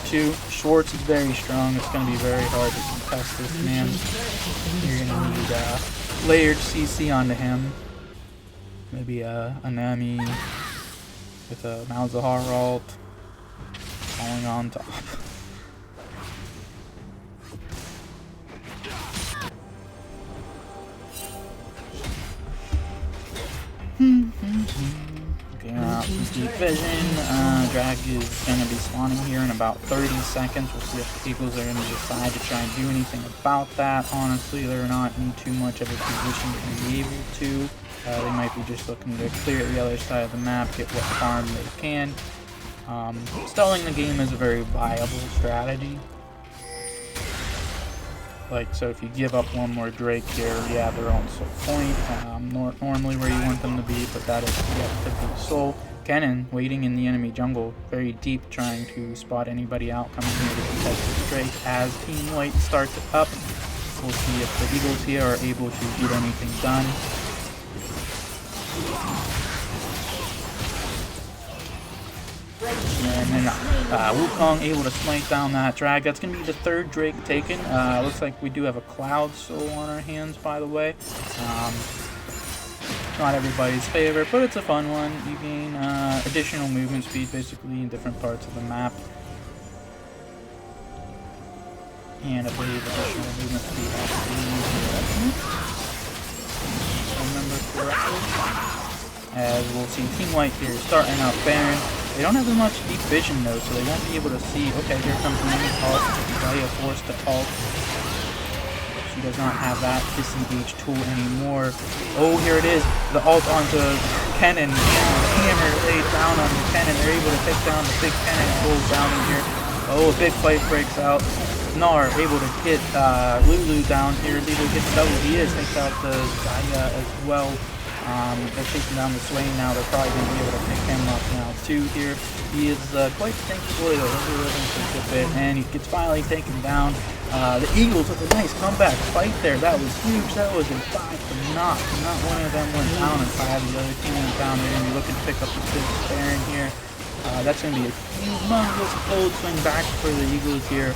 Tier 2. Schwartz is very strong. It's going to be very hard to contest this man. You're going to need layered CC onto him. Maybe a Nami with a Malzahar ult falling on top. Some deep vision. Drag is going to be spawning here in about 30 seconds. We'll see if the Eagles are going to decide to try and do anything about that. Honestly, they're not in too much of a position to be able to. They might be just looking to clear the other side of the map, get what farm they can. Stalling the game is a very viable strategy. Like, so if you give up one more Drake here, yeah, they're on soul point. Normally where you want them to be, but that is yet to be soul. Kennen waiting in the enemy jungle, very deep, trying to spot anybody out coming here to contest this Drake as Team White starts it up. We'll see if the Eagles here are able to get anything done. And then Wukong able to smite down that drag. That's going to be the 3rd Drake taken. Looks like we do have a Cloud Soul on our hands, by the way. Not everybody's favorite, but it's a fun one. You gain additional movement speed, basically, in different parts of the map. And I believe additional movement speed has to be if I remember correctly. As we'll see Team White here starting out Baron. They don't have as much deep vision though, so they won't be able to see. Okay, here comes Nami's ult. Zaya forced to ult. She does not have that disengage tool anymore. Oh, here it is. The ult onto Kennen. Hammer laid down on Kennen. They're able to take down the big Kennen. Goes down in here. Oh, a big fight breaks out. Gnar able to get Lulu down here. Able to get the double. He is. Takes out the Zaya as well. They're chasing down the Swain now. They're probably going to be able to pick him up now too here. He is quite thankful a bit, and he gets finally taken down. The Eagles with a nice comeback fight there. That was huge. That was in 5 to not one of them went down and 5 the other team went down. They're going to be looking to pick up the 5th Baron here. That's going to be a humongous cold swing back for the Eagles here.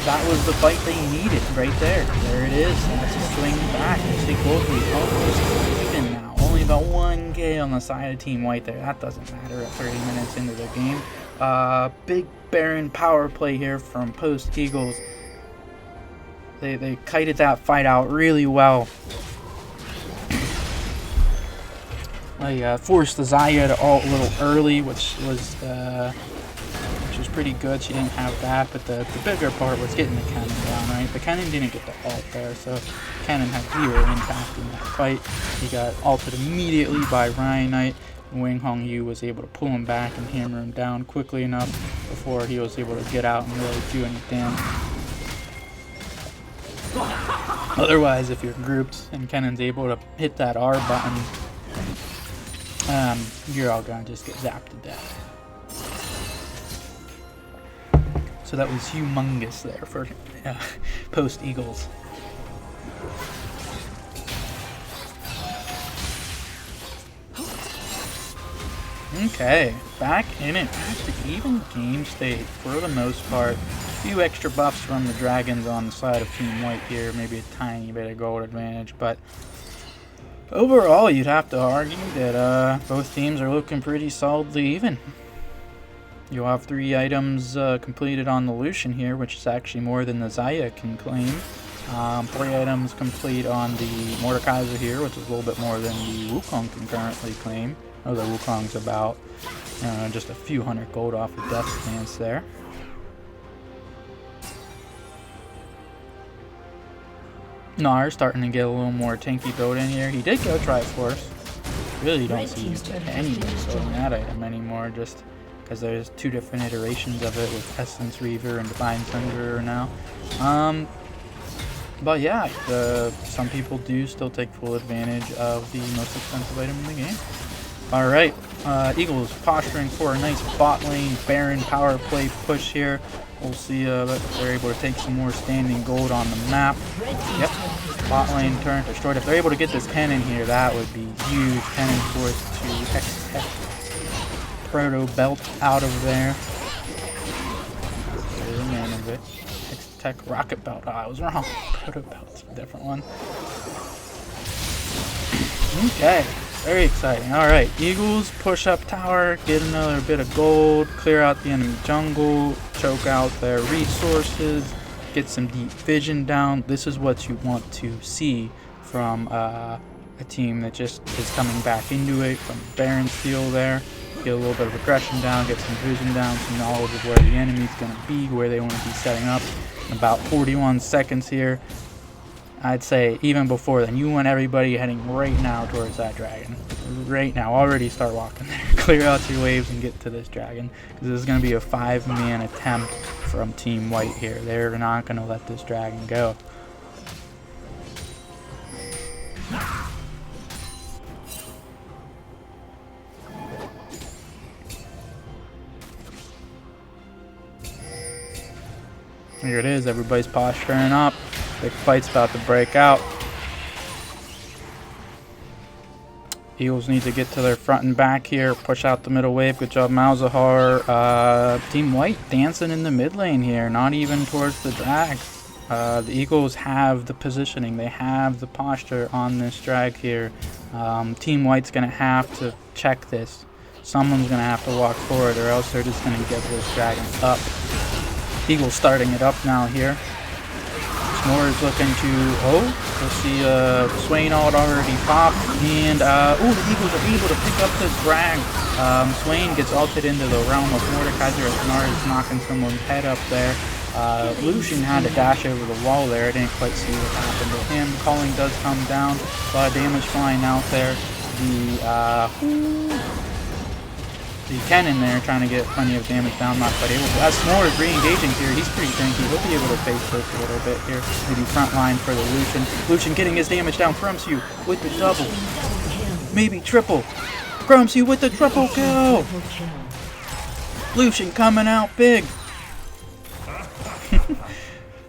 That was the fight they needed right there. There it is. That's a swing back. They both almost even now. Only about 1K on the side of Team White there. That doesn't matter at 30 minutes into the game. Big Baron power play here from Post Eagles. They kited that fight out really well. They forced the Zaya to ult a little early, which was pretty good. She didn't have that, but the bigger part was getting the cannon down, right? The cannon didn't get the ult there, so cannon had 0 impact in that fight. He got ulted immediately by Ryanite, and WangHongYue was able to pull him back and hammer him down quickly enough before he was able to get out and really do any damage. Otherwise, if you're grouped and Kennen's able to hit that R button, you're all gonna just get zapped to death. So that was humongous there for Post Eagles. Okay, back in it. Back to even game state for the most part. A few extra buffs from the Dragons on the side of Team White here. Maybe a tiny bit of gold advantage, but overall you'd have to argue that both teams are looking pretty solidly even. You'll have 3 items completed on the Lucian here, which is actually more than the Zaya can claim. 3 items complete on the Mordekaiser here, which is a little bit more than the Wukong can currently claim. Oh, the Wukong's about just a few hundred gold off of Death Stance there. Nar starting to get a little more tanky build in here. He did go Triforce. Really don't see any building that item anymore, just because there's 2 different iterations of it with Essence Reaver and Divine Thunder now. But yeah, some people do still take full advantage of the most expensive item in the game. Alright, Eagles posturing for a nice bot lane Baron power play push here. We'll see if they're able to take some more standing gold on the map. Yep, bot lane turret destroyed. If they're able to get this cannon here, that would be huge. Cannon force to X-Tech Proto Belt out of there. There's the name of it. X-Tech Rocket Belt. Oh, I was wrong. Proto Belt's a different one. Okay. Very exciting. Alright, Eagles push up tower, get another bit of gold, clear out the enemy jungle, choke out their resources, get some deep vision down. This is what you want to see from a team that just is coming back into it, from Baron Steel there. Get a little bit of aggression down, get some vision down, some knowledge of where the enemy's going to be, where they want to be setting up. In about 41 seconds here. I'd say even before then, you want everybody heading right now towards that dragon. Right now, already start walking there. Clear out your waves and get to this dragon. Because this is going to be a 5-man attempt from Team White here. They're not going to let this dragon go. Here it is, everybody's posturing up. Big fight's about to break out. Eagles need to get to their front and back here, push out the middle wave. Good job, Malzahar. Team White dancing in the mid lane here, not even towards the drag. The Eagles have the positioning, they have the posture on this drag here. Team White's going to have to check this. Someone's going to have to walk forward, or else they're just going to get this dragon up. Eagles starting it up now here. Smorrs looking to, we'll see Swain ult already popped, and the Eagles are able to pick up this drag. Swain gets ulted into the realm of Mordekaiser as Nar is knocking someone's head up there. Lucian had to dash over the wall there. I didn't quite see what happened to him. Calling does come down, a lot of damage flying out there. The cannon there trying to get plenty of damage down, not quite able to. As Smorrs re-engaging here, he's pretty tanky. He'll be able to face this a little bit here. Maybe front line for the Lucian. Lucian getting his damage down. Chromsu with the double. Maybe triple. Chromsu with the triple kill. Lucian coming out big.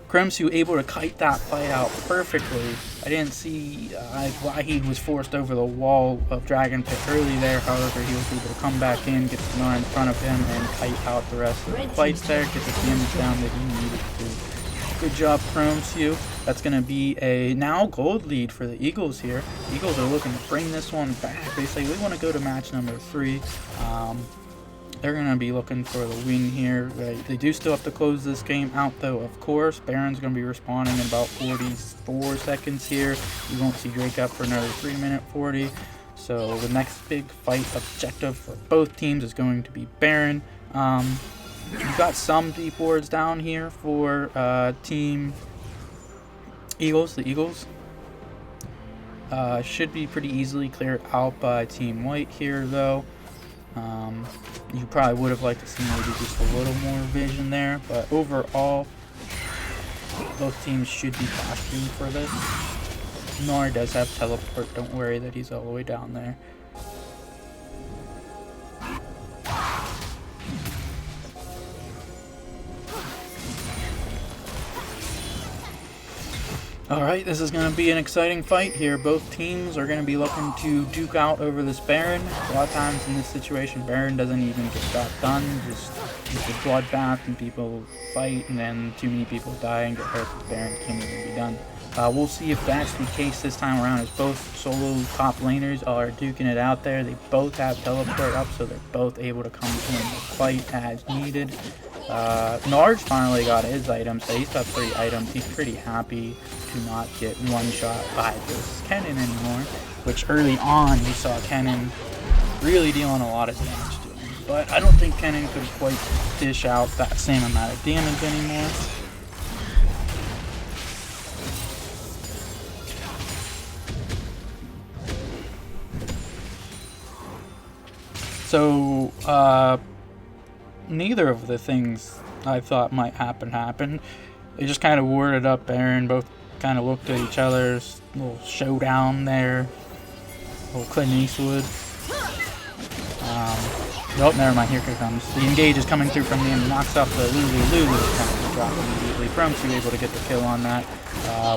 Chromsu able to kite that fight out perfectly. I didn't see why he was forced over the wall of Dragon Pit early there. However, he was able to come back in, get the Nar in front of him, and kite out the rest of the fights there. Get the damage down that he needed to. Good job, Chromsu. That's going to be a now gold lead for the Eagles here. The Eagles are looking to bring this one back. They say we want to go to match number 3. They're going to be looking for the win here. They do still have to close this game out, though, of course. Baron's going to be respawning in about 44 seconds here. You won't see Drake up for another 3-minute 40. So the next big fight objective for both teams is going to be Baron. You've got some deep wards down here for Team Eagles. The Eagles should be pretty easily cleared out by Team White here, though. You probably would have liked to see maybe just a little more vision there, but overall, both teams should be posturing for this. Nar does have teleport, don't worry that he's all the way down there. Alright, this is going to be an exciting fight here. Both teams are going to be looking to duke out over this Baron. A lot of times in this situation, Baron doesn't even get got done. Just it's a bloodbath and people fight and then too many people die and get hurt. The Baron can't even be done. We'll see if that's the case this time around, as both solo top laners are duking it out there. They both have teleport up, so they're both able to come to the fight as needed. Narge finally got his item, so he's got 3 items. He's pretty happy to not get one-shot by this cannon anymore, which early on we saw cannon really dealing a lot of damage to him. But I don't think cannon could quite dish out that same amount of damage anymore. So, neither of the things I thought might happen happened. They just kind of warded up Baron. Both kind of looked at each other's little showdown there. Little Clint Eastwood. Oh, never mind. Here it comes. The engage is coming through from the end. Knocks off the Lulu. Lulu is kind of dropped immediately. Chromsu able to get the kill on that.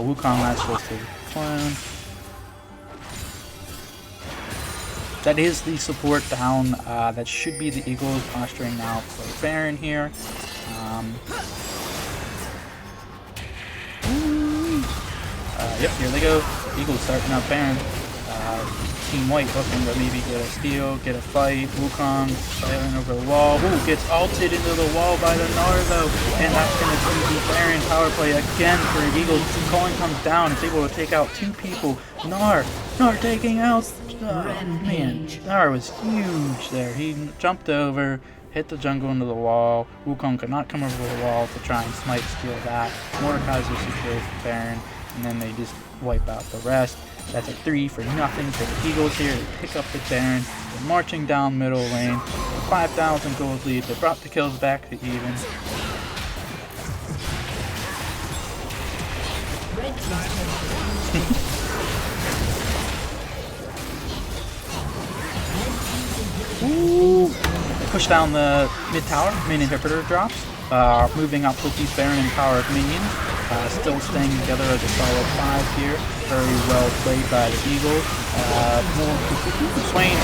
Wukong last was to clone. That is the support down. That should be the Eagles posturing now for Baron here. Yep, here they go. Eagles starting up Baron. Team White looking to maybe get a steal, get a fight. Wukong sailing over the wall. Ooh, gets ulted into the wall by the Gnar though. And that's going to be the Baron power play again for Eagles. Coin comes down. It's able to take out 2 people. Gnar taking out. Oh, man, Gnar was huge there. He jumped over, hit the jungle into the wall. Wukong could not come over the wall to try and smite steal that. Mordekaiser secures the Baron, and then they just wipe out the rest. That's a 3 for nothing for the Eagles here. They pick up the Baron. They're marching down middle lane. 5,000 gold lead. They brought the kills back to even. Ooh. Push down the mid tower. Main inhibitor drops. Moving up with these Baron and power of minions. Still staying together as a solid 5 here. Very well played by the Eagles. Swain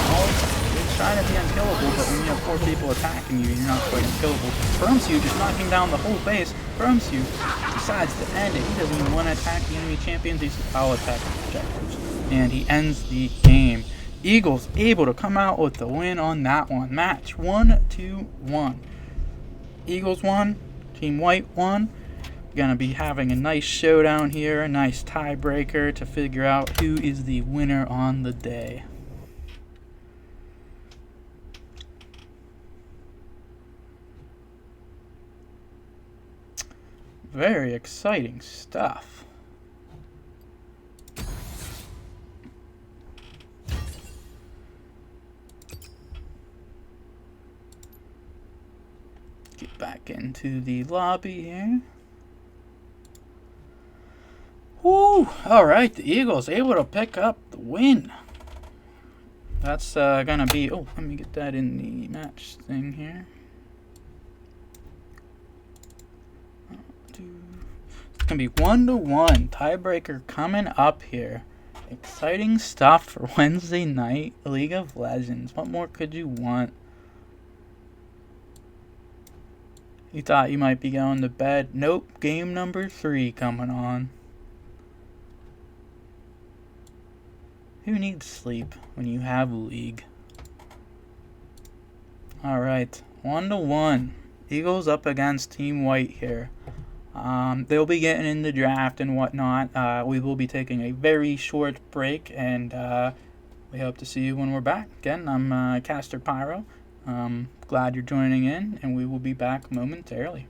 trying to be unkillable, but when you have 4 people attacking you, you're not quite unkillable. Chromsu just knocking down the whole base. Chromsu decides to end it. He doesn't even want to attack the enemy champions. He says, I'll attack the objectives. And he ends the game. Eagles able to come out with the win on that one. Match 1-2-1. Eagles won. Team White won. Gonna be having a nice showdown here, a nice tiebreaker to figure out who is the winner on the day. Very exciting stuff. Get back into the lobby here. Woo! Alright, the Eagles able to pick up the win. That's gonna be... Oh, let me get that in the match thing here. It's gonna be 1-1. Tiebreaker coming up here. Exciting stuff for Wednesday night League of Legends. What more could you want? You thought you might be going to bed. Nope, game number 3 coming on. Who needs sleep when you have League? Alright, 1-1. Eagles up against Team White here. They'll be getting in the draft and whatnot. We will be taking a very short break, and we hope to see you when we're back. Again, I'm Caster Pyro. Glad you're joining in, and we will be back momentarily.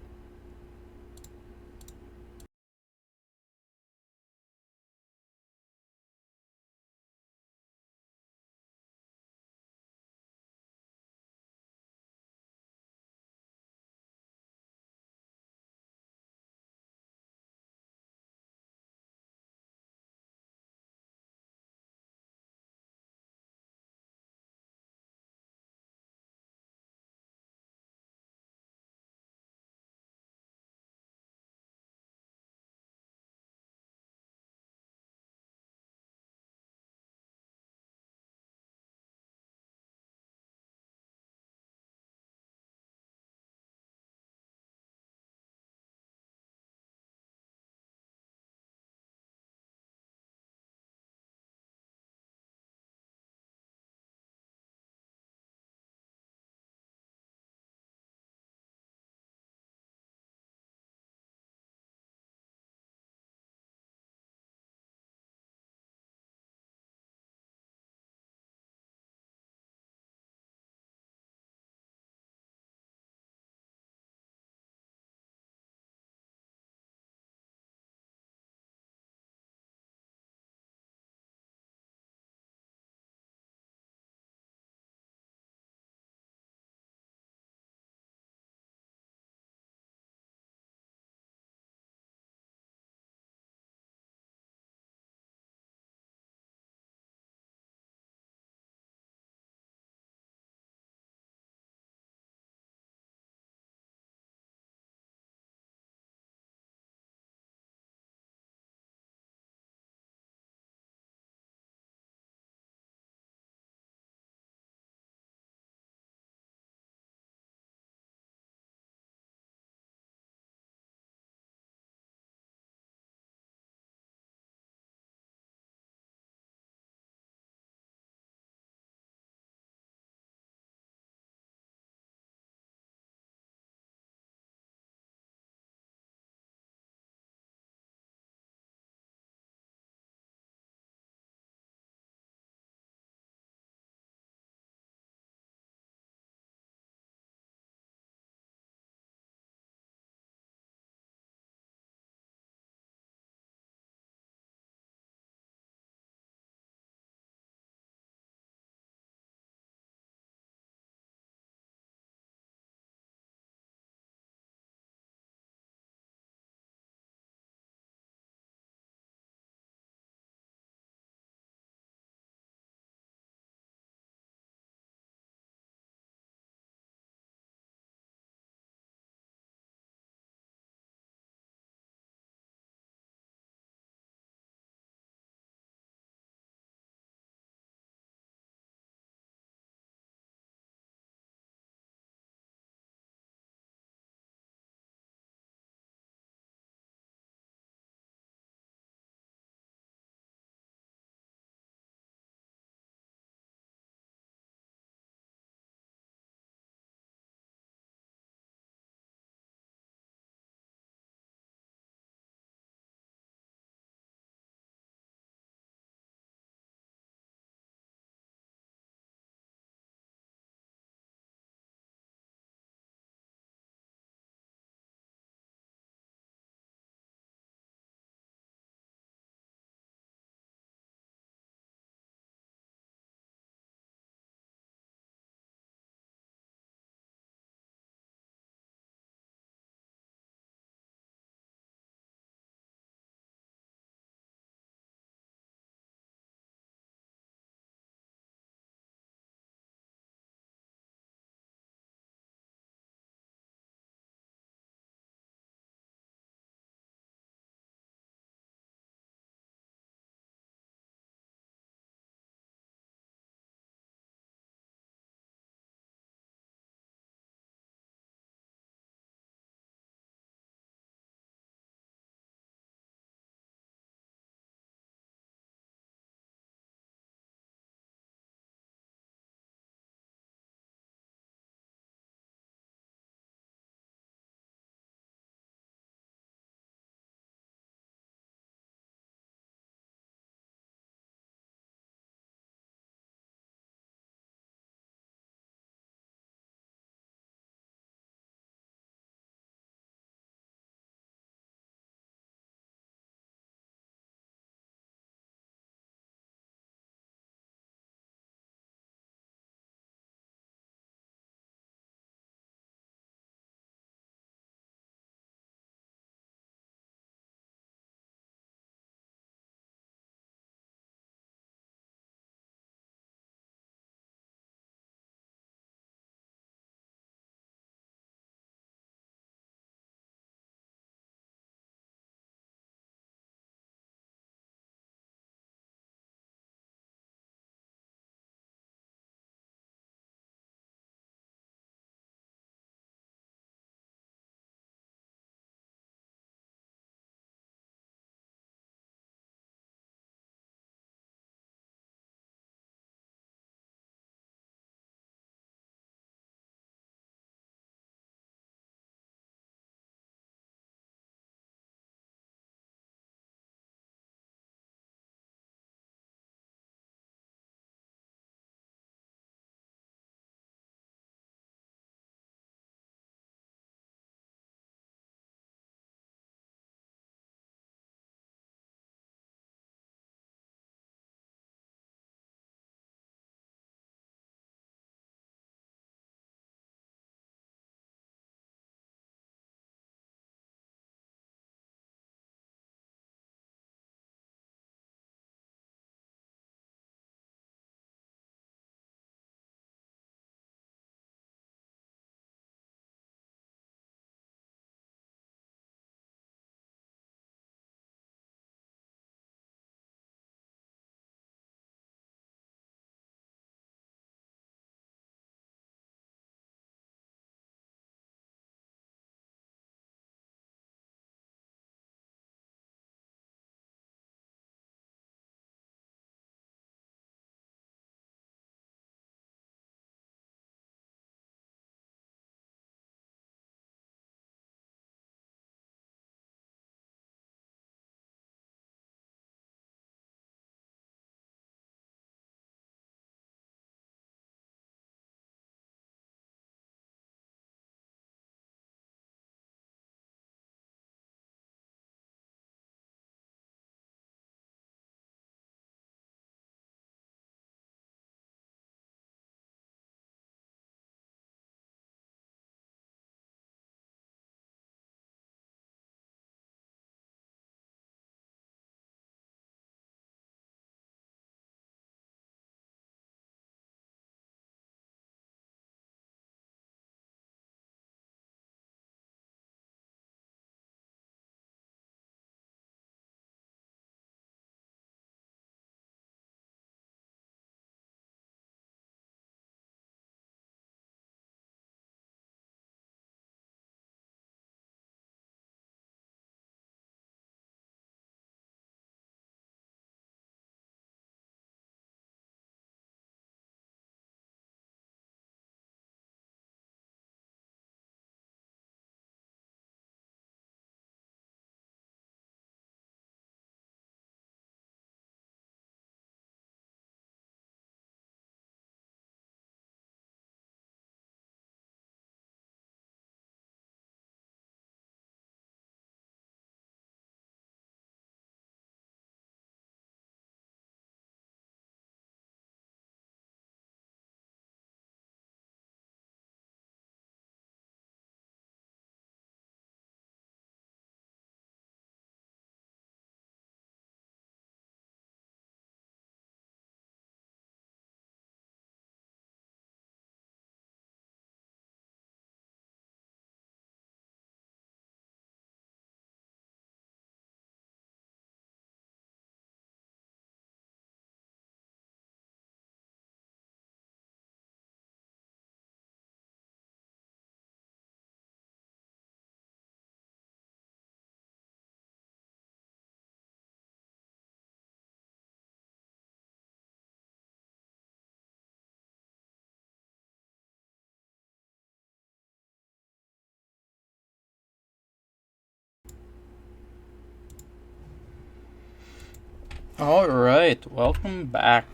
Alright, welcome back.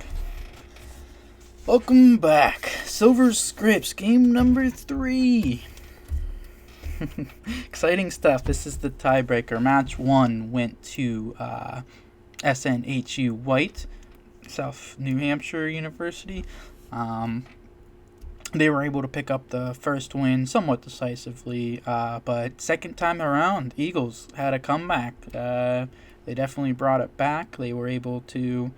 Welcome back. Silver Scripts, game number 3. Exciting stuff. This is the tiebreaker. Match 1 went to SNHU White, South New Hampshire University. They were able to pick up the first win somewhat decisively, but second time around, Eagles had a comeback. They definitely brought it back. They were able to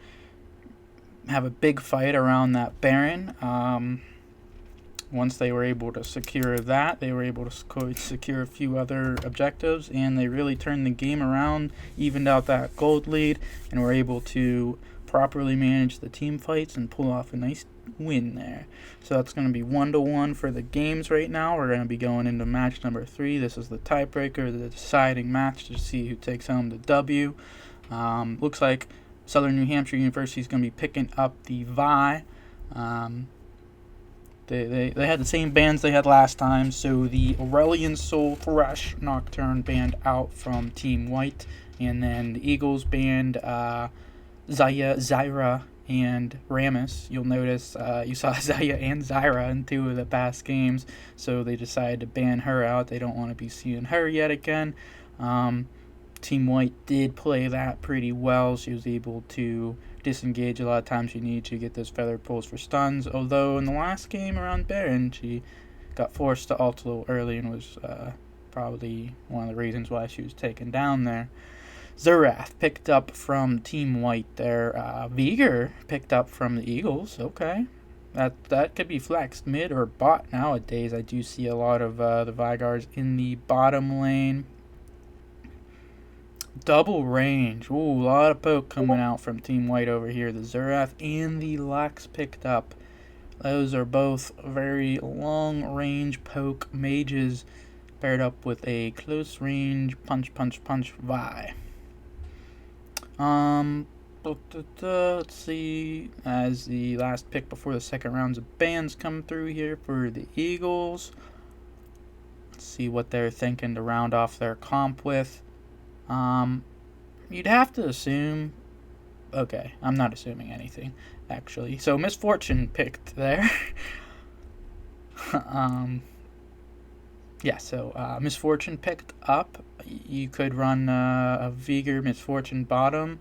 have a big fight around that Baron. Once they were able to secure that, they were able to secure a few other objectives, and they really turned the game around, evened out that gold lead, and were able to properly manage the team fights and pull off a nice win there. So that's going to be 1-1 for the games right now. We're going to be going into match number 3. This is the tiebreaker, the deciding match to see who takes home the W. Looks like Southern New Hampshire University is going to be picking up the Vi. They had the same bands they had last time, so the Aurelian Soul Thresh Nocturne band out from Team White, and then the Eagles band Zyra and Ramus. You'll notice you saw Zaya and Zyra in 2 of the past games, so they decided to ban her out. They don't want to be seeing her yet again. Team White did play that pretty well. She was able to disengage a lot of times she needed to get those feather pulls for stuns, although in the last game around Baron, she got forced to ult a little early and was probably one of the reasons why she was taken down there. Zerath picked up from Team White there. Viger picked up from the Eagles. Okay. That could be flexed mid or bot nowadays. I do see a lot of the Vigars in the bottom lane. Double range. Ooh, a lot of poke coming out from Team White over here. The Zerath and the Lux picked up. Those are both very long range poke mages paired up with a close range punch Vi. Let's see, as the last pick before the second rounds of bans come through here for the Eagles. Let's see what they're thinking to round off their comp with. You'd have to assume, okay, I'm not assuming anything, actually. So Misfortune picked there. Yeah, so Misfortune picked up. You could run a Viger Misfortune bottom.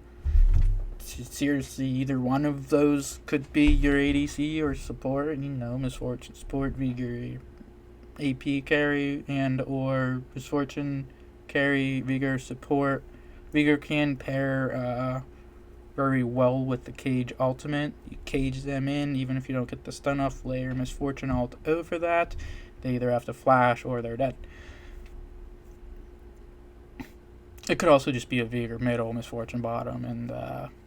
Seriously, either one of those could be your ADC or support. You know, Misfortune support, Viger AP carry, and or Misfortune carry, Viger support. Viger can pair very well with the Cage ultimate. You cage them in, even if you don't get the stun off, layer Misfortune ult over that. They either have to flash or they're dead. It could also just be a Viger middle, Misfortune bottom, and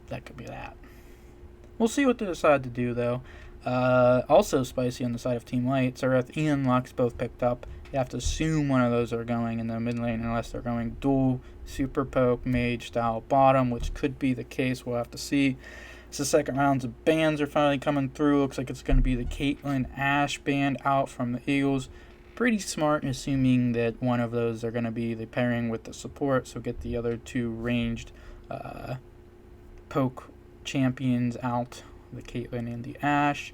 that could be that. We'll see what they decide to do, though. Also spicy on the side of Team White, Zerath and Lux both picked up. You have to assume one of those are going in the mid lane unless they're going dual super poke mage style bottom, which could be the case. We'll have to see. It's the second rounds of bans are finally coming through. Looks like it's going to be the Caitlyn Ashe band out from the Eagles. Pretty smart, assuming that one of those are going to be the pairing with the support, so get the other 2 ranged poke champions out, the Caitlyn and the Ashe.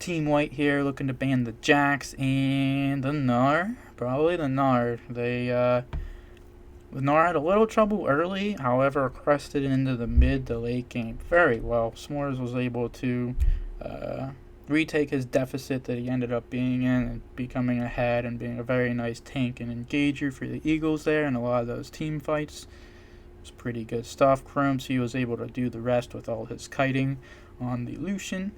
Team White here looking to ban the Jax and the Gnar. Probably the Gnar. The Gnar had a little trouble early, however, crested into the mid to late game very well. Smorrs was able to retake his deficit that he ended up being in and becoming ahead and being a very nice tank and engager for the Eagles there in a lot of those team fights. It was pretty good stuff. Chromsu was able to do the rest with all his kiting on the Lucian.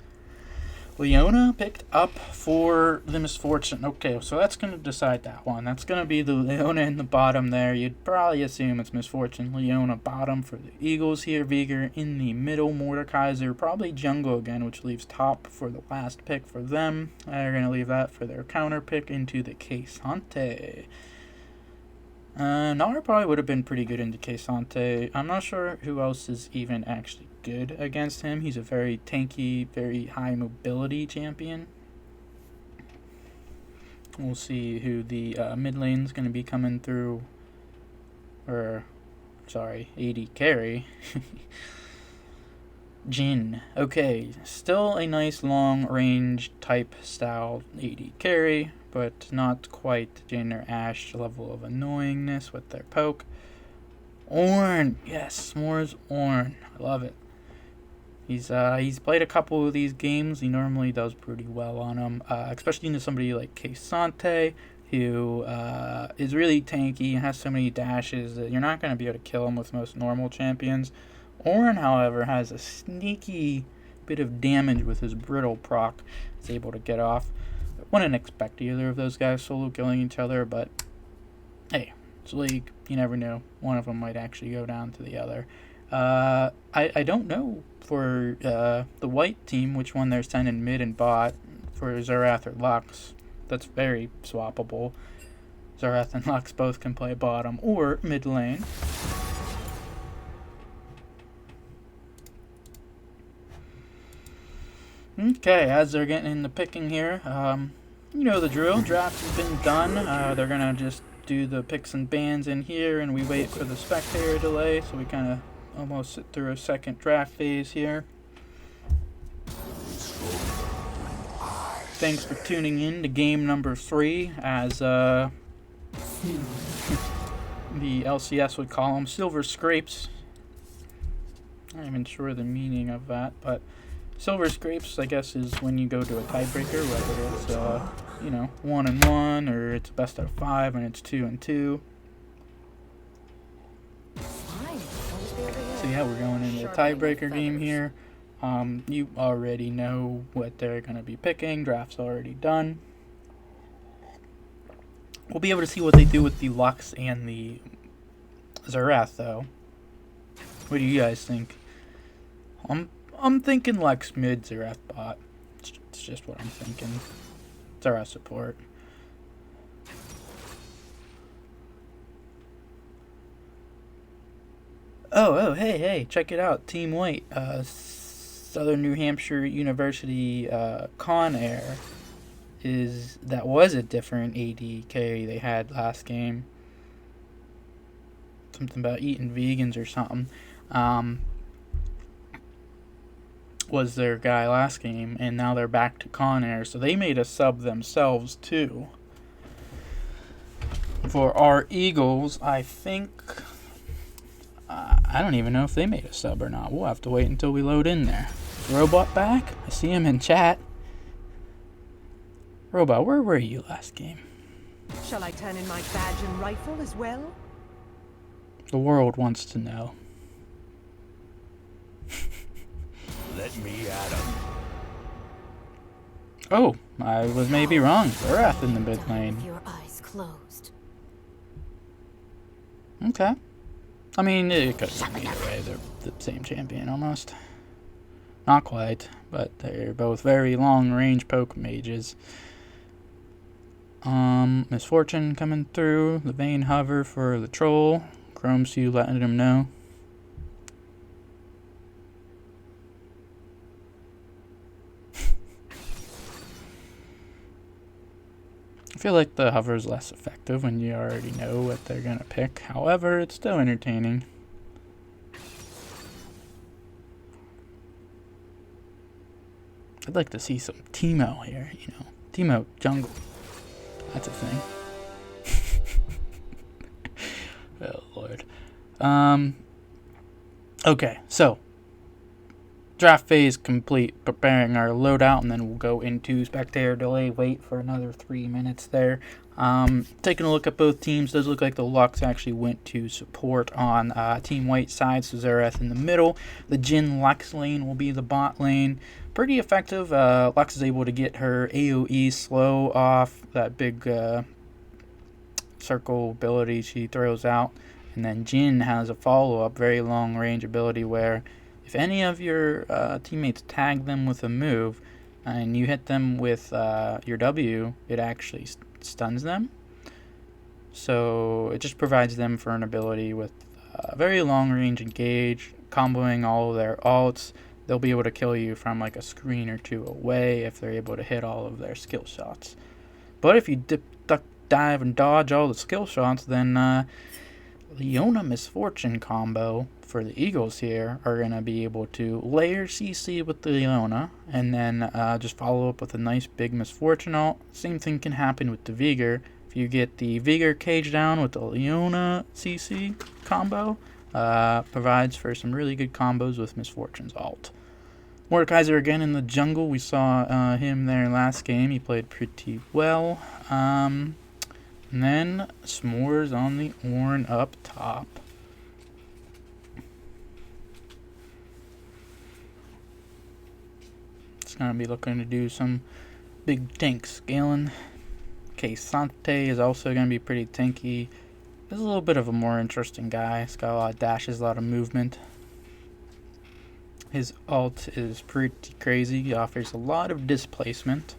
Leona picked up for the Misfortune. Okay, so that's going to decide that one. That's going to be the Leona in the bottom there. You'd probably assume it's Misfortune. Leona bottom for the Eagles here. Viger in the middle. Mordekaiser probably jungle again, which leaves top for the last pick for them. They're going to leave that for their counter pick into the K'Sante. Gnar probably would have been pretty good into K'Sante. I'm not sure who else is even actually good against him. He's a very tanky, very high mobility champion. We'll see who the mid lane's going to be coming through. Or, sorry, AD carry. Jin. Okay, still a nice long range type style AD carry, but not quite Jin or Ashe level of annoyingness with their poke. Ornn, yes, Smorrs Ornn. I love it. He's played a couple of these games. He normally does pretty well on them, especially into somebody like Sante, who is really tanky and has so many dashes that you're not going to be able to kill him with most normal champions. Ornn, however, has a sneaky bit of damage with his brittle proc. He's able to get off. I wouldn't expect either of those guys solo killing each other, but hey, it's a league. You never know. One of them might actually go down to the other. I don't know for the white team which one they're sending mid and bot for Xerath or Lux. That's very swappable. Xerath and Lux both can play bottom or mid lane. Okay, as they're getting into picking here, you know the drill. Draft has been done. They're gonna just do the picks and bans in here, and we wait for the spectator delay, so we kind of almost sit through a second draft phase here. Thanks for tuning in to game number 3, as the LCS would call them silver scrapes. I'm not even sure the meaning of that, but silver scrapes, I guess, is when you go to a tiebreaker, whether it's, 1-1, or it's best out of 5 and it's 2-2. So yeah, we're going into a tiebreaker game here. You already know what they're going to be picking. Draft's already done. We'll be able to see what they do with the Lux and the Xerath, though. What do you guys think? I'm thinking Lux mid, Xerath bot. It's just what I'm thinking. Xerath support. Oh, hey, check it out. Team White, Southern New Hampshire University Con Air that was a different AD carry they had last game. Something about eating vegans or something. Was their guy last game, and now they're back to Con Air, so they made a sub themselves too. For our Eagles, I think I don't even know if they made a sub or not. We'll have to wait until we load in there. Is Robot back? I see him in chat. Robot, where were you last game? Shall I turn in my badge and rifle as well? The world wants to know. Let me at him. Oh, I was maybe wrong. Xerath in the mid lane. Your eyes closed. Okay. I mean, it could have been either way. They're the same champion almost. Not quite, but they're both very long-range poke mages. Misfortune coming through. The Vayne hover for the troll. Chromsu letting him know. I feel like the hover is less effective when you already know what they're going to pick. However, it's still entertaining. I'd like to see some Teemo here, Teemo jungle. That's a thing. Oh, Lord. Okay, so draft phase complete, preparing our loadout, and then we'll go into spectator delay, wait for another 3 minutes there. Taking a look at both teams, does look like the Lux actually went to support on Team White side, so Xerath in the middle. The Jin Lux lane will be the bot lane. Pretty effective. Lux is able to get her AoE slow off, that big circle ability she throws out. And then Jin has a follow-up, very long range ability where if any of your teammates tag them with a move and you hit them with your W, it actually stuns them. So it just provides them for an ability with very long range engage, comboing all of their alts. They'll be able to kill you from like a screen or two away if they're able to hit all of their skill shots. But if you dip, duck, dive, and dodge all the skill shots, then Leona Misfortune combo for the Eagles here are going to be able to layer CC with the Leona and then just follow up with a nice big Misfortune ult. Same thing can happen with the Vigor. If you get the Vigor cage down with the Leona CC combo, provides for some really good combos with Misfortune's ult. Mordekaiser again in the jungle. We saw him there last game. He played pretty well. And then Smorrs on the Ornn up top. It's going to be looking to do some big tank scaling. Sante is also going to be pretty tanky. He's a little bit of a more interesting guy. He's got a lot of dashes, a lot of movement. His ult is pretty crazy. He offers a lot of displacement.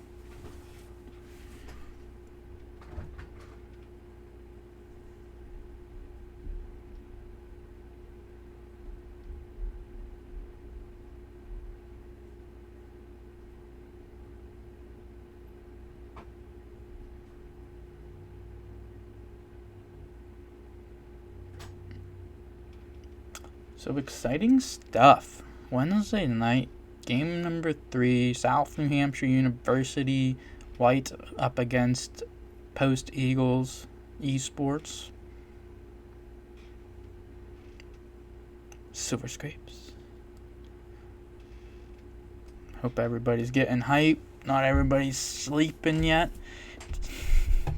So exciting stuff. Wednesday night, game number 3, South New Hampshire University, White up against Post Eagles Esports. Silver Scrapes. Hope everybody's getting hype. Not everybody's sleeping yet.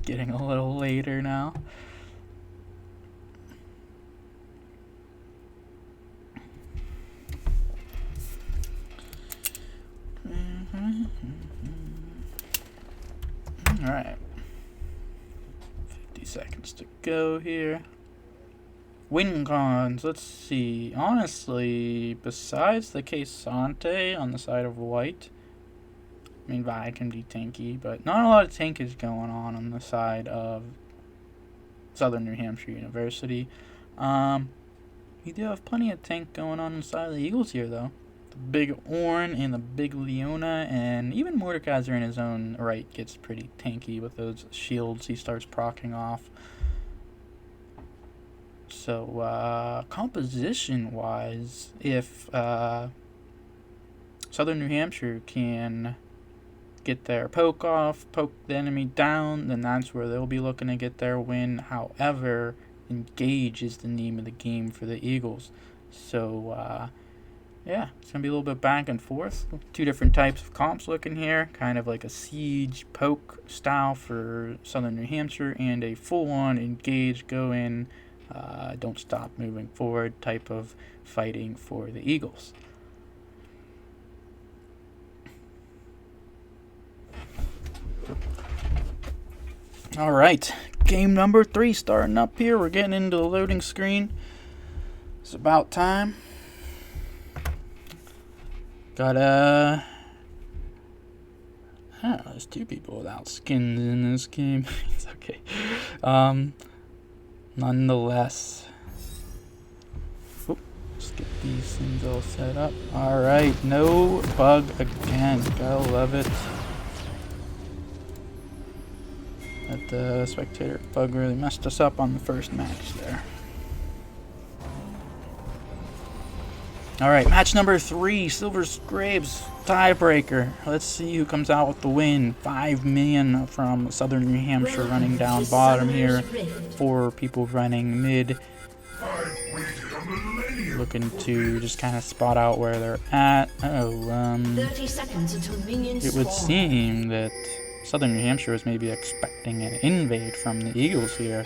Getting a little later now. Alright. 50 seconds to go here. Win cons, let's see. Honestly, besides the Sante on the side of White, I mean, Vi can be tanky, but not a lot of tankage going on the side of Southern New Hampshire University. We do have plenty of tank going on inside of the Eagles here, though. The big Ornn and the big Leona, and even Mordekaiser in his own right gets pretty tanky with those shields he starts proccing off. So, composition-wise, if Southern New Hampshire can get their poke off, poke the enemy down, then that's where they'll be looking to get their win. However, engage is the name of the game for the Eagles. So, yeah, it's going to be a little bit back and forth. 2 different types of comps looking here. Kind of like a siege poke style for Southern New Hampshire and a full-on engage, go in, don't stop moving forward type of fighting for the Eagles. All right, game number 3 starting up here. We're getting into the loading screen. It's about time. Got oh, there's 2 people without skins in this game. It's okay. Nonetheless. Oop, let's get these things all set up. Alright, no bug again. Gotta love it. That spectator bug really messed us up on the first match there. Alright, match number 3, Silver Scrapes tiebreaker. Let's see who comes out with the win. 5 million from Southern New Hampshire running down bottom here. 4 people running mid. Looking to just kind of spot out where they're at. 30 seconds until minions it would spawn. seem that Southern New Hampshire is maybe expecting an invade from the Eagles here.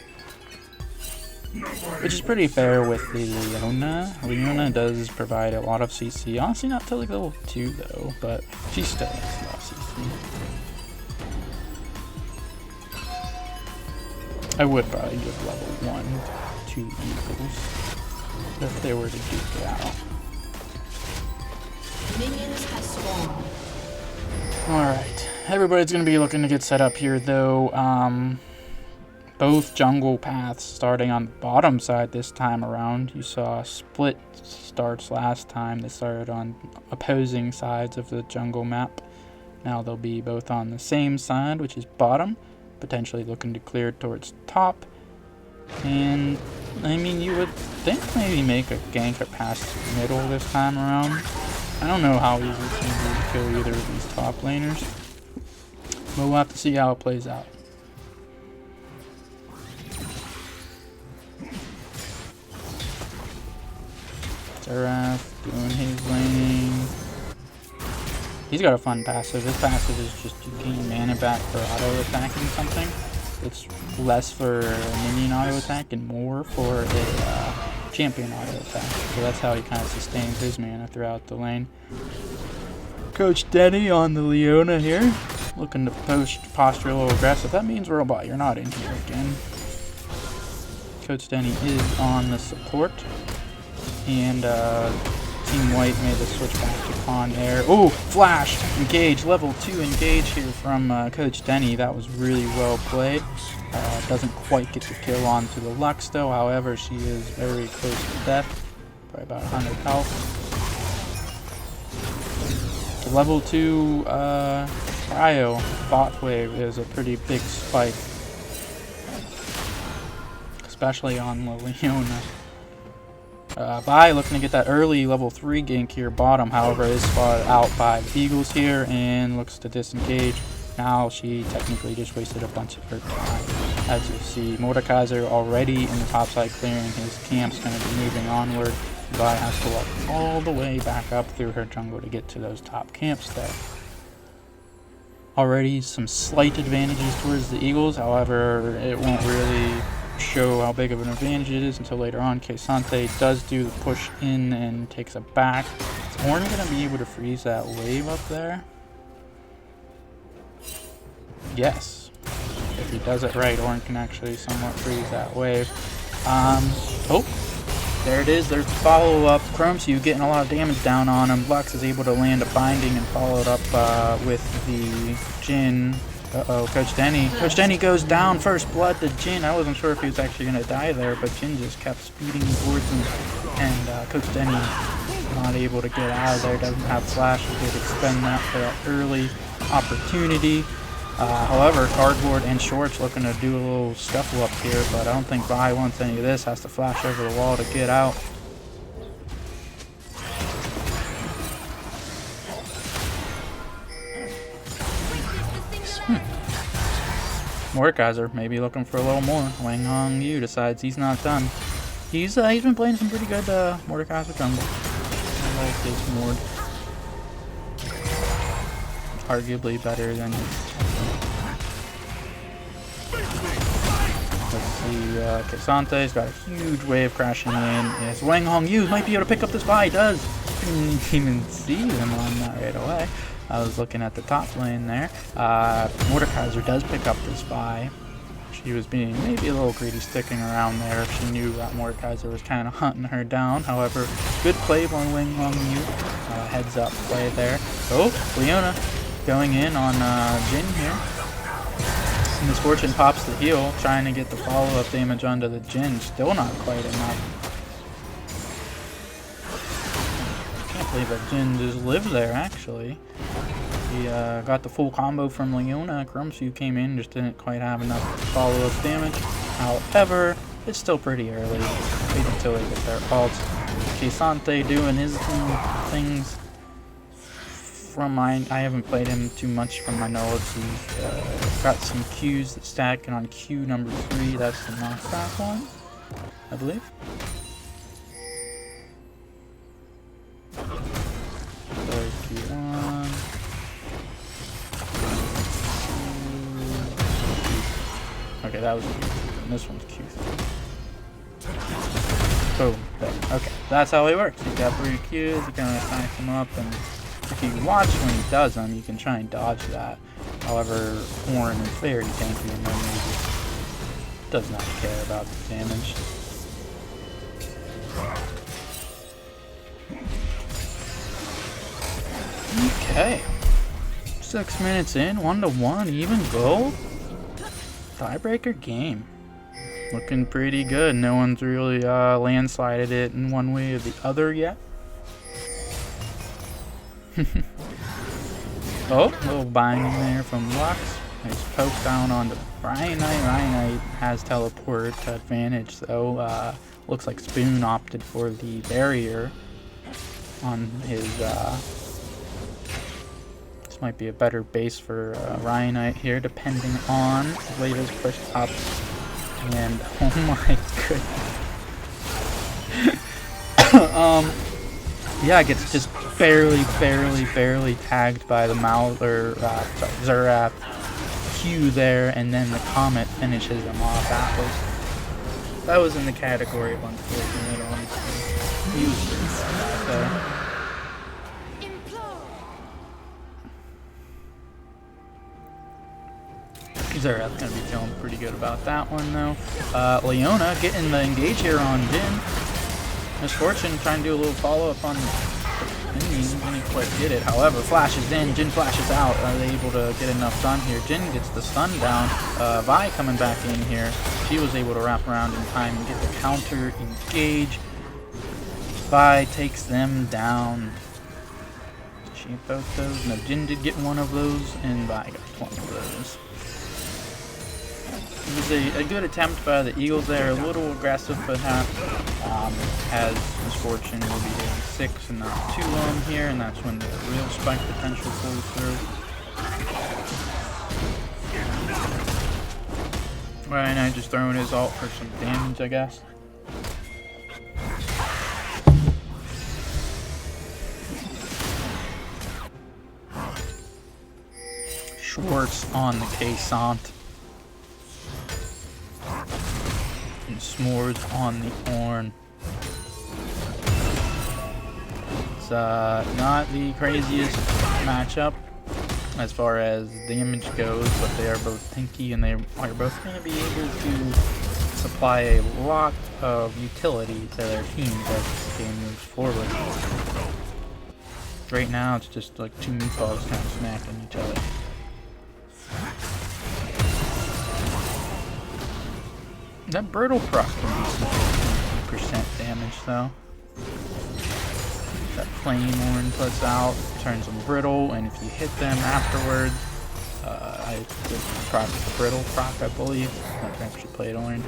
Which is pretty fair with the Leona. Leona does provide a lot of CC. Honestly, not till like level 2 though, but she still has a lot of CC. I would probably give level 1 to Eagles if they were to duke it out. Minions have spawned. Alright, everybody's going to be looking to get set up here though. Both jungle paths starting on the bottom side this time around. You saw split starts last time. They started on opposing sides of the jungle map. Now they'll be both on the same side, which is bottom, potentially looking to clear towards top. And I mean, you would think maybe make a gank or pass middle this time around. I don't know how easy it's going to be to kill either of these top laners. But we'll have to see how it plays out. Seraph doing his laning. He's got a fun passive. His passive is just to gain mana back for auto attacking something. It's less for a minion auto attack and more for a champion auto attack. So that's how he kind of sustains his mana throughout the lane. Coach Denny on the Leona here. Looking to posture a little aggressive. That means Robot, you're not in here again. Coach Denny is on the support. And Team White made the switch back to Pawn there. Oh, flash! Engage, level 2 engage here from Coach Denny. That was really well played. Doesn't quite get the kill onto the Lux though. However, she is very close to death. Probably about 100 health. Level 2 Pyro bot wave is a pretty big spike. Especially on Leona. Bai looking to get that early level 3 gank here bottom, however is spotted out by the Eagles here and looks to disengage. Now she technically just wasted a bunch of her time. As you see, Mordekaiser already in the top side clearing his camp's going to be moving onward. Bai has to walk all the way back up through her jungle to get to those top camps there. Already some slight advantages towards the Eagles, however it won't really show how big of an advantage it is until later on. Kesante does do the push in and takes it back. Is Ornn going to be able to freeze that wave up there? Yes. If he does it right, Ornn can actually somewhat freeze that wave. Oh, there it is. There's the follow-up. Chromsu getting a lot of damage down on him. Lux is able to land a binding and follow it up with the Jhin. Uh-oh, Coach Denny. Coach Denny goes down. First blood to Jhin. I wasn't sure if he was actually going to die there, but Jhin just kept speeding towards him. And Coach Denny not able to get out of there. Doesn't have flash. He did expend that for that early opportunity. However, Cardboard and Shorts looking to do a little scuffle up here, but I don't think Bai wants any of this. Has to flash over the wall to get out. Mordekaiser maybe looking for a little more. WangHongYue decides he's not done. He's been playing some pretty good Mordekaiser jungle. I like his Mord. Arguably better than his. Let's see, Kesante's got a huge wave crashing in. Yes, WangHongYue might be able to pick up this buy. He does. Didn't even see him on that right away. I was looking at the top lane there. Mordekaiser does pick up this buy. She was being maybe a little greedy sticking around there if she knew that Mordekaiser was kind of hunting her down. However, good play by WangHongYue. Heads up play there. Oh, Leona going in on Jhin here. Misfortune pops the heal, trying to get the follow-up damage onto the Jhin. Still not quite enough. I believe that Jhin just lived there, actually. He got the full combo from Leona. Chromsu came in, just didn't quite have enough follow-up damage. However, it's still pretty early. Wait until they get their ults. Kesante doing his things. From I haven't played him too much from my knowledge. He's got some Qs that stack, and on Q number 3, that's the knockback one, I believe. There's Q1. Okay, that was Q2, and this one's Q3. Boom. There. Okay, that's how he works. He's got 3 Qs, you can stack them up, and if you watch when he does them, you can try and dodge that. However, Ornn is very tanky and just does not care about the damage. Okay. 6 minutes in, 1-1, even goal. Tiebreaker game. Looking pretty good. No one's really landslided it in one way or the other yet. Oh, a little binding there from Lux. Nice poke down on the Ryanite. Ryanite has teleport advantage, though. Looks like Spoon opted for the barrier on his. This might be a better base for Ryanite here, depending on the way it is pushed up. And oh my goodness. Yeah, gets just barely tagged by the Xerath Q there, and then the Comet finishes him off. That was in the category of unfortunate, honestly. He was just out there. Xerath's gonna be feeling pretty good about that one, though. Leona getting the engage here on Jin. Misfortune trying to do a little follow-up on Denny, didn't quite get it. However, flashes in, Jin flashes out. Are they able to get enough done here? Jin gets the stun down. Vi coming back in here. She was able to wrap around in time and get the counter engage. Vi takes them down. Did she get both those? No, Jin did get one of those, and Vi got one of those. It was a good attempt by the Eagles there, a little aggressive perhaps, as Misfortune will be hitting 6 and not 2 on him here, and that's when the real spike potential pulls through. Ryanite just throwing his ult for some damage, I guess. Schwartz on the K-Sant. And Smorrs on the Ornn. It's not the craziest matchup as far as the image goes, but they are both tanky and they are both going to be able to supply a lot of utility to their teams as this game moves forward. Right now it's just like two meatballs kind of smacking each other. That brittle proc can be some 50% damage though. That flame Ornn puts out turns them brittle, and if you hit them afterwards, I did proc the brittle proc, I believe. I've actually played Ornn.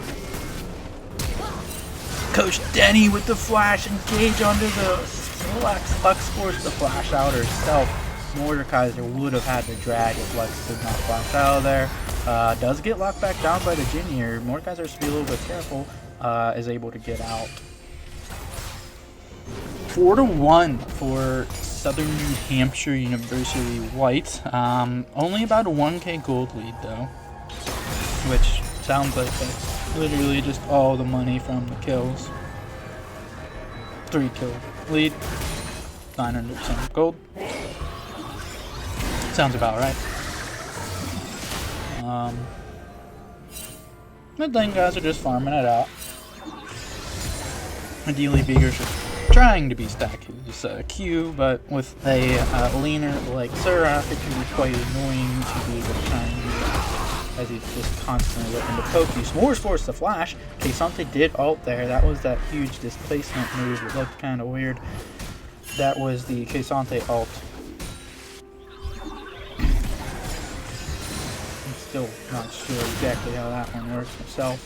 Coach Denny with the flash engage under the Lux forced the flash out herself. Mordekaiser would have had to drag if Lux did not flash out of there. Does get locked back down by the Jin here. Mordekaiser has to be a little bit careful. Is able to get out. 4-1 for Southern New Hampshire University White. Only about a 1k gold lead though, which sounds like that's literally just all the money from the kills. 3 kill lead, 900% gold. Sounds about right. Mid lane guys are just farming it out. Ideally, Vigor's just trying to be stack his Q, but with a leaner like Xerath, it can be quite annoying to be able to try and do that, as he's just constantly looking to poke you. Smorrs forced the flash. K-Sante did ult there. That was that huge displacement move. It looked kind of weird. That was the K-Sante ult. I'm still not sure exactly how that one works myself.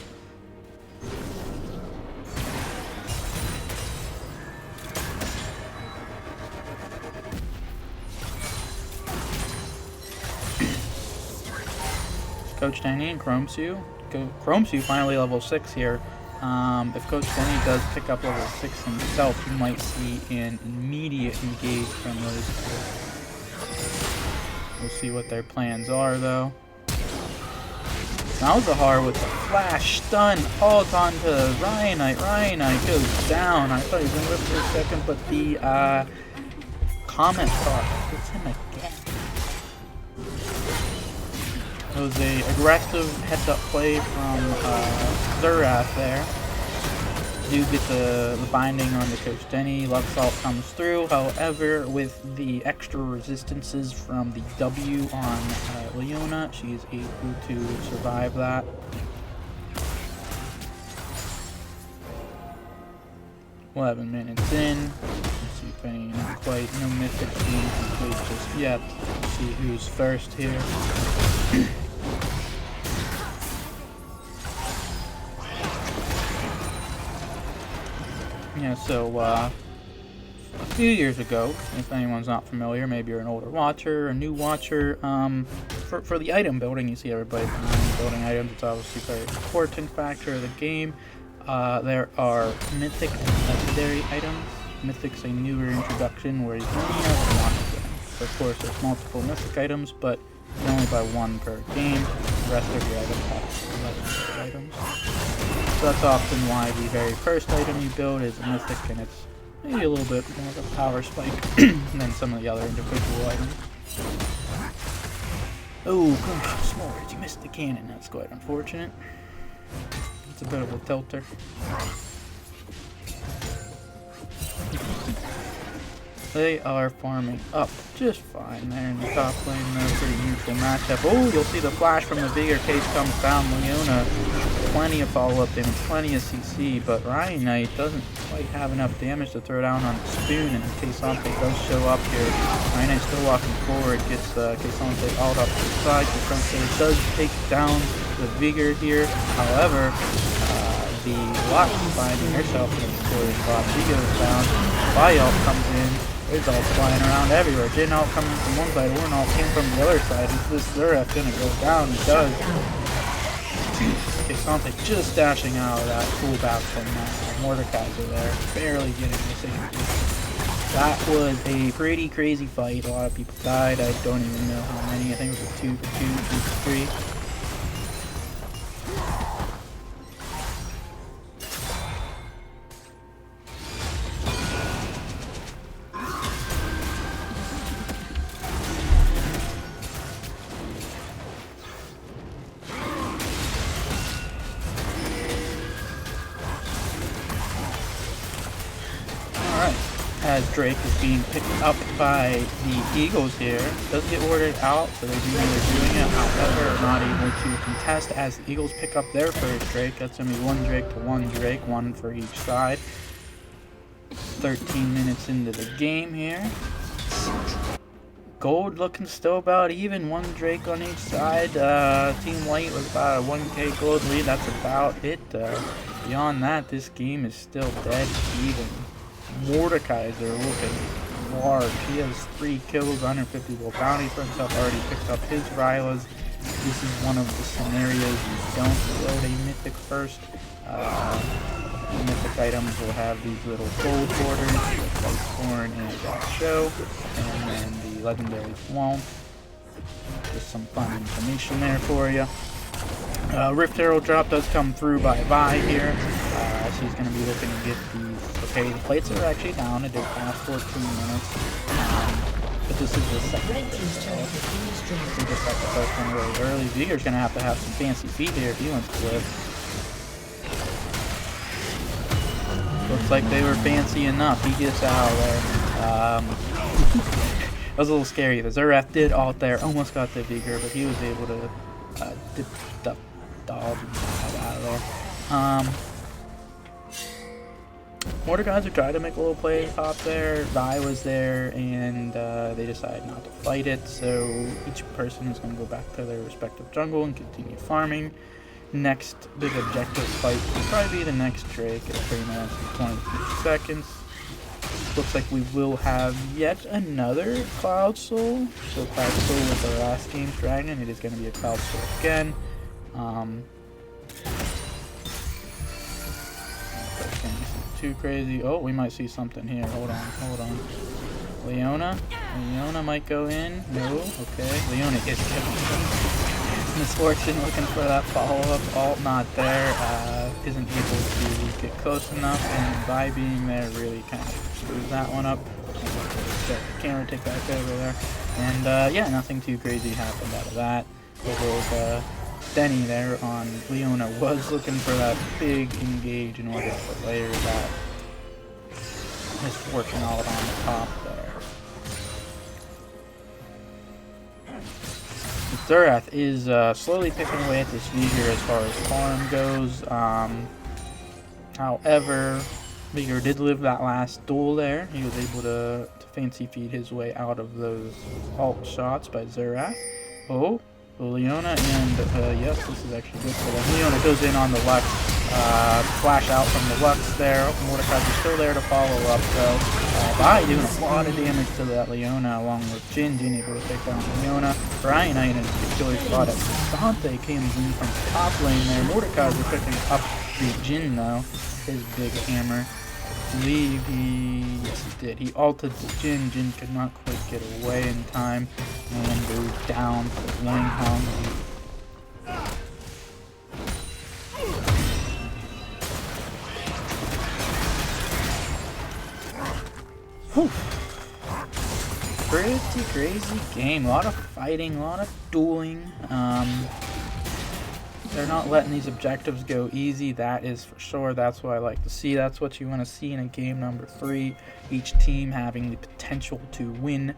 Coach Denny and Chromsu. Chromsu finally level 6 here. If Coach Denny does pick up level 6 himself, you might see an immediate engage from those two. We'll see what their plans are though. Malzahar with the flash stun ult onto Ryanite. Ryanite goes down. I thought he was going to live for a second, but the Comet Proc gets him again. It was a aggressive heads-up play from Xerath there. Do get the binding on the Coach Denny. Luxalt comes through. However, with the extra resistances from the W on Leona, she is able to survive that. "11 minutes in. Let's see if any, not quite, no mythic being complete just yet. Let's see who's first here. Yeah, so a few years ago, if anyone's not familiar, maybe you're an older watcher or a new watcher, for the item building, you see everybody behind building items. It's obviously a very important factor of the game. There are mythic and legendary items. Mythic's a newer introduction where you can only have one of them. So of course there's multiple mythic items, but you can only buy one per game. The rest of your items have legendary items. So that's often why the very first item you build is a mythic, and it's maybe a little bit more of a power spike than some of the other individual items. Oh, Smorrs, you missed the cannon. That's quite unfortunate. It's a bit of a tilter. They are farming up just fine there in the top lane. They're a pretty neutral matchup. Oh, you'll see the flash from the Vigor case comes down. Leona, plenty of follow-up damage, plenty of CC, but Ryanite doesn't quite have enough damage to throw down on the spoon, and Caissante does show up here. Ryanite still walking forward, gets Caissante all up to the side. Chromsu does take down the Vigor here. However, the Lux finding herself in the scoring spot. She goes down. Bialt comes in. There's all flying around everywhere. Jin ult coming from one side, Orn ult came from the other side. Is this Zeref gonna go down? It does. Caissante just dashing out of that pullback from Mordekaiser there. Barely getting the safety. That was a pretty crazy fight. A lot of people died. I don't even know how many. I think it was a 2 for 2, 2 for 3. As Drake is being picked up by the Eagles here. Does get ordered out, so they do know they're doing it. However, not able to contest as the Eagles pick up their first Drake. That's going to be one Drake to one Drake, one for each side. 13 minutes into the game here. Gold looking still about even, one Drake on each side. Team White was about a 1k gold lead, that's about it. Beyond that, this game is still dead even. Mordekaiser looking large. He has 3 kills, 150 gold bounty for himself, already picked up his Rylas. This is one of the scenarios you don't build a mythic first. Mythic items will have these little gold borders, like Thorn and Show, and then the legendaries won't. Just some fun information there for you. Rift Herald drop does come through by Vi here. She's going to be looking to get these. Okay, the plates are actually down. It did pass 14 minutes. But this is the second. We just got the first one really early. Vigor's going to have some fancy feet here if he wants to live. Looks like they were fancy enough. He gets out of there. That was a little scary. The Zeref did ult there. Almost got the Vigor, but he was able to dip the dodge and get out of there. Mordekaiser tried to make a little play top there. Vi was there, and they decided not to fight it. So each person is going to go back to their respective jungle and continue farming. Next big objective fight will probably be the next Drake at 3 minutes and 23 seconds. Looks like we will have yet another Cloud Soul. So Cloud Soul was our last game's dragon. It is going to be a Cloud Soul again. Too crazy. Oh, we might see something here. Hold on. Leona might go in. No, okay. Leona is killing. Misfortune looking for that follow-up. Ult not there. Isn't able to get close enough, and by being there really kind of screws that one up. Get the camera take back over there. And yeah, nothing too crazy happened out of that. Little Denny there on Leona was looking for that big engage in order to layer that Misfortune all on the top there. Zerath is slowly picking away at this Vigor as far as farm goes. However, Vigor did live that last duel there. He was able to fancy feed his way out of those ult shots by Zerath. Oh, Leona, and yes, this is actually good for them. Leona goes in on the left, Flash out from the Lux there. Mordekaiser's still there to follow up though. Vi doing a lot of damage to that Leona along with Jin. Jin able to take down Leona. Ryanite in a particular spot as Dante came in from top lane there. Mordekaiser picking up the Jin though. His big hammer. I believe yes he did. He ulted the Jin. Jin could not quite get away in time and goes down for WangHongYue. Whew. Pretty crazy game. A lot of fighting, a lot of dueling. They're not letting these objectives go easy, that is for sure. That's what I like to see. That's what you want to see in a game number 3. Each team having the potential to win.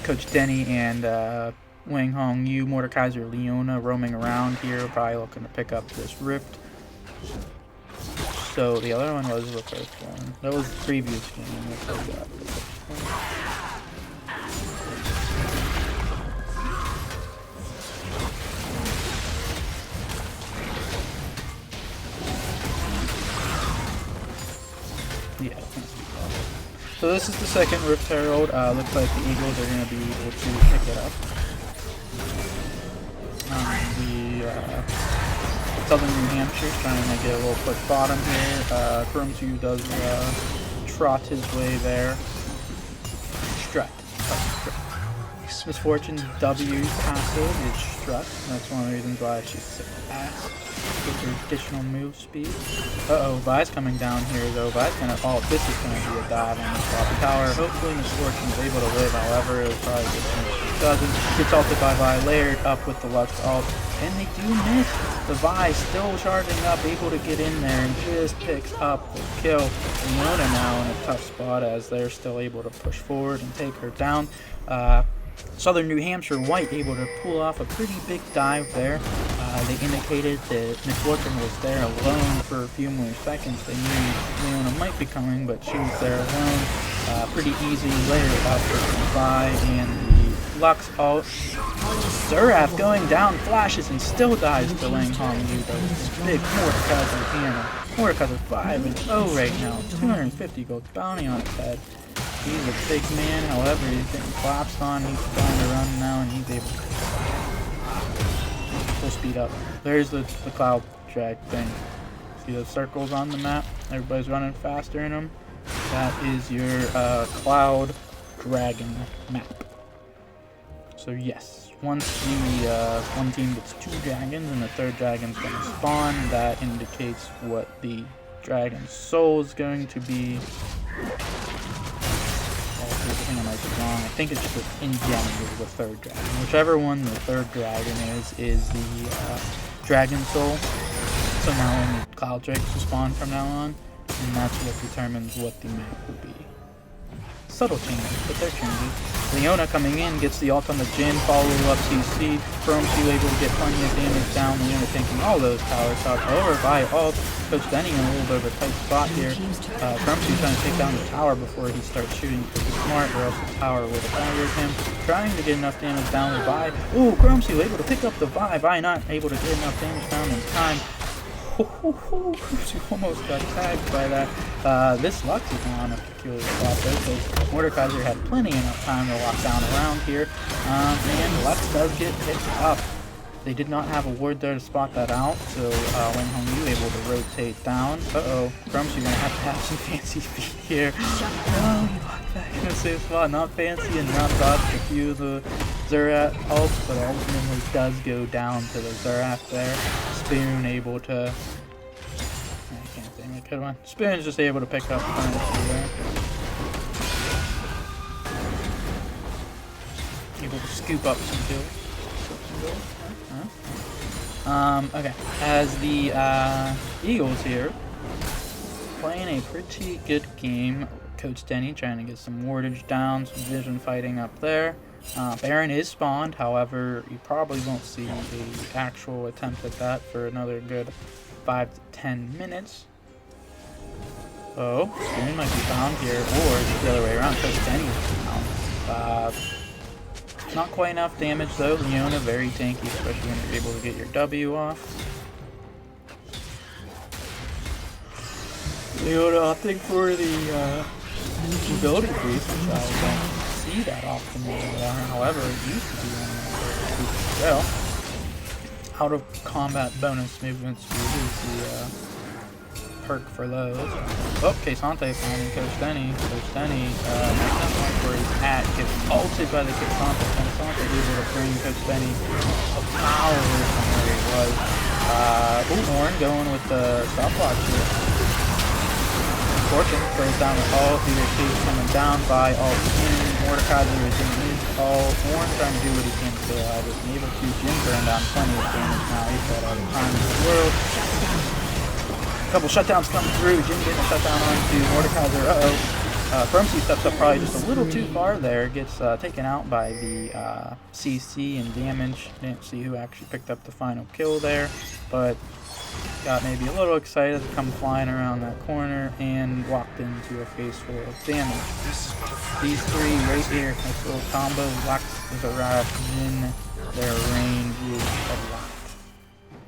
Coach Denny and WangHongYue, Mordekaiser, Leona roaming around here, probably looking to pick up this Rift. So the other one was the first one. That was the previous game. Yeah. So this is the second Rift Herald. Looks like the Eagles are going to be able to pick it up. Southern New Hampshire trying to get a little quick bottom here. Chromsu does trot his way there. Strut. Misfortune's W passive is Strut. That's one of the reasons why she's so fast. With her additional move speed. Vi's coming down here though. Vi's gonna. Oh, this is gonna be a dive on the top tower. Hopefully Misfortune's able to live, however, it'll probably get finished. It doesn't. Gets ulted by Vi, layered up with the Lux ult. And they do miss. The Vi still charging up, able to get in there and just picks up the kill. Leona now in a tough spot as they're still able to push forward and take her down. Southern New Hampshire White able to pull off a pretty big dive there. They indicated that Misfortune was there alone for a few more seconds. They knew Leona might be coming, but she was there alone. Pretty easy layer up for Vi and the Lux ult. Xerath going down, flashes and still dies to WangHongYue though. This big Mordekaiser hammer. Mordekaiser 5-0 right now. 250 gold bounty on his head. He's a big man, however, he's getting collapsed on. He's trying to run now, and he's able to full speed up. There's the cloud drag thing. See those circles on the map? Everybody's running faster in them. That is your cloud dragon map. So yes, once the one team gets 2 dragons and the 3rd dragon's going to spawn, that indicates what the dragon's soul is going to be. I think it's just in general the 3rd dragon. Whichever one the 3rd dragon is the dragon soul. So now only cloud drakes will spawn from now on, and that's what determines what the map will be. Subtle changes, but they're changes. Leona coming in, gets the ult on the Jin, follow up CC. Chromsu able to get plenty of damage down. Leona taking all those power shots. However, by ult, Coach Denny in a little bit of a tight spot here. Chromsu trying to take down the tower before he starts shooting because he's smart, or else the tower would have angered him. Trying to get enough damage down with Vi. Ooh, Chromsu able to pick up the Vi. Vi not able to get enough damage down in time. Chromsu almost got tagged by that. This Lux is on a peculiar spot though, because Mordekaiser had plenty enough time to lock down around here. And Lux does get picked up. They did not have a ward there to spot that out, so WangHongYue able to rotate down. Chromsu gonna have some fancy feet here. Oh, he locked back in the same spot. Not fancy and not dodged a few of the Xerath ults, but ultimately does go down to the Xerath there. Spoon able to... I can't say my good one. Spoon's just able to pick up there. Able to scoop up some kills. Okay, as the Eagles here, playing a pretty good game. Coach Denny trying to get some wardage down, some vision fighting up there. Baron is spawned, however, you probably won't see the actual attempt at that for another good 5 to 10 minutes. Oh, Spoon might be found here, or the other way around, Coach Denny is found. Not quite enough damage though. Leona very tanky, especially when you're able to get your W off. Leona opting for the mobility boost, which I don't see that often anymore. However, it used to be one of my favorite. Out of combat bonus movement speed is the perk for those. Oh, Kesante finding Coach Denny. Coach Denny, nice enough where he's at, gets ulted by the Kesante. Kesante able to bring Coach Denny a power from where he was. Warren going with the stopwatch here. Fortune throws down the ult. Case coming down by ult in. Mordekaiser is in his ult. Warren trying to do what he can to was able to Jin burn down plenty of damage now. He's got all the time in the world. A couple shutdowns come through. Jin getting a shutdown onto Mordekaiser. Chromsu steps up probably just a little too far there. Gets taken out by the CC and damage. Didn't see who actually picked up the final kill there, but got maybe a little excited to come flying around that corner and walked into a face full of damage. These three right here, nice little combo. Lux is arrived in their range is a lot.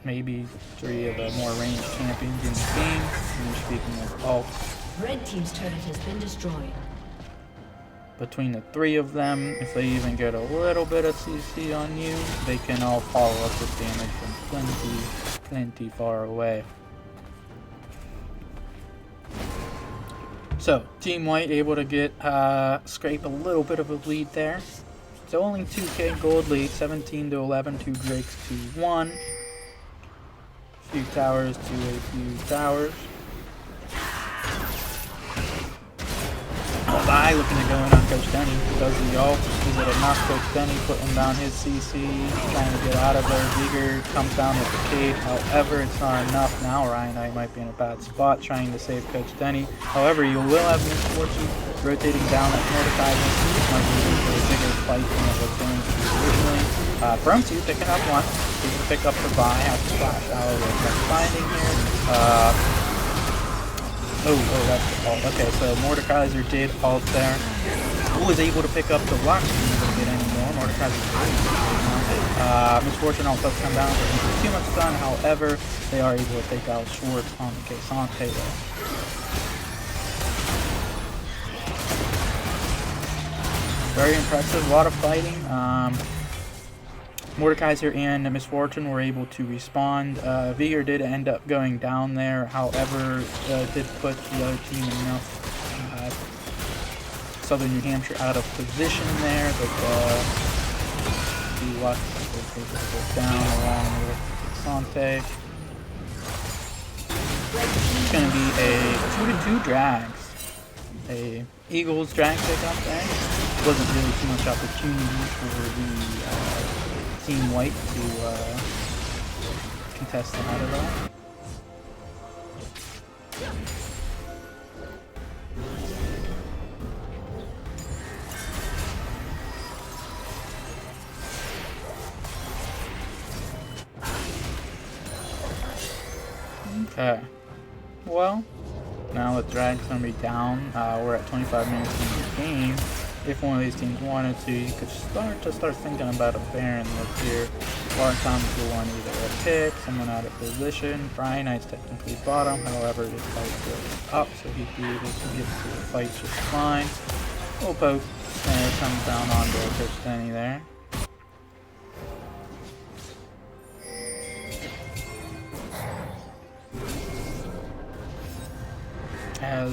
Maybe three of the more ranged champions in the game. And speaking of ults, Red team's turret has been destroyed. between the three of them, if they even get a little bit of CC on you, they can all follow up with damage from plenty far away. So, Team White able to get scrape a little bit of a lead there. It's only 2k gold lead, 17 to 11 to Drake's to 1. Few towers to a few towers. Bye, looking to go in on Coach Denny. Does the ult. Is it enough? Coach Denny putting down his CC, trying to get out of there. Vigor comes down with the cage. However, it's not enough. Now Ryanite might be in a bad spot trying to save Coach Denny. However, you will have Misfortune rotating down at Mordekaiser. Might be for a bigger fight than it was going to be originally. Chromsu picking up one. Able to pick up the buy. Has to flash out of the finding here. Oh, that's the ult. Okay, so Mordekaiser did ult there. Who was able to pick up the Lux? Didn't able to get any more. Mordekaiser Misfortune also come down. Doesn't too much stun. However, they are able to take out Schwartz on the Kesante there. Very impressive. A lot of fighting. Mordekaiser and Misfortune were able to respond. Vigor did end up going down there, however, did put the other team enough Southern New Hampshire out of position there, but the Lux was able to go down along with Sante. It's going to be a 2-2 drags. A Eagles drag pickup there. Wasn't really too much opportunity for the Team White to contest them out of that. Okay. Well, now the drag's gonna be down. We're at 25 minutes into the game. If one of these teams wanted to, you could start thinking about a Baron look here. A lot of times you'll want either a pick, someone out of position. Ryanite's technically bottom, however, his fight goes up, so he'd be able to get to the fight just fine. Little poke comes down onto Coach Denny there. As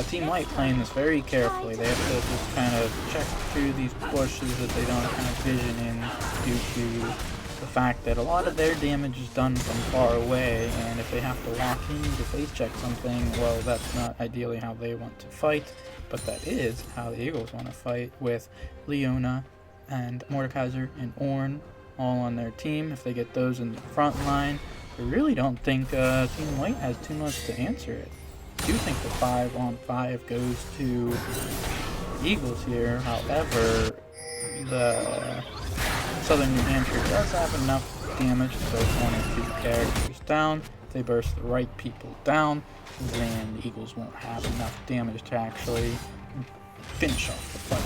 Team White playing this very carefully, they have to just kind of check through these bushes that they don't have vision in due to the fact that a lot of their damage is done from far away, and if they have to walk in to face check something, well, that's not ideally how they want to fight, but that is how the Eagles want to fight, with Leona and Mordekaiser and Ornn all on their team. If they get those in the front line, I really don't think Team White has too much to answer it. I do think the 5-on-5 goes to the Eagles here. However, the Southern New Hampshire does have enough damage to both 1 and 2 characters down. If they burst the right people down, then the Eagles won't have enough damage to actually finish off the fight.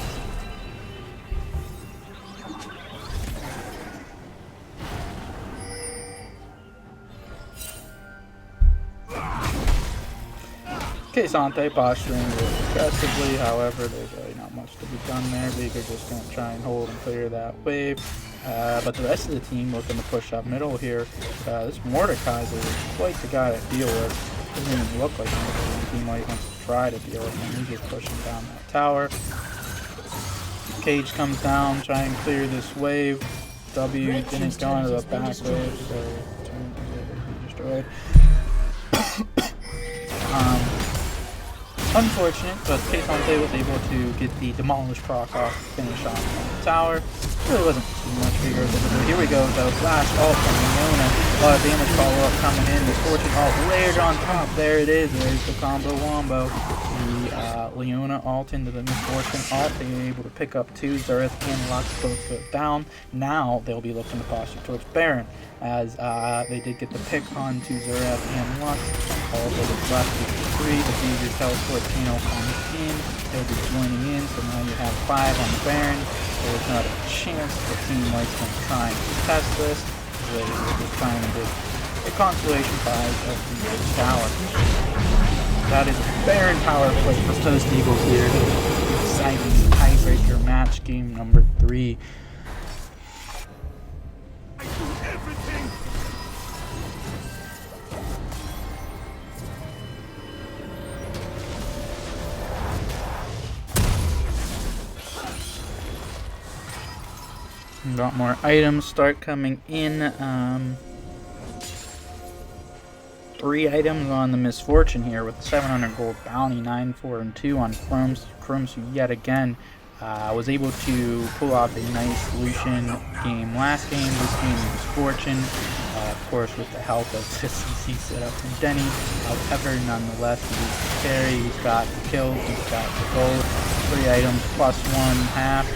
Quesante posturing really aggressively, however, there's really not much to be done there. Veigar just going to try and hold and clear that wave. But the rest of the team looking to push up middle here. This Mordekaiser is quite the guy to deal with. Doesn't even look like the team might wants to try to deal with him. He's just pushing down that tower. Cage comes down, try and clear this wave. W didn't go into the back wave, so destroyed. Unfortunate, but Quesante was able to get the Demolish proc off, finish off on the tower. Really wasn't too much bigger, but here we go, though. Flash ult from Leona. A lot of damage follow-up coming in. Misfortune ult layered on top. There it is. There's the combo wombo. The Leona ult into the Misfortune ult. They were able to pick up 2. Xerath and Lux both go down. Now they'll be looking to posture towards Baron, as they did get the pick onto Xerath and Lux. All that is left is 3. The Veigar teleport channel comes in. They'll be joining in, so now you have 5 on the Baron. There's not a chance the team likes going to try and contest this. They're just trying to get a constellation prize of the tower. That is a Baron power play for Toast Eagles here. Exciting tiebreaker match, game number 3. I do everything. Got more items start coming in. 3 items on the Misfortune here with 700 gold bounty, 9, 4, and 2 on Chromsu yet again. Was able to pull off a nice Lucian game last game. This game Misfortune, of course, with the help of the CC setup from Denny. However, nonetheless, he's carry. He's got the kills. He's got the gold. 3 items plus 1 half.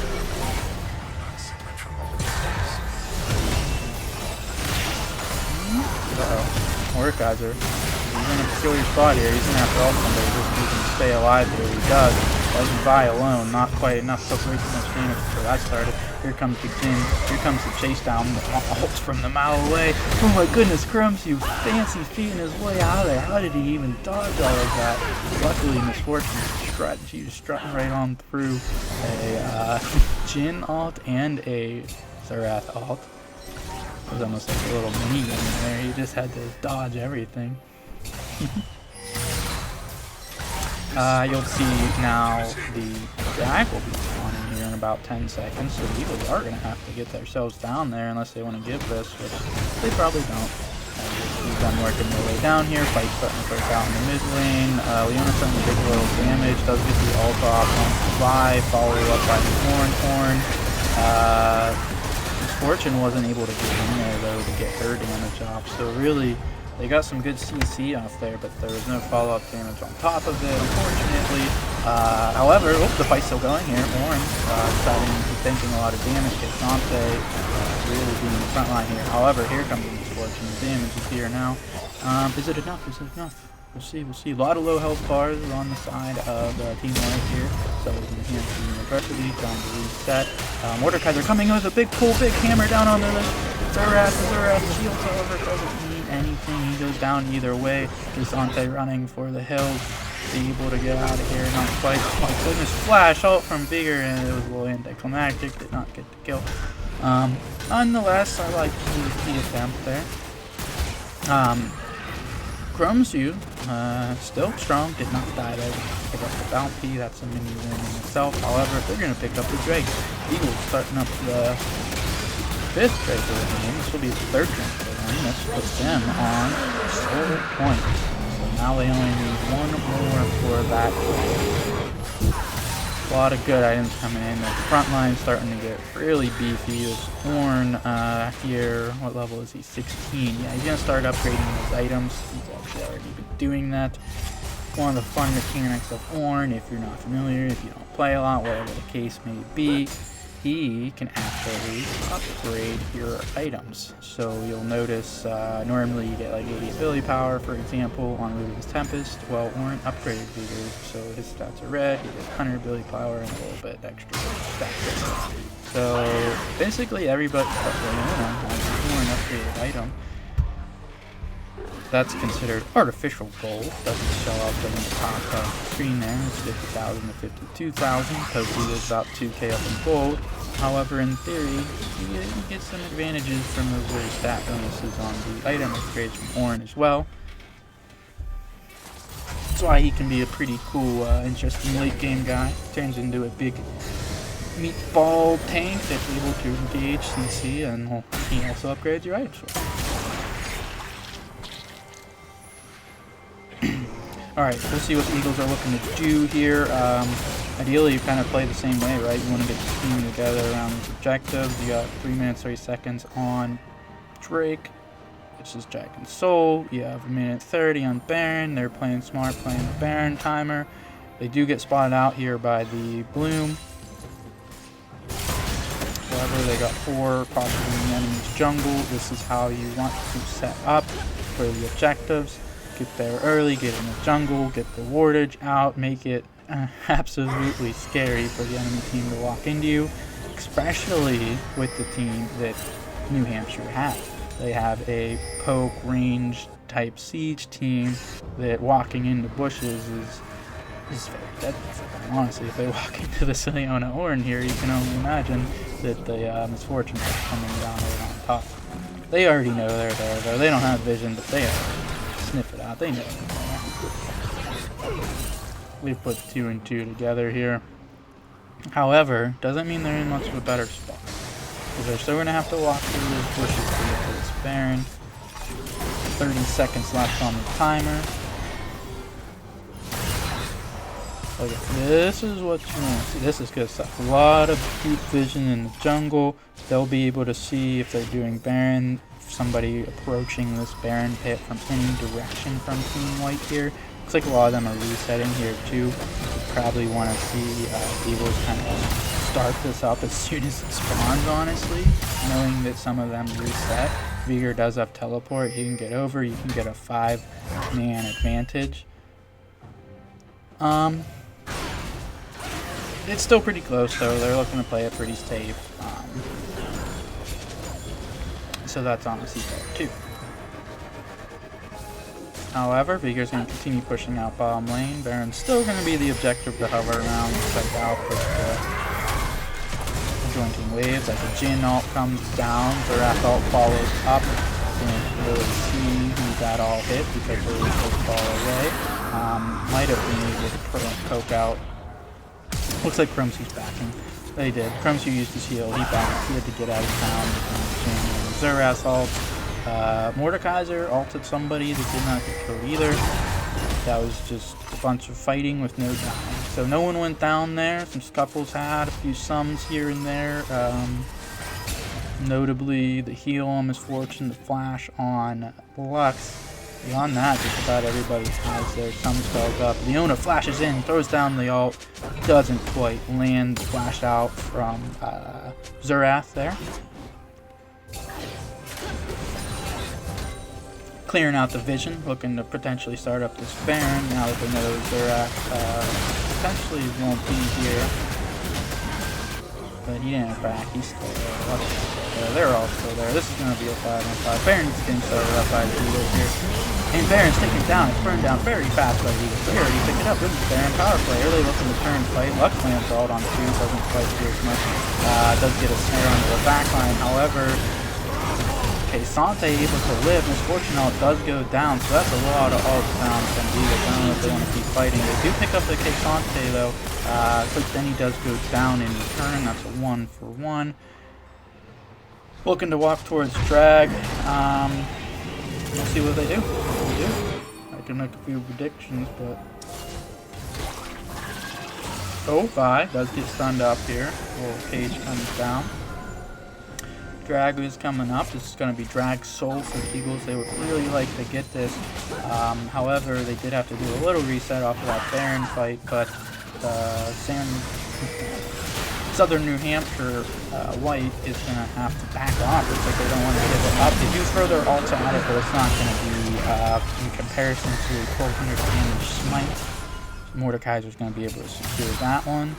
Mordekaiser. He's in a peculiar spot here. He's going to have to help somebody just so he can stay alive here. He does. Doesn't die alone. Not quite enough to break too much damage before that started. Here comes the Jin. Here comes the chase down. The ult from the mile away. Oh my goodness, Chromsu fancy feeding his way out of there. How did he even dodge all of that? Luckily, Misfortune's strategy was strutting right on through a Jin ult and a Xerath ult. It was almost like a little mini in there. He just had to dodge everything. You'll see now the Jack will be spawning here in about 10 seconds, so the Eagles are going to have to get themselves down there unless they want to give this, which they probably don't. He's done working their way down here. Fight's starting to break out in the mid lane. Leona's starting to take a little damage. Does get the ult off on Fly, followed up by the Horn. Misfortune wasn't able to get in there though to get her damage off, so really they got some good CC off there, but there was no follow-up damage on top of it, unfortunately. However, the fight's still going here. Warren deciding to tanking a lot of damage. Quesante really being in the front line here. However, here comes the Misfortune. The damage is here now. Is it enough? Is it enough? We'll see, we'll see. A lot of low health bars on the side of Team White here. So we can enhance the university, trying to reset. Mordekaiser coming in with a big pull, big hammer down on the Xerath shield, however, doesn't mean anything. He goes down either way. Quesante running for the hills. Able to get out of here, not quite. Oh my goodness, flash ult from Veigar, and it was a little anticlimactic, did not get the kill. Nonetheless, I like the attempt there. Chromsu, still strong, did not die there. Pick up the bounty, that's a mini win in itself. However, they're going to pick up the Drake. Eagles starting up the 5th Drake of the game. This will be the 3rd Drake of the game. This puts them on 4 points. So now they only need 1 more for that goal. A lot of good items coming in. The front line starting to get really beefy. This Horn here, what level is he? 16. Yeah, he's going to start upgrading his items. He's actually already been doing that. One of the fun mechanics of Horn, if you're not familiar, if you don't play a lot, whatever the case may be, he can actually upgrade your items. So you'll notice normally you get like 80 ability power, for example, on Ruby's Tempest. Well, Horn upgraded Veigar, so his stats are red. He gets 100 ability power and a little bit extra stats. So basically everybody but Leona has a Horn upgraded item. That's considered artificial gold. Doesn't show up in the top of the screen there. It's 50,000 to 52,000. Toku is about 2k up in gold. However, in theory, you get some advantages from those little stat bonuses on the item upgrades from Orin as well. That's why he can be a pretty cool, interesting late game guy. Turns into a big meatball tank that's able to engage CC, and he also upgrades your items for you. Alright, we'll see what the Eagles are looking to do here. Ideally, you kind of play the same way, right? You want to get the team together around these objectives. You got 3 minutes, 30 seconds on Drake, which is Dragon Soul. You have 1:30 on Baron. They're playing smart, playing the Baron timer. They do get spotted out here by the Bloom. However, they got 4 possibly in the enemy's jungle. This is how you want to set up for the objectives. Get there early, get in the jungle, get the wardage out, make it absolutely scary for the enemy team to walk into you, especially with the team that New Hampshire has. They have a poke range type siege team that walking into bushes is very deadly for them. Honestly, if they walk into the Sileona Orin here, you can only imagine that the misfortune is coming down right on top. They already know they're there, though. They don't have vision, but they sniff it out. They know. We've put 2 and 2 together here. However, doesn't mean they're in much of a better spot, because they're still going to have to walk through those bushes to get to this Baron. 30 seconds left on the timer. Okay, this is what you want to see. This is good stuff. A lot of deep vision in the jungle. They'll be able to see if they're doing Baron, somebody approaching this Baron pit from any direction from Team White here. Looks like a lot of them are resetting here too. You probably want to see Eagles kind of start this up as soon as it spawns, honestly, knowing that some of them reset. Vigor does have teleport. He can get over. You can get a 5-man advantage. It's still pretty close though. They're looking to play it pretty safe. So that's honestly fair too. However, Vigor's going to continue pushing out bottom lane. Baron's still going to be the objective to hover around and check out with the jointing waves. As the Jin ult comes down, the Wrath ult follows up. Can't really see who that all hit because they were so far away. Might have been able to poke out. Looks like Chromsu's backing. They did. Chromsu used his heal. He backed. He had to get out of town. Xerath ult. Mordekaiser ulted somebody that did not get killed either. That was just a bunch of fighting with no dying. So no one went down there. Some scuffles had, a few sums here and there. Notably, the heal on Misfortune, the flash on Lux. Beyond that, just about everybody has their sum spelled up. Leona flashes in, throws down the ult. Doesn't quite land. Flash out from Xerath there. Clearing out the vision, looking to potentially start up this Baron now that they know Xerath potentially won't be here. But he didn't crack, he's still there. They're all still there. This is going to be a 5-on-5. Baron's getting started up by the Eagles here. And Baron's taken down. It's burned down very fast by the Eagles. They already picked it up. This is Baron power play. Early looking to turn fight. Lux lands ult on 2. Doesn't quite do as much. Does get a snare onto the backline. However, Sante able to live. Misfortune ult does go down, so that's a lot of ults down from Eagles. I don't know if they want to keep fighting. They do pick up the Sante though. So Denny does go down in return. That's a 1-for-1. Looking to walk towards drag. We'll see what they do. I can make a few predictions, but Vi does get stunned up here. Little cage comes down. Drag is coming up. This is going to be Drag Soul for the Eagles. They would really like to get this. However, they did have to do a little reset off of that Baron fight, but Southern New Hampshire White is going to have to back off. Looks like they don't want to give it up. They do throw their ults at it, but it's not going to be in comparison to a 1200 damage smite. Mordekaiser's going to be able to secure that one.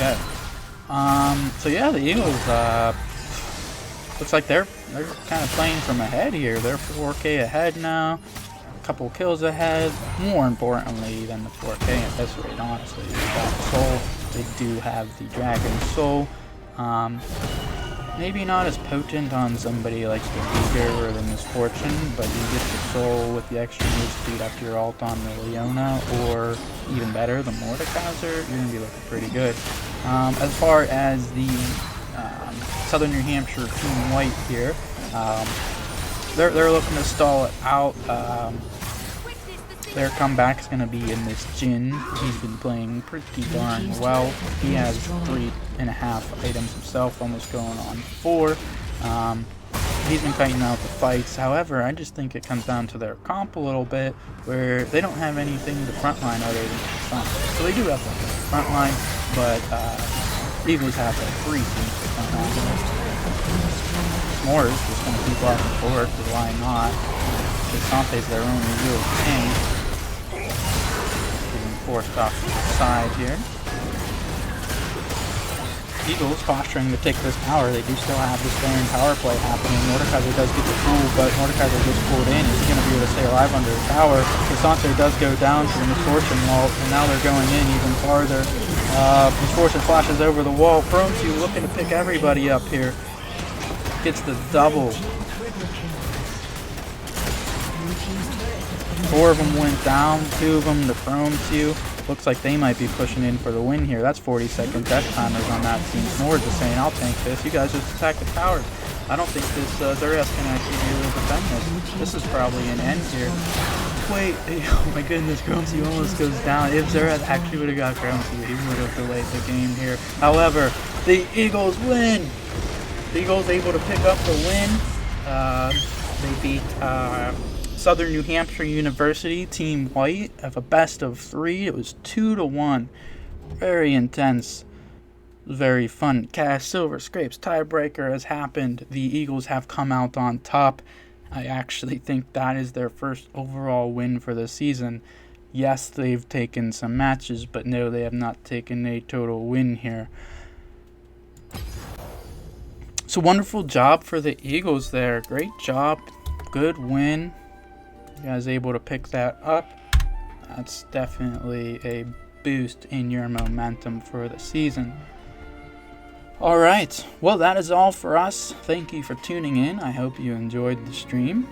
Okay. So yeah, the Eagles, looks like they're kind of playing from ahead here. They're 4K ahead now. A couple kills ahead. More importantly than the 4K at this rate, honestly, is that soul. They do have the Dragon Soul. Maybe not as potent on somebody like the Vigor or the Misfortune, but you get the Soul with the extra move speed after your ult on the Leona, or even better, the Mordekaiser. You're going to be looking pretty good. As far as the Southern New Hampshire Team White here, they're looking to stall it out. Their comeback is going to be in this Jin. He's been playing pretty darn well. He has 3.5 items himself, almost going on 4. He's been fighting out the fights. However, I just think it comes down to their comp a little bit, where they don't have anything to frontline other than Stomp. So they do have something to frontline, but Eagles have like 3 things to frontline. Smorrs is just going to keep walking forward, because why not? Sante's their only real tank. Getting forced off to the side here. Eagles posturing to take this tower. They do still have this Baron power play happening. Mordekaiser does get the fool, but Mordekaiser gets pulled in. Is he going to be able to stay alive under the tower? Sante does go down to the Misfortune wall, and now they're going in even farther. Misfortune flashes over the wall. Chromsu looking to pick everybody up here. Gets the double. 4 of them went down, 2 of them to Chromsu. Looks like they might be pushing in for the win here. That's 40-second death timers on that team. Smorrs is saying, I'll tank this. You guys just attack the towers. I don't think this Xerath can actually be able to defend this. This is probably an end here. Wait, oh my goodness, Chromsu almost goes down. If Xerath actually would have got Chromsu, he would have delayed the game here. However, the Eagles win. The Eagles able to pick up the win. They beat Southern New Hampshire University Team White of a best of 3. It was 2-1. Very intense. Very fun. Cash, silver, scrapes, tiebreaker has happened. The Eagles have come out on top. I actually think that is their first overall win for the season. Yes, they've taken some matches, but no, they have not taken a total win here. So wonderful job for the Eagles there. Great job. Good win. You guys able to pick that up. That's definitely a boost in your momentum for the season. Alright, well that is all for us. Thank you for tuning in. I hope you enjoyed the stream.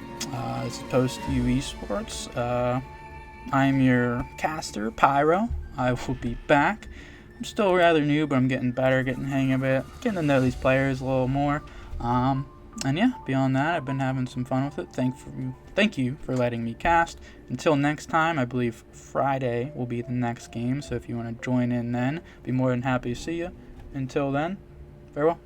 This is PostU Esports. I'm your caster, Pyro. I will be back. I'm still rather new, but I'm getting better, getting the hang of it, getting to know these players a little more. And yeah, beyond that, I've been having some fun with it. Thank you for letting me cast. Until next time, I believe Friday will be the next game, so if you want to join in then, be more than happy to see you. Until then, farewell.